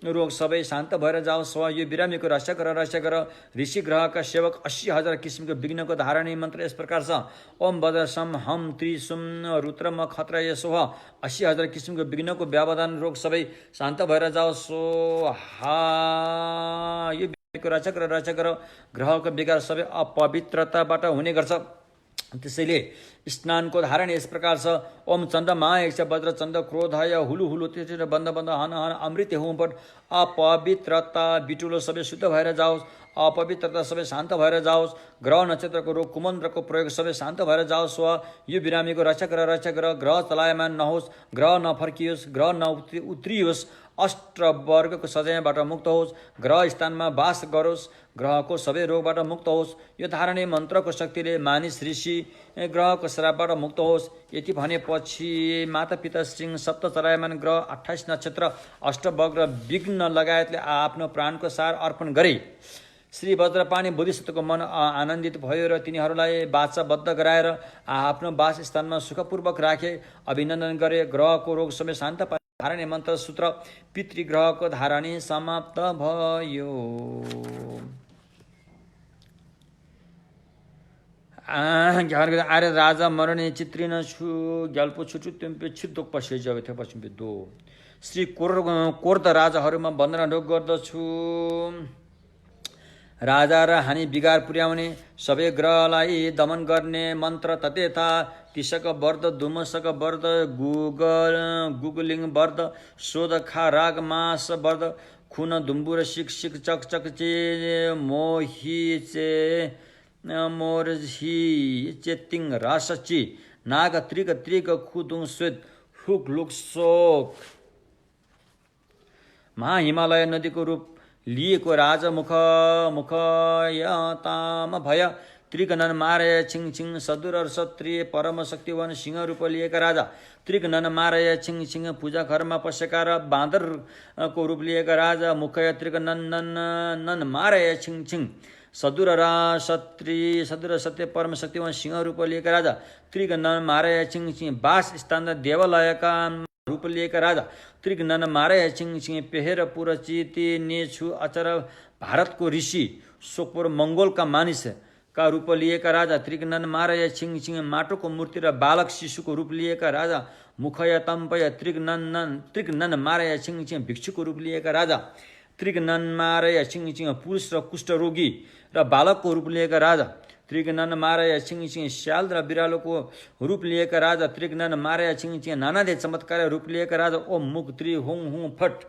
रोग सबै शान्त भएर जाओस् स्वाहा यो बिरामीको रक्षा गर ऋषि ग्रहका सेवक 80,000 किसिमको विघ्नको धारणे मन्त्र यस प्रकार छ ओम वज्र सम हम त्रिसुम रुद्रम खत्र सोहा 80,000 किसिमको विघ्नको व्यवधान रोग सबै शान्त भएर जाओस् स्वाहा यो बिरामीको रक्षा गर ग्रहको विकार सबै अपवित्रताबाट हुने गर्छ त्यसैले स्नानको धारण यस प्रकार छ ओम चन्द्रमा यक्ष वज्र चन्द्र क्रोधाय हुलु हुलु तेज बन्द बन्द हन हन अमृत हुँपट अपवित्रता बिटुलो सबै शुद्ध भएर जाओस् अपवित्रता सबै शान्त भएर जाओस् ग्रह नक्षत्रको रोग कुमन्त्रको प्रयोग सबै शान्त भएर जाओस् वा यो बिरामीको रक्षा गर ग्रह चलायमान नहोस् ग्रह नफर्कियोस् ग्रह उत्रियोस् अष्टवर्गको सजायबाट मुक्त होस् ग्रह स्थानमा वास गरोस् ग्रहको सबै रोगबाट मुक्त होस् यो धारणे मन्त्रको शक्तिले मानिस ऋषि ग्रहको श्रापबाट मुक्त होस् यति भनेपछि माता पिता सिंह सप्त चलायमान ग्रह 28 नक्षत्र अष्टवर्ग विघ्न लगायतले आफ्नो प्राणको सार अर्पण गरे श्री वज्रपाणी बोधिसत्वको मन आनन्दित भयो र तिनीहरूलाई बाचाबद्ध गराएर आफ्नो वासस्थानमा सुखपूर्वक राखे अभिनन्दन गरे ग्रहको रोग सबै शान्त धारणे मन्त्र सूत्र पितृग्रहको धारणे समाप्त भयो आर्य राजा मरणे चित्रिन छु ग्याल्पो छुटु त्यम्पे छिद्दोक पसे जब थे पछिम्पे दो श्री कोर्द राजाहरूमा वन्दना ढोक गर्दछु राजा र हानि बिगार पुर्याउने सबै ग्रहलाई दमन गर्ने मन्त्र ततेथा तिसक वर्द दुमसक वर्द गुगलिङ वर्द शोध खा राग मास वर्द खुन दुम्बुर शिक शिक चक चक चे मोही चे मोरही चेतिङ रासची नाग त्रिक त्रिक खुदुङ स्वेद हुक लुक सोक महाहिमालय नदीको रूप लिएको राजा मुखयताम भय त्रिकनन मारय छिङ छिङ सदुर क्षत्रिय परम शक्तिवान सिंह रूप लिएका राजा त्रिकनन मारय छिङ छिङ पूजा घरमा पसेका र बाँदरको रूप लिएका राजा मुखय त्रिकनन मारय छिङ छिङ सदुर सत्य परम शक्तिवान सिंह रूप लिएका राजा त्रिकनन मारय छिङ छिङ वास स्थान देवालयका रूप लिएका राजा त्रिकनन मारय छिङ छिङ पेहेर पुर चिति नेछु अचर भारतको ऋषि सोकपुर मङ्गोलका मानिसका रूप लिएका राजा त्रिकनन मारय छिङ छिङ माटोको मूर्ति र बालक शिशुको रूप लिएका राजा मुखय तम्पय त्रिकनन मारय छिङ छिङ भिक्षुको रूप लिएका राजा त्रिकनन मारय छिङ छिङ पुरुष र कुष्ठरोगी र बालकको रूप लिएका राजा त्रिकनन मारय छिङ छिङ स्याल र बिरालोको रूप लिएका राजा त्रिकनन मारय छिङ छिङ नानादे चमत्कार रूप लिएका राजा ओम मुख त्रि हुङ हुङ फट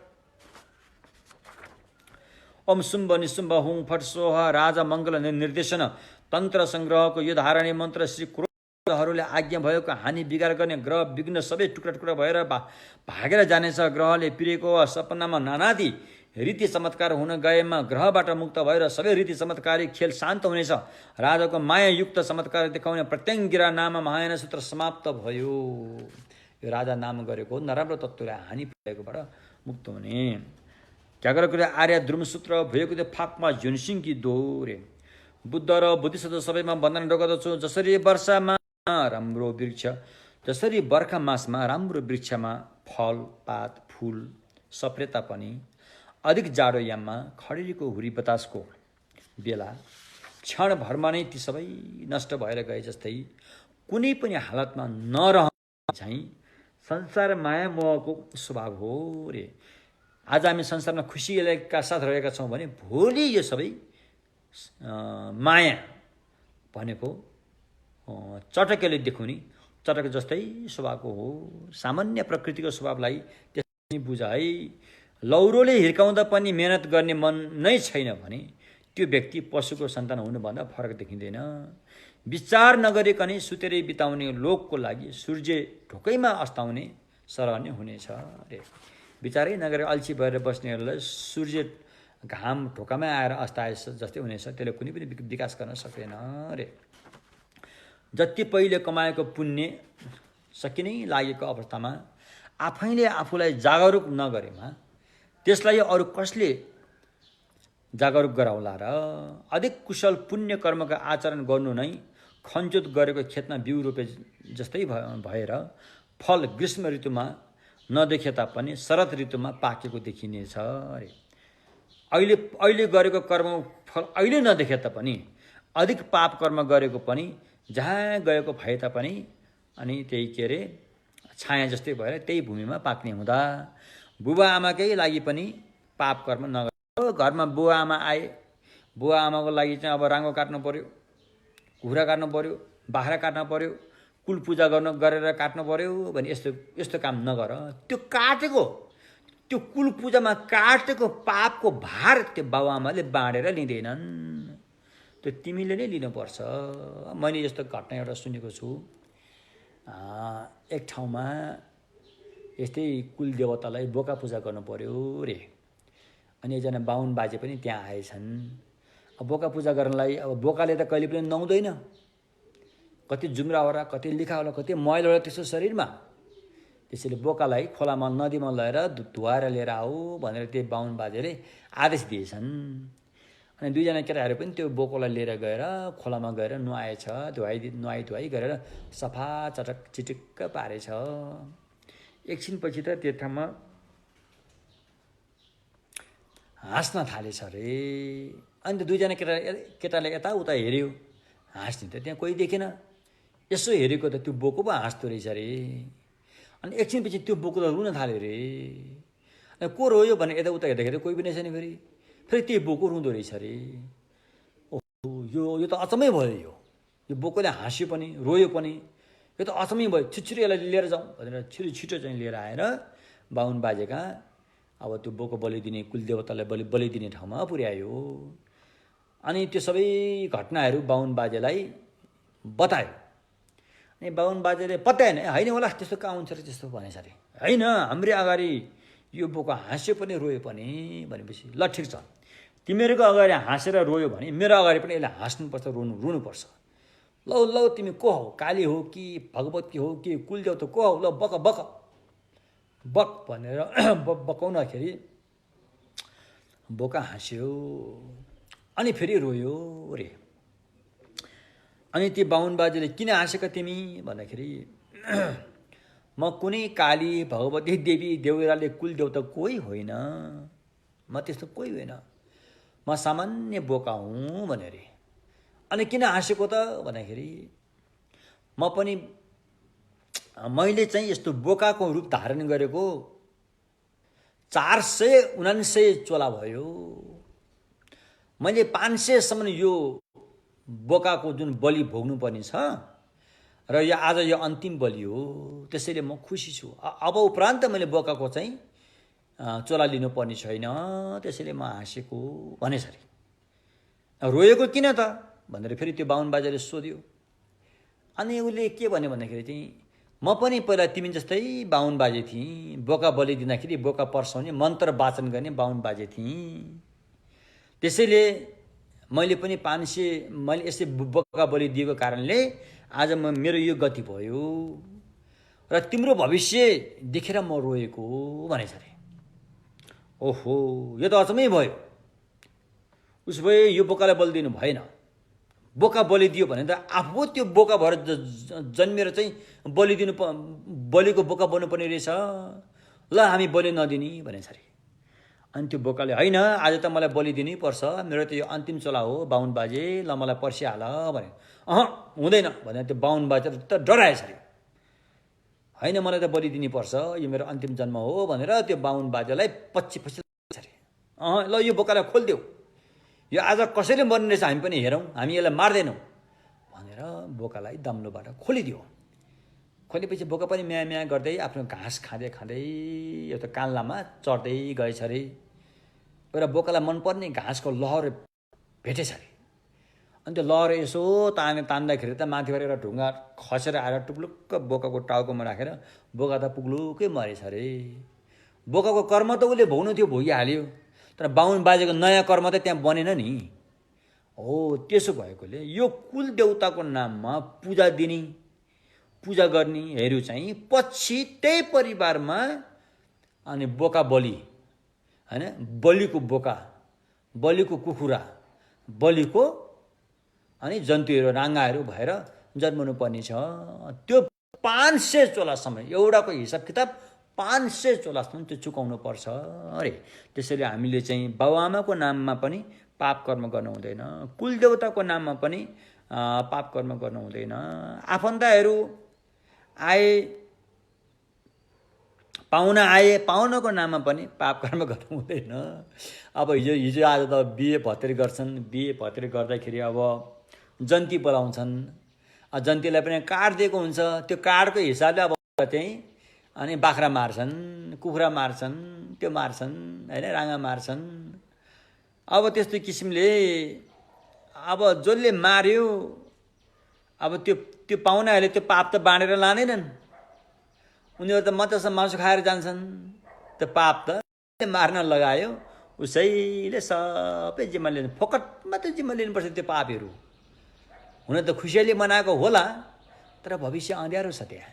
ओम शुम्भ निशुम्भ हुङ फट सोहा राजा मङ्गल निर्देशन तन्त्र सङ्ग्रहको यो धारणे मन्त्र श्री क्रोधहरूले आज्ञा भएको हानि बिगार गर्ने ग्रह विघ्न सबै टुक्रा टुक्रा भएर भागेर जानेछ ग्रहले पिरेको सपनामा नानादि रीति चमत्कार हुन गएमा ग्रहबाट मुक्त भएर सबै रीति चमत्कारी खेल शान्त हुनेछ राजाको मायायुक्त चमत्कार देखाउने प्रत्यङ्गिरा नाम महायान सूत्र समाप्त भयो यो राजा नाम गरेको नराम्रो तत्त्वलाई हानि पुर्याएकोबाट मुक्त हुने जागरको आर्य द्रुमसूत्र भएको त्यो फाकमा झुनसिङकी दोरे बुद्ध र बुद्धिस्ट सबैमा वन्दना गर्दछु जसरी वर्षामा राम्रो वृक्ष जसरी बर्खा मासमा राम्रो वृक्षमा फल पात फूल सप्रे तापनि अधिक जाडो याममा खडेरीको हुरी बतासको बेला क्षणभरमा नै ती सबै नष्ट भएर गए जस्तै कुनै पनि हालतमा नरहनु चाहिँ संसार माया मोहको स्वभाव हो रे। आज हामी संसारमा खुसीका साथ रहेका छौँ भने भोलि यो सबै माया भनेको चटकेले देखाउने चटक जस्तै स्वभावको हो। सामान्य प्रकृतिको स्वभावलाई त्यसरी बुझ है। लौरोले हिर्काउँदा पनि मेहनत गर्ने मन नै छैन भने त्यो व्यक्ति पशुको सन्तान हुनुभन्दा फरक देखिँदैन। विचार नगरिकनै सुतेरै बिताउने लोकको लागि सूर्य ढोकैमा अस्ताउने सरहने हुनेछ अरे। विचारै नगरेर अल्छी भएर बस्नेहरूलाई सूर्य घाम ढोकामा आएर अस्ताए जस्तै हुनेछ। त्यसले कुनै पनि विकास गर्न सक्दैन अरे। जति पहिले कमाएको पुण्य सकिनै लागेको अवस्थामा आफैले आफूलाई जागरुक नगरेमा त्यसलाई अरू कसले जागरुक गराउला र। अधिक कुशल पुण्य कर्मका आचरण गर्नु नै खनजोत गरेको खेतमा बिउ रोपे जस्तै भएर फल ग्रीष्म ऋतुमा नदेखे तापनि शरद ऋतुमा पाकेको देखिनेछ अरे। अहिले गरेको कर्म फल अहिले नदेखे तापनि अधिक पाप कर्म गरेको पनि जहाँ गएको भए तापनि अनि त्यही के अरे छाया जस्तै भएर त्यही भूमिमा पाक्ने हुँदा बुबा आमाकै लागि पनि पाप कर्म नगर। घरमा बुवा आमा आए, बुवा आमाको लागि चाहिँ अब राँगो काट्नु पर्यो, कुखुरा काट्नु पर्यो, बाख्रा काट्नु पर्यो, कुल पूजा गरेर काट्नु पर्यो भने यस्तो काम नगर। त्यो काटेको त्यो कुल पूजामा काटेको पापको भार त्यो बाबुआमाले बाँडेर लिँदैनन्, त्यो तिमीले नै लिनुपर्छ। मैले यस्तो घटना एउटा सुनेको छु। एक ठाउँमा यस्तै कुल देवतालाई बोका पूजा गर्नु पर्यो रे। अनि एकजना बाहुन बाजे पनि त्यहाँ आएछन्। अब बोका पूजा गर्नलाई अब बोकाले त कहिले पनि नुहाउँदैन, कति जुम्रा होला, कति लिखा होला, कति मैला होला त्यसको शरीरमा। त्यसैले बोकालाई खोलामा नदीमा लगेर धुवाएर लिएर आऊ भनेर त्यो बाहुन बाजेले आदेश दिएछन्। अनि दुईजना केटाहरू पनि त्यो बोकोलाई लिएर गएर खोलामा गएर नुहाएछ। नुहाई गरेर सफा चटक चिटिक्क पारेछ। एकछिनपछि त त्यो ठाउँमा हाँस्न थालेछ अरे। अनि त दुईजना केटाले यताउता हेऱ्यो, हाँस्ने त त्यहाँ कोही देखेन। यसो हेरेको त त्यो बोको पो हाँस्दो रहेछ अरे। अनि एकछिनपछि त्यो बोको त रुन थाल्यो अरे। अनि को रोयो भने यताउता हेर्दाखेरि कोही पनि छैन। फेरि त्यो बोको रुँदो रहेछ अरे। ओहो यो त अचम्मै भयो। यो बोकोले हाँस्यो पनि रोयो पनि, यो त अचम्मै भयो। छिटो यसलाई लिएर जाउँ भनेर छिटो चाहिँ लिएर आएर बाहुन बाजेका अब त्यो बोको बलि दिने कुल देवतालाई बलि दिने ठाउँमा पुर्यायो। अनि त्यो सबै घटनाहरू बाहुन बाजेलाई बतायो। अनि बाहुन बाजेले पत्याएन, होइन होला त्यस्तो कहाँ हुन्छ र त्यस्तो भनेछ अरे। होइन हाम्रै अगाडि यो बोको हाँस्यो पनि रोयो पनि भनेपछि ल ठिक छ, तिमीहरूको अगाडि हाँसेर रोयो भने मेरो अगाडि पनि यसले हाँस्नुपर्छ, रुनुपर्छ। लौ तिमी को हौ, काली हो कि भगवती हो कि कुलदेवता को हौ, ल बक भनेर बकाउनखेरि बोका हाँस्यो अनि फेरि रोयो रे। अनि त्यो बाहुन बाजेले किन हाँसेका तिमी भन्दाखेरि म कुनै काली भगवती देवी देउराले कुलदेवता कोही होइन, म त्यस्तो कोही होइन, म सामान्य बोका हुँ भने अरे। अनि किन हाँसेको त भन्दाखेरि मैले चाहिँ यस्तो बोकाको रूप धारण गरेको 479 चोला भयो। मैले 500सम्म यो बोकाको जुन बलि भोग्नुपर्ने छ र यो आज यो अन्तिम बलि हो, त्यसैले म खुसी छु। अब उपरान्त मैले बोकाको चाहिँ चोला लिनुपर्ने छैन, त्यसैले म हाँसेको भनेछ अरे। रोएको किन त भनेर फेरि त्यो बाहुन बाजेले सोध्यो। अनि उसले के भन्यो भन्दाखेरि चाहिँ म पनि पहिला तिमी जस्तै बाहुन बाजे थिएँ, बोका बलि दिँदाखेरि बोका पर्साउने मन्त्र वाचन गर्ने बाहुन बाजे थिएँ। त्यसैले मैले पनि 500 मैले यसै बोका बलि दिएको कारणले आज मेरो यो गति भयो र तिम्रो भविष्य देखेर म रोएको भनेछ अरे। ओहो यो त अचम्मै भयो। उसो भए यो बोकालाई बलि दिनु भएन, बोका बलि दियो भने त आफू त्यो बोका भएर जन्मेर चाहिँ बलिको बोका बन्नुपर्ने रहेछ। ल हामी बलि नदिने भनेछ अरे। अनि त्यो बोकाले होइन आज त मलाई बलि दिनै पर्छ, मेरो त यो अन्तिम चोला हो बाहुन बाजे, ल मलाई पर्सिहाल भने हुँदैन भने त्यो बाहुन बाजे त डराएछ अरे। होइन मलाई त बलि दिनै पर्छ, यो मेरो अन्तिम जन्म हो भनेर त्यो बाहुन बाजेलाई पछि अरे ल यो बोकालाई खोलिदेऊ, यो आज कसैले मर्ने रहेछ हामी पनि हेरौँ, हामी यसलाई मार्दैनौँ भनेर बोकालाई दम्लोबाट खोलिदियो। खोलेपछि बोका पनि म्या म्या गर्दै आफ्नो घाँस खाँदै खाँदै यो त कान्लामा चढ्दै गएछ अरे। एउटा बोकालाई मनपर्ने घाँसको लहर भेटेछ अरे। अनि त्यो लहर यसो तान्दाखेरि त माथिबाट एउटा ढुङ्गा खसेर आएर टुप्लुक्क बोकाको टाउकोमा राखेर बोका त पुग्लुकै मरेछ अरे। बोकाको कर्म त उसले भोग्नु थियो भोगिहाल्यो, तर बाहुन बाजेको नयाँ कर्म त त्यहाँ बनेन नि। हो त्यसो भएकोले यो कुल देवताको नाममा पूजा दिने पूजा गर्नेहरू चाहिँ पछि त्यही परिवारमा अनि बोका बलि हैन, बलिको बोका, बलिको कुखुरा, बलिको अनि जन्तुहरू राङ्गाहरू भएर जन्मनु पर्ने छ। त्यो 500 चोलासम्म एउटाको हिसाब किताब 500 चोलासम्म त्यो चुकाउनु पर्छ अरे। त्यसैले हामीले चाहिँ बाबुआमाको नाममा पनि पाप कर्म गर्नु हुँदैन, कुलदेवताको नाममा पनि पाप कर्म गर्नु हुँदैन। आफन्तहरू आए, पाहुना आए, पाहुनाको नाममा पनि पाप कर्म गर्नु हुँदैन। अब हिजो आज त बिहे भतेर गर्छन्, बिहे भतेर गर्दाखेरि अब जन्ती बोलाउँछन्, जन्तीलाई पनि काठ दिएको हुन्छ, त्यो काठको हिसाबले अब चाहिँ अनि बाख्रा मार्छन्, कुखुरा मार्छन्, त्यो मार्छन् हैन, राँगा मार्छन्। अब त्यस्तो किसिमले अब जसले मार्यो अब त्यो पाहुनाहरूले त्यो पाप त बाँडेर लाँदैनन्, उनीहरू त मजासँग मासु खाएर जान्छन्। त्यो पाप त मार्न लगायो उसैले सबै जिम्मा लिनु, फोकटमा त जिम्मा लिनुपर्छ त्यो पापहरू। हुन त खुसियाली मनाएको होला, तर भविष्य अँध्यारो छ त्यहाँ।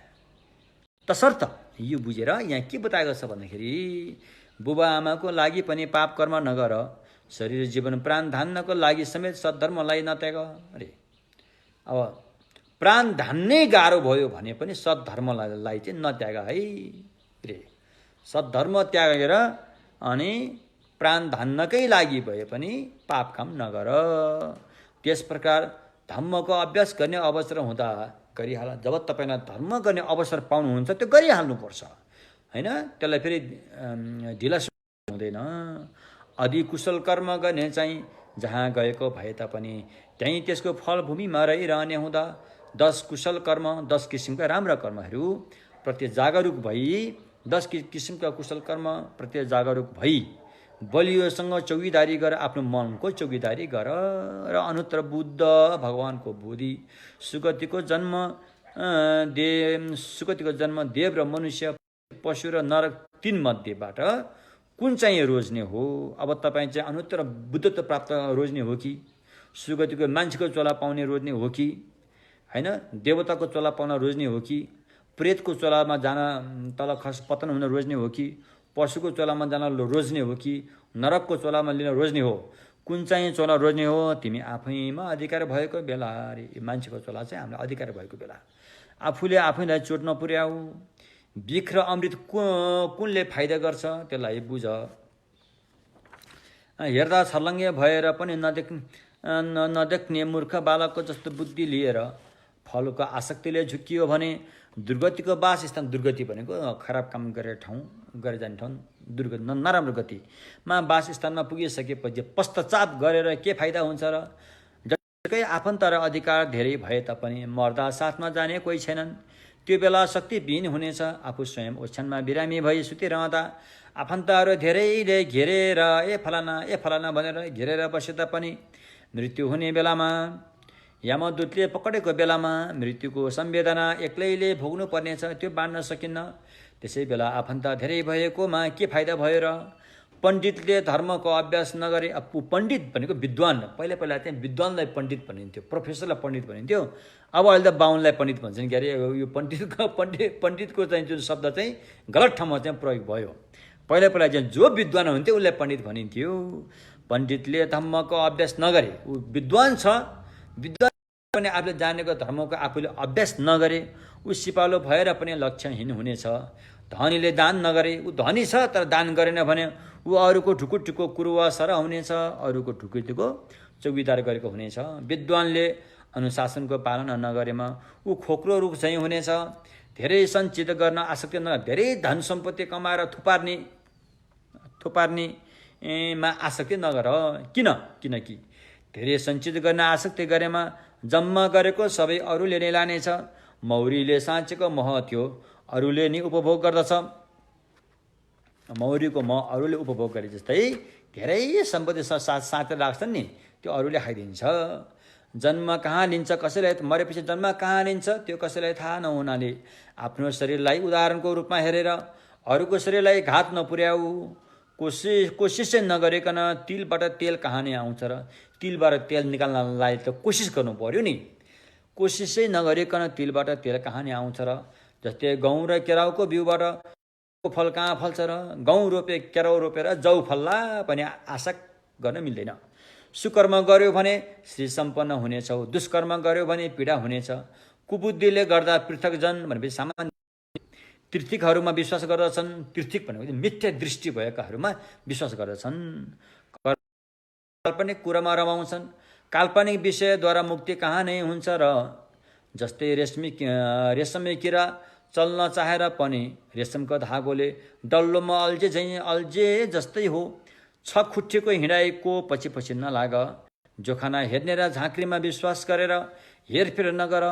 तसर्थ यो बुझेर यहाँ के बताएको छ भन्दाखेरि बुबा आमाको लागि पनि पाप कर्म नगर, शरीर जीवन प्राण धान्नको लागि समेत सद्धर्मलाई नत्याग अरे। अब प्राण धान्नै गाह्रो भयो भने पनि सद्धर्मलाई चाहिँ नत्याग है रे। सद्धर्म त्यागेर अनि प्राण धान्नकै लागि भए पनि पाप काम नगर। त्यस प्रकार धर्मको अभ्यास गर्ने अवसर हुँदा गरिहाल। जब तपाईलाई धर्म गर्ने अवसर पाउनुहुन्छ त्यो गरिहाल्नुपर्छ हैन, त्यसलाई फेरि ढिला हुँदैन। अधि कुशल कर्म गर्ने चाहिँ जहाँ गएको भए तापनि त्यहीँ त्यसको फलभूमिमा रहिरहने हुँदा 10 कुशल कर्म, 10 किसिमका राम्रा कर्महरू प्रति जागरुक भई, 10 किसिमका कुशल कर्म प्रति जागरुक भई बलियोसँग चौकीदारी गर, आफ्नो मनको चौकीदारी गर र अनुत्तर बुद्ध भगवानको बुद्धि सुगतिको जन्म देव र मनुष्य, पशु र नरक 3 मध्येबाट कुन चाहिँ रोज्ने हो? अब तपाईँ चाहिँ अनुत्तर बुद्धत्व प्राप्त रोज्ने हो कि सुगतिको मान्छेको चोला पाउने रोज्ने हो कि हैन, देवताको चोला पाउन रोज्ने हो कि प्रेतको चोलामा जान तल खस पतन हुन रोज्ने हो कि पशुको चोलामा जान रोज्ने हो कि नरकको चोलामा लिन रोज्ने हो? कुन चाहिँ चोला रोज्ने हो? तिमी आफैमा अधिकार भएको बेला रे। मान्छेको चोला चाहिँ हामीलाई अधिकार भएको बेला आफूले आफैलाई चोट नपुर्याऊ। बिख र अमृत कुनले फाइदा गर्छ त्यसलाई बुझ। हेर्दा छर्लङ्गे भएर पनि नदेख्ने मूर्ख बालकको जस्तो बुद्धि लिएर फलको आसक्तिले झुकियो भने दुर्गतिको वासस्थान, दुर्गति भनेको खराब काम गरेर ठाउँ गरेर जाने ठाउँ, दुर्गति नराम्रो गतिमा वासस्थानमा पुगिसकेपछि पश्चाताप गरेर के फाइदा हुन्छ र? जतिकै आफन्त र अधिकार धेरै भए तापनि मर्दा साथमा जाने कोही छैनन्। त्यो बेला शक्तिविहीन हुनेछ। आफू स्वयं ओछ्यानमा बिरामी भई सुतिरहँदा आफन्तहरू धेरैले घेरेर ए फलाना भनेर घेरेर बसे तापनि मृत्यु हुने बेलामा, यमदूतले पकडेको बेलामा मृत्युको संवेदना एक्लैले भोग्नु पर्नेछ, त्यो बाँड्न सकिन्न। त्यसै बेला आफन्त धेरै भएकोमा के फाइदा भयो र? पण्डितले धर्मको अभ्यास नगरे, पण्डित भनेको विद्वान, पहिला चाहिँ विद्वानलाई पण्डित भनिन्थ्यो, प्रोफेसरलाई पण्डित भनिन्थ्यो। अब अहिले त बाहुनलाई पण्डित भन्छन् के अरे। यो पण्डितको चाहिँ जुन शब्द चाहिँ गलत ठाउँमा चाहिँ प्रयोग भयो। पहिला चाहिँ जो विद्वान हुन्थ्यो उसलाई पण्डित भनिन्थ्यो। पण्डितले धर्मको अभ्यास नगरे, ऊ विद्वान छ, विद्वान पनि आफूले जानेको धर्मको आफूले अभ्यास नगरे ऊ सिपालु भएर पनि लक्ष्यहीन हुनेछ। धनीले दान नगरे, ऊ धनी छ तर दान गरेन भने ऊ अरूको ढुकुटुको कुरुवा सर हुनेछ, अरूको ढुकुटुको चौकीदार गरेको हुनेछ। विद्वानले अनुशासनको पालना नगरेमा ऊ खोक्रो रुख चाहिँ हुनेछ। धेरै सञ्चित गर्न आसक्ति धेरै धन सम्पत्ति कमाएर थुपार्नेमा आसक्ति नगर। किनकि धेरै सञ्चित गर्न आसक्ति गरेमा जम्मा गरेको सबै अरूले नै लानेछ। मौरीले साँचेको मह त्यो अरूले नै उपभोग गर्दछ। मौरीको मह अरूले उपभोग गरे जस्तै धेरै सम्पत्ति साँचेर राख्छन् नि, त्यो अरूले खाइदिन्छ। जन्म कहाँ लिन्छ कसैलाई, मरेपछि जन्म कहाँ लिन्छ त्यो कसैलाई थाहा नहुनाले आफ्नो शरीरलाई उदाहरणको रूपमा हेरेर अरूको शरीरलाई घात नपुर्याऊ। कोसिसै नगरिकन तिलबाट तेल कहाँ नै आउँछ र? तिलबाट तेल निकाल्नलाई त कोसिस गर्नु पर्यो नि। कोसिसै नगरिकन तिलबाट तेल कहाँ नै आउँछ र? जस्तै गहुँ र केराउको बिउबाट फल कहाँ फल्छ र? गहुँ रोपे केराउ रोपेर जौ फल्ला पनि आशा गर्न मिल्दैन। सुकर्म गर्यो भने श्री सम्पन्न हुनेछौ, दुष्कर्म गर्यो भने पीडा हुनेछ। कुबुद्धिले गर्दा पृथक जन भनेपछि सामान्य तीर्थिकहरूमा विश्वास गर्दछन्। तीर्थिक भनेपछि मिथ्या दृष्टि भएकाहरूमा विश्वास गर्दछन्। काल्पनिक कुरामा रमाउँछन्। काल्पनिक विषयद्वारा मुक्ति कहाँ नै हुन्छ र? जस्तै रेशमी किरा चल्न चाहेर पनि रेशमको धागोले डल्लोमा अल्झे जस्तै हो। छ खुट्टेको हिँडाइको पछि नलाग। जोखाना हेर्ने र झाँक्रीमा विश्वास गरेर हेरफेर नगर।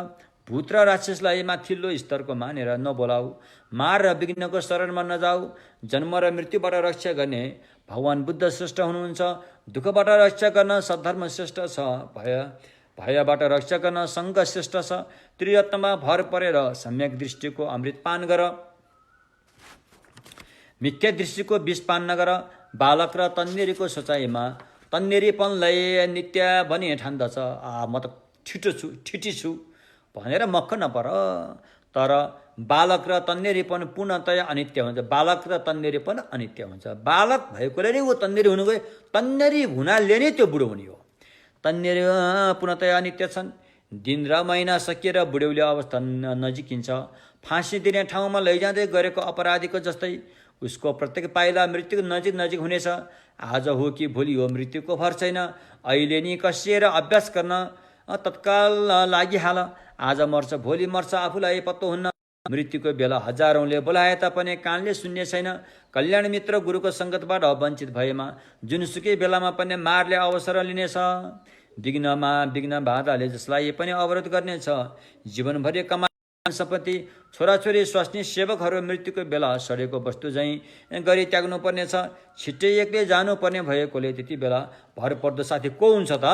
भूत र राक्षसलाई माथिल्लो स्तरको मानेर नबोलाऊ। मार र विघ्नको शरणमा नजाऊ। जन्म र मृत्युबाट रक्षा गर्ने भगवान बुद्ध श्रेष्ठ हुनुहुन्छ। दुःखबाट रक्षा गर्न सद्धर्म श्रेष्ठ छ। भयबाट रक्षा गर्न सङ्घ श्रेष्ठ छ। त्रिरत्नमा भर परेर सम्यक दृष्टिको अमृत पान गर। मिथ्या दृष्टिको विष पान नगर। बालक र तन्नेरीको सोचाइमा तन्नेरीपनलाई नित्य भनी ठान्दछ। म त ठिटी छु भनेर मक्ख नपर। तर बालक र तन्नेरीपन पूर्णतया अनित्य हुन्छ। बालक र तन्नेरीपन अनित्य हुन्छ। बालक भएकोले नै ऊ तन्नेरी हुनु गयो, तन्नेरी हुनाले नै त्यो बुढो हुने हो। तन्नेरी पूर्णतया अनित्य छन्। दिन र महिना सकिएर बुढ्यौली अवस्था नजिकिन्छ। फाँसी दिने ठाउँमा लैजाँदै गरेको अपराधीको जस्तै उसको प्रत्येक पाइला मृत्युको नजिक हुनेछ। आज हो कि भोलि हो मृत्युको भर छैन। अहिले नि कसिएर अभ्यास गर्न तत्काल लागिहाल। आज मर्छ भोलि मर्छ आफूलाई पत्तो हुन्न। मृत्युको बेला हजारौँले बोलाए तापनि कानले सुन्ने छैन। कल्याण मित्र गुरुको सङ्गतबाट वञ्चित भएमा जुनसुकै बेलामा पनि मारले अवसर लिनेछ। विघ्न बाधाले जसलाई पनि अवरोध गर्नेछ। जीवनभरि कमा सम्पत्ति छोराछोरी स्वास्नी सेवकहरू मृत्युको बेला सडेको वस्तु झैँ गरी त्याग्नु पर्नेछ। छिट्टै एक्लै जानुपर्ने भएकोले त्यति बेला भर पर्दो साथी को हुन्छ त?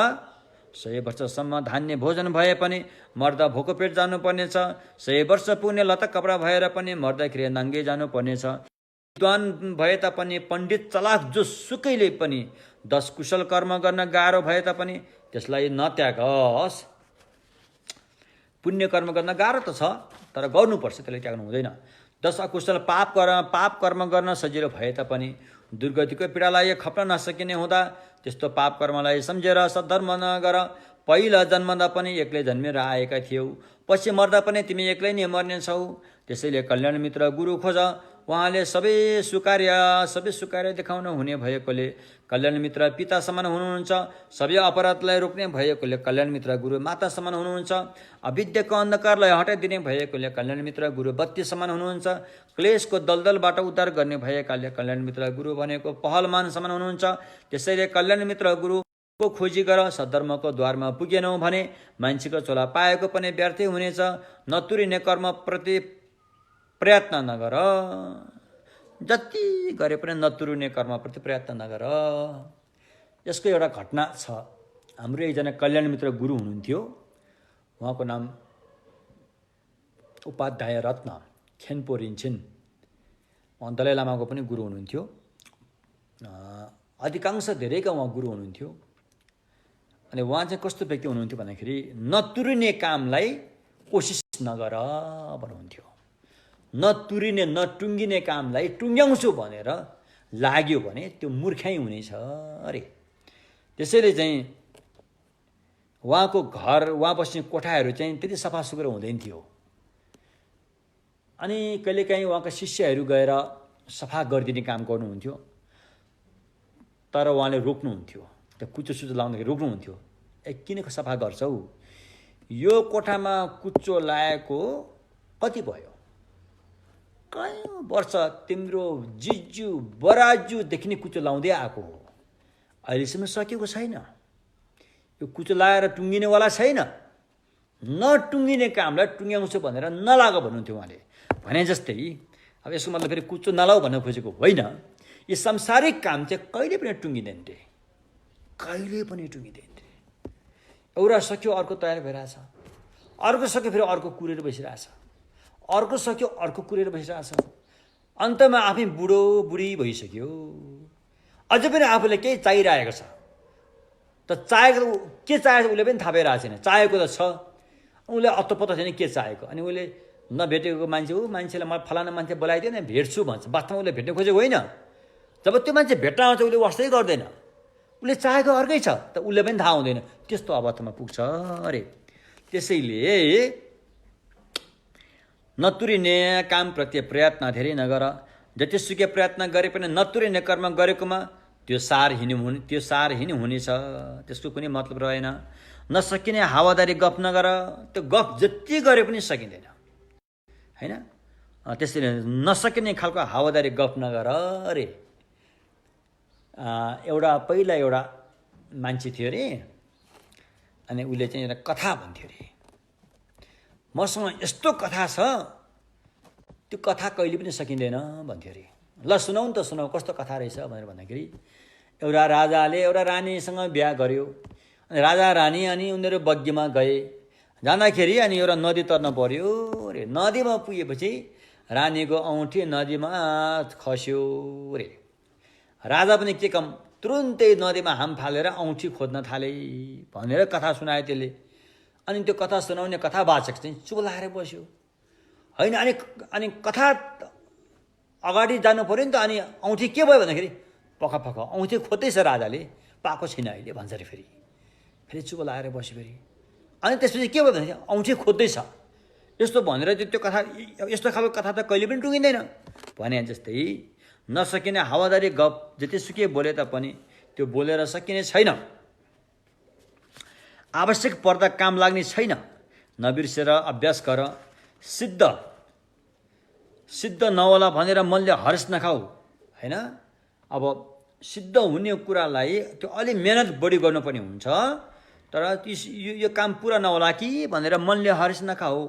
100 वर्षसम्म धान्य भोजन भए पनि मर्दा भोको पेट जानुपर्नेछ। 100 वर्ष पुग्ने लत्ता कपडा भएर पनि मर्दाखेरि नाङ्गे जानुपर्नेछ। विद्वान भए तापनि पण्डित चलाक जोसुकैले पनि 10 कुशल कर्म गर्न गाह्रो भए तापनि त्यसलाई नत्यागस्। पुण्य कर्म गर्न गाह्रो त छ, तर गर्नुपर्छ, त्यसलाई त्याग्नु हुँदैन। 10 अकुशल पाप कर्म गर्न सजिलो भए तापनि दुर्गतिको पीडालाई खप्न नसकिने हुँदा त्यस्तो पाप कर्मलाई सम्झेर सद्धर्म नगर। पहिला जन्मदा पनि एक्लै जन्मेर आएका थियौ, पछि मर्दा पनि तिमी एक्लै नै मर्नेछौ। त्यसैले कल्याण मित्र गुरु खोज। उहाँले सबै स्वीकार्य देखाउनु हुने भएकोले कल्याण मित्र पिता समान हुनुहुन्छ। सबै अपराधलाई रोक्ने भएकोले कल्याण मित्र गुरु माता समान हुनुहुन्छ। अविद्याको अन्धकारलाई हटाइदिने भएकोले कल्याण मित्र गुरु बत्ती समान हुनुहुन्छ। क्लेशको दलदलबाट उद्धार गर्ने भएकाले कल्याण मित्र गुरु भनेको पहलमान समान हुनुहुन्छ। त्यसैले कल्याण मित्र गुरुको खोजी गर। सद्धर्मको द्वारमा पुगेनौ भने मान्छेको चोला पाएको पनि व्यर्थै हुनेछ। नतुरिने कर्म प्रति प्रयत्न नगर। जति गरे पनि नतुरिने कर्मप्रति प्रयत्न नगर। यसको एउटा घटना छ। हाम्रो एकजना कल्याण मित्र गुरु हुनुहुन्थ्यो। उहाँको नाम उपाध्याय रत्न खेन्पो रिन्छिन। उहाँ दलाई लामाको पनि गुरु हुनुहुन्थ्यो। अधिकांश धेरैका उहाँ गुरु हुनुहुन्थ्यो। अनि उहाँ चाहिँ कस्तो व्यक्ति हुनुहुन्थ्यो भन्दाखेरि नतुरिने कामलाई कोसिस नगर भन्नुहुन्थ्यो। नतुरिने नटुङ्गिने कामलाई टुङ्ग्याउँछु भनेर लाग्यो भने त्यो मूर्खाइ हुनेछ अरे। त्यसैले चाहिँ उहाँको घर, उहाँ बस्ने कोठाहरू चाहिँ त्यति सफा सुग्घर हुँदैन थियो। अनि कहिलेकाहीँ उहाँका शिष्यहरू गएर सफा गरिदिने काम गर्नुहुन्थ्यो, तर उहाँले रोक्नुहुन्थ्यो, त्यो कुचो सुचो लाउँदाखेरि रोक्नुहुन्थ्यो। किन सफा गर्छौ, यो कोठामा कुचो लागेको कति भयो, कयौँ वर्ष तिम्रो जिजु बराजुदेखि नै कुचो लाउँदै आएको हो, अहिलेसम्म सकेको छैन, यो कुचो लगाएर टुङ्गिनेवाला छैन, नटुङ्गिने कामलाई टुङ्ग्याउँछु भनेर नलाग भन्नुहुन्थ्यो उहाँले। भने जस्तै अब यसको मतलब फेरि कुचो नलाऊ भन्न खोजेको होइन, यो सांसारिक काम चाहिँ कहिले पनि टुङ्गिँदैन रे, कहिले पनि टुङ्गिँदैन रे। एउटा सक्यो अर्को तयार भइरहेछ, अर्को सक्यो फेरि अर्को कुरेर बसिरहेछ, अर्को सक्यो अर्को कुरेर बसिरहेछ, अन्तमा आफै बुढो बुढी भइसक्यो, अझै पनि आफूले केही चाहिरहेको छ, त चाहेको के चाहेको उसले पनि थाहा पाइरहेको छैन, चाहेको त छ, उसले अत्तो छैन के चाहेको। अनि उसले नभेटेको मान्छे हो, मान्छेलाई मलाई फलाना मान्छे बोलाइदियो न भेट्छु भन्छ, वास्तवमा उसले भेट्न खोजेको होइन। जब त्यो मान्छे भेट्न आउँछ उसले वास्तै गर्दैन, उसले चाहेको अर्कै छ, त उसले पनि थाहा हुँदैन, त्यस्तो अवस्थामा पुग्छ अरे। त्यसैले नतुरिने कामप्रति प्रयत्न धेरै नगर, जतिसुकै प्रयत्न गरे पनि नतुरिने कर्म गरेकोमा त्यो सारहीन हुनेछ, त्यसको कुनै मतलब रहेन। नसकिने हावादारी गफ नगर, त्यो गफ जति गरे पनि सकिँदैन हैन। त्यसैले नसकिने खालको हावादारी गफ नगर अरे। पहिला एउटा मान्छे थियो अरे, अनि उसले चाहिँ एउटा कथा भन्थ्यो अरे, मसँग यस्तो कथा छ त्यो कथा कहिले पनि सकिँदैन भन्थ्यो अरे। ल सुनाउँ त सुनाऊ, कस्तो कथा रहेछ भनेर भन्दाखेरि, एउटा राजाले एउटा रानीसँग बिहा गर्यो, अनि राजा रानी अनि उनीहरू बग्गीमा गए, जाँदाखेरि अनि एउटा नदी तर्न पर्यो अरे। नदीमा पुगेपछि रानीको औँठी नदीमा खस्यो अरे। राजा पनि के कम, तुरुन्तै नदीमा हाम फालेर औँठी खोज्न थाले भनेर कथा सुनायो त्यसले। अनि त्यो कथा सुनाउने कथावाचक चाहिँ चुप लागेर बस्यो होइन। अनि कथा अगाडि जानु पर्यो नि त, अनि औँठी के भयो भन्दाखेरि पख औँठी खोज्दैछ राजाले, पाएको छैन अहिले भन्छ अरे। फेरि चुप लागेर बस्यो फेरि। अनि त्यसपछि के भयो भन्दाखेरि औँठी खोज्दैछ, यस्तो भनेर त्यो कथा, यस्तो खालको कथा त कहिले पनि टुङ्गिँदैन भने जस्तै नसकिने हावादारी गफ जतिसुकै बोले तापनि त्यो बोलेर सकिने छैन। आवश्यक पर्दा काम लाग्ने छैन, नबिर्सेर अभ्यास गर। सिद्ध नहोला भनेर मनले हर्ष नखाऊ हैन। अब सिद्ध हुने कुरालाई त्यो अलि मेहनत बढी गर्नुपर्ने हुन्छ, तर यो काम पुरा नहोला कि भनेर मनले हर्ष नखाऊ।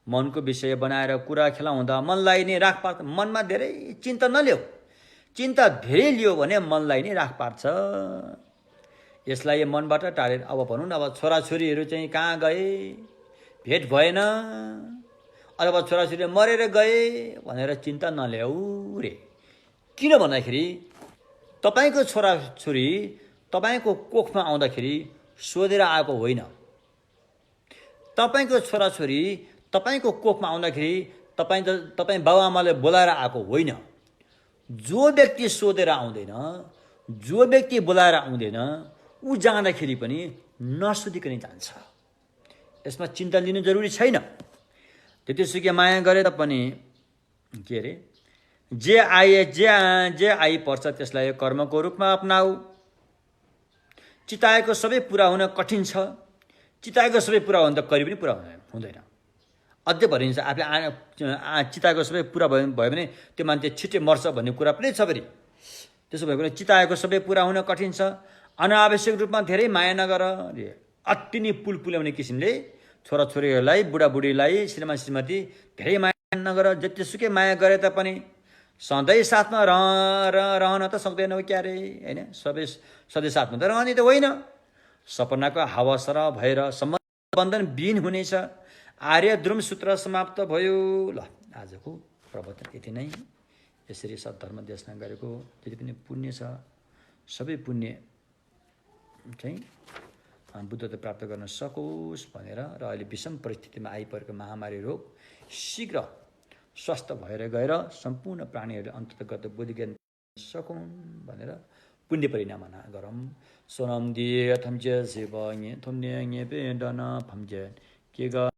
मनको विषय बनाएर कुरा खेलाउँदा मनलाई नै राख पार्छ। मनमा धेरै चिन्ता नलिऊ, चिन्ता धेरै लियो भने मनलाई नै राख पार्छ। यसलाई मनबाट टाढेर, अब भनौँ न, अब छोराछोरीहरू चाहिँ कहाँ गए, भेट भएन, अथवा छोराछोरी मरेर गए भनेर चिन्ता नल्याऊ रे। किन भन्दाखेरि तपाईँको छोराछोरी तपाईँको कोखमा आउँदाखेरि सोधेर आएको होइन, तपाईँको छोराछोरी तपाईँको कोखमा आउँदाखेरि तपाईँ बाबुआमाले बोलाएर आएको होइन। जो व्यक्ति सोधेर आउँदैन, जो व्यक्ति बोलाएर आउँदैन, ऊ जाँदाखेरि पनि नसोधिकन जान्छ। यसमा चिन्ता लिनु जरुरी छैन। त्यतिसुकै माया गरे तापनि के अरे, जे आइपर्छ त्यसलाई कर्मको रूपमा अपनाऊ। चिताएको सबै पुरा हुन कठिन छ, चिताएको सबै पुरा हुन त कहिले पनि पुरा हुँदैन। अझै भनिन्छ आफूले चिताएको सबै पुरा भयो भने त्यो मान्छे छिट्टै मर्छ भन्ने कुरा पनि छ फेरि। त्यसो भएको चिताएको सबै पुरा हुन कठिन छ, अनावश्यक रूपमा धेरै माया नगर। अति नै पुल्याउने किसिमले छोराछोरीहरूलाई, बुढाबुढीलाई, श्रीमान श्रीमती धेरै माया नगर। जतिसुकै माया गरे तापनि सधैँ साथमा रहन त सक्दैनौ क्यारे होइन। सधैँ साथमा त रहने त होइन। सपनाको हावासर भएर सम्बन्धन विहीन हुनेछ। आर्य द्रुम सूत्र समाप्त भयो। ल, आजको प्रवचन यति नै। यसरी सद्धर्म देशना गरेको जति पनि पुण्य छ, सबै पुण्य चाहिँ बुद्धत्व प्राप्त गर्न सकोस् भनेर र अहिले विषम परिस्थितिमा आइपरेको महामारी रोग शीघ्र स्वस्थ भएर गएर सम्पूर्ण प्राणीहरूले अन्तर्गत बुद्धिज्ञान सकुन् भनेर पुण्य परिणामना गरौँ। सोनम दिए थम्चे शिव थुम्ने पेडन फम्चे के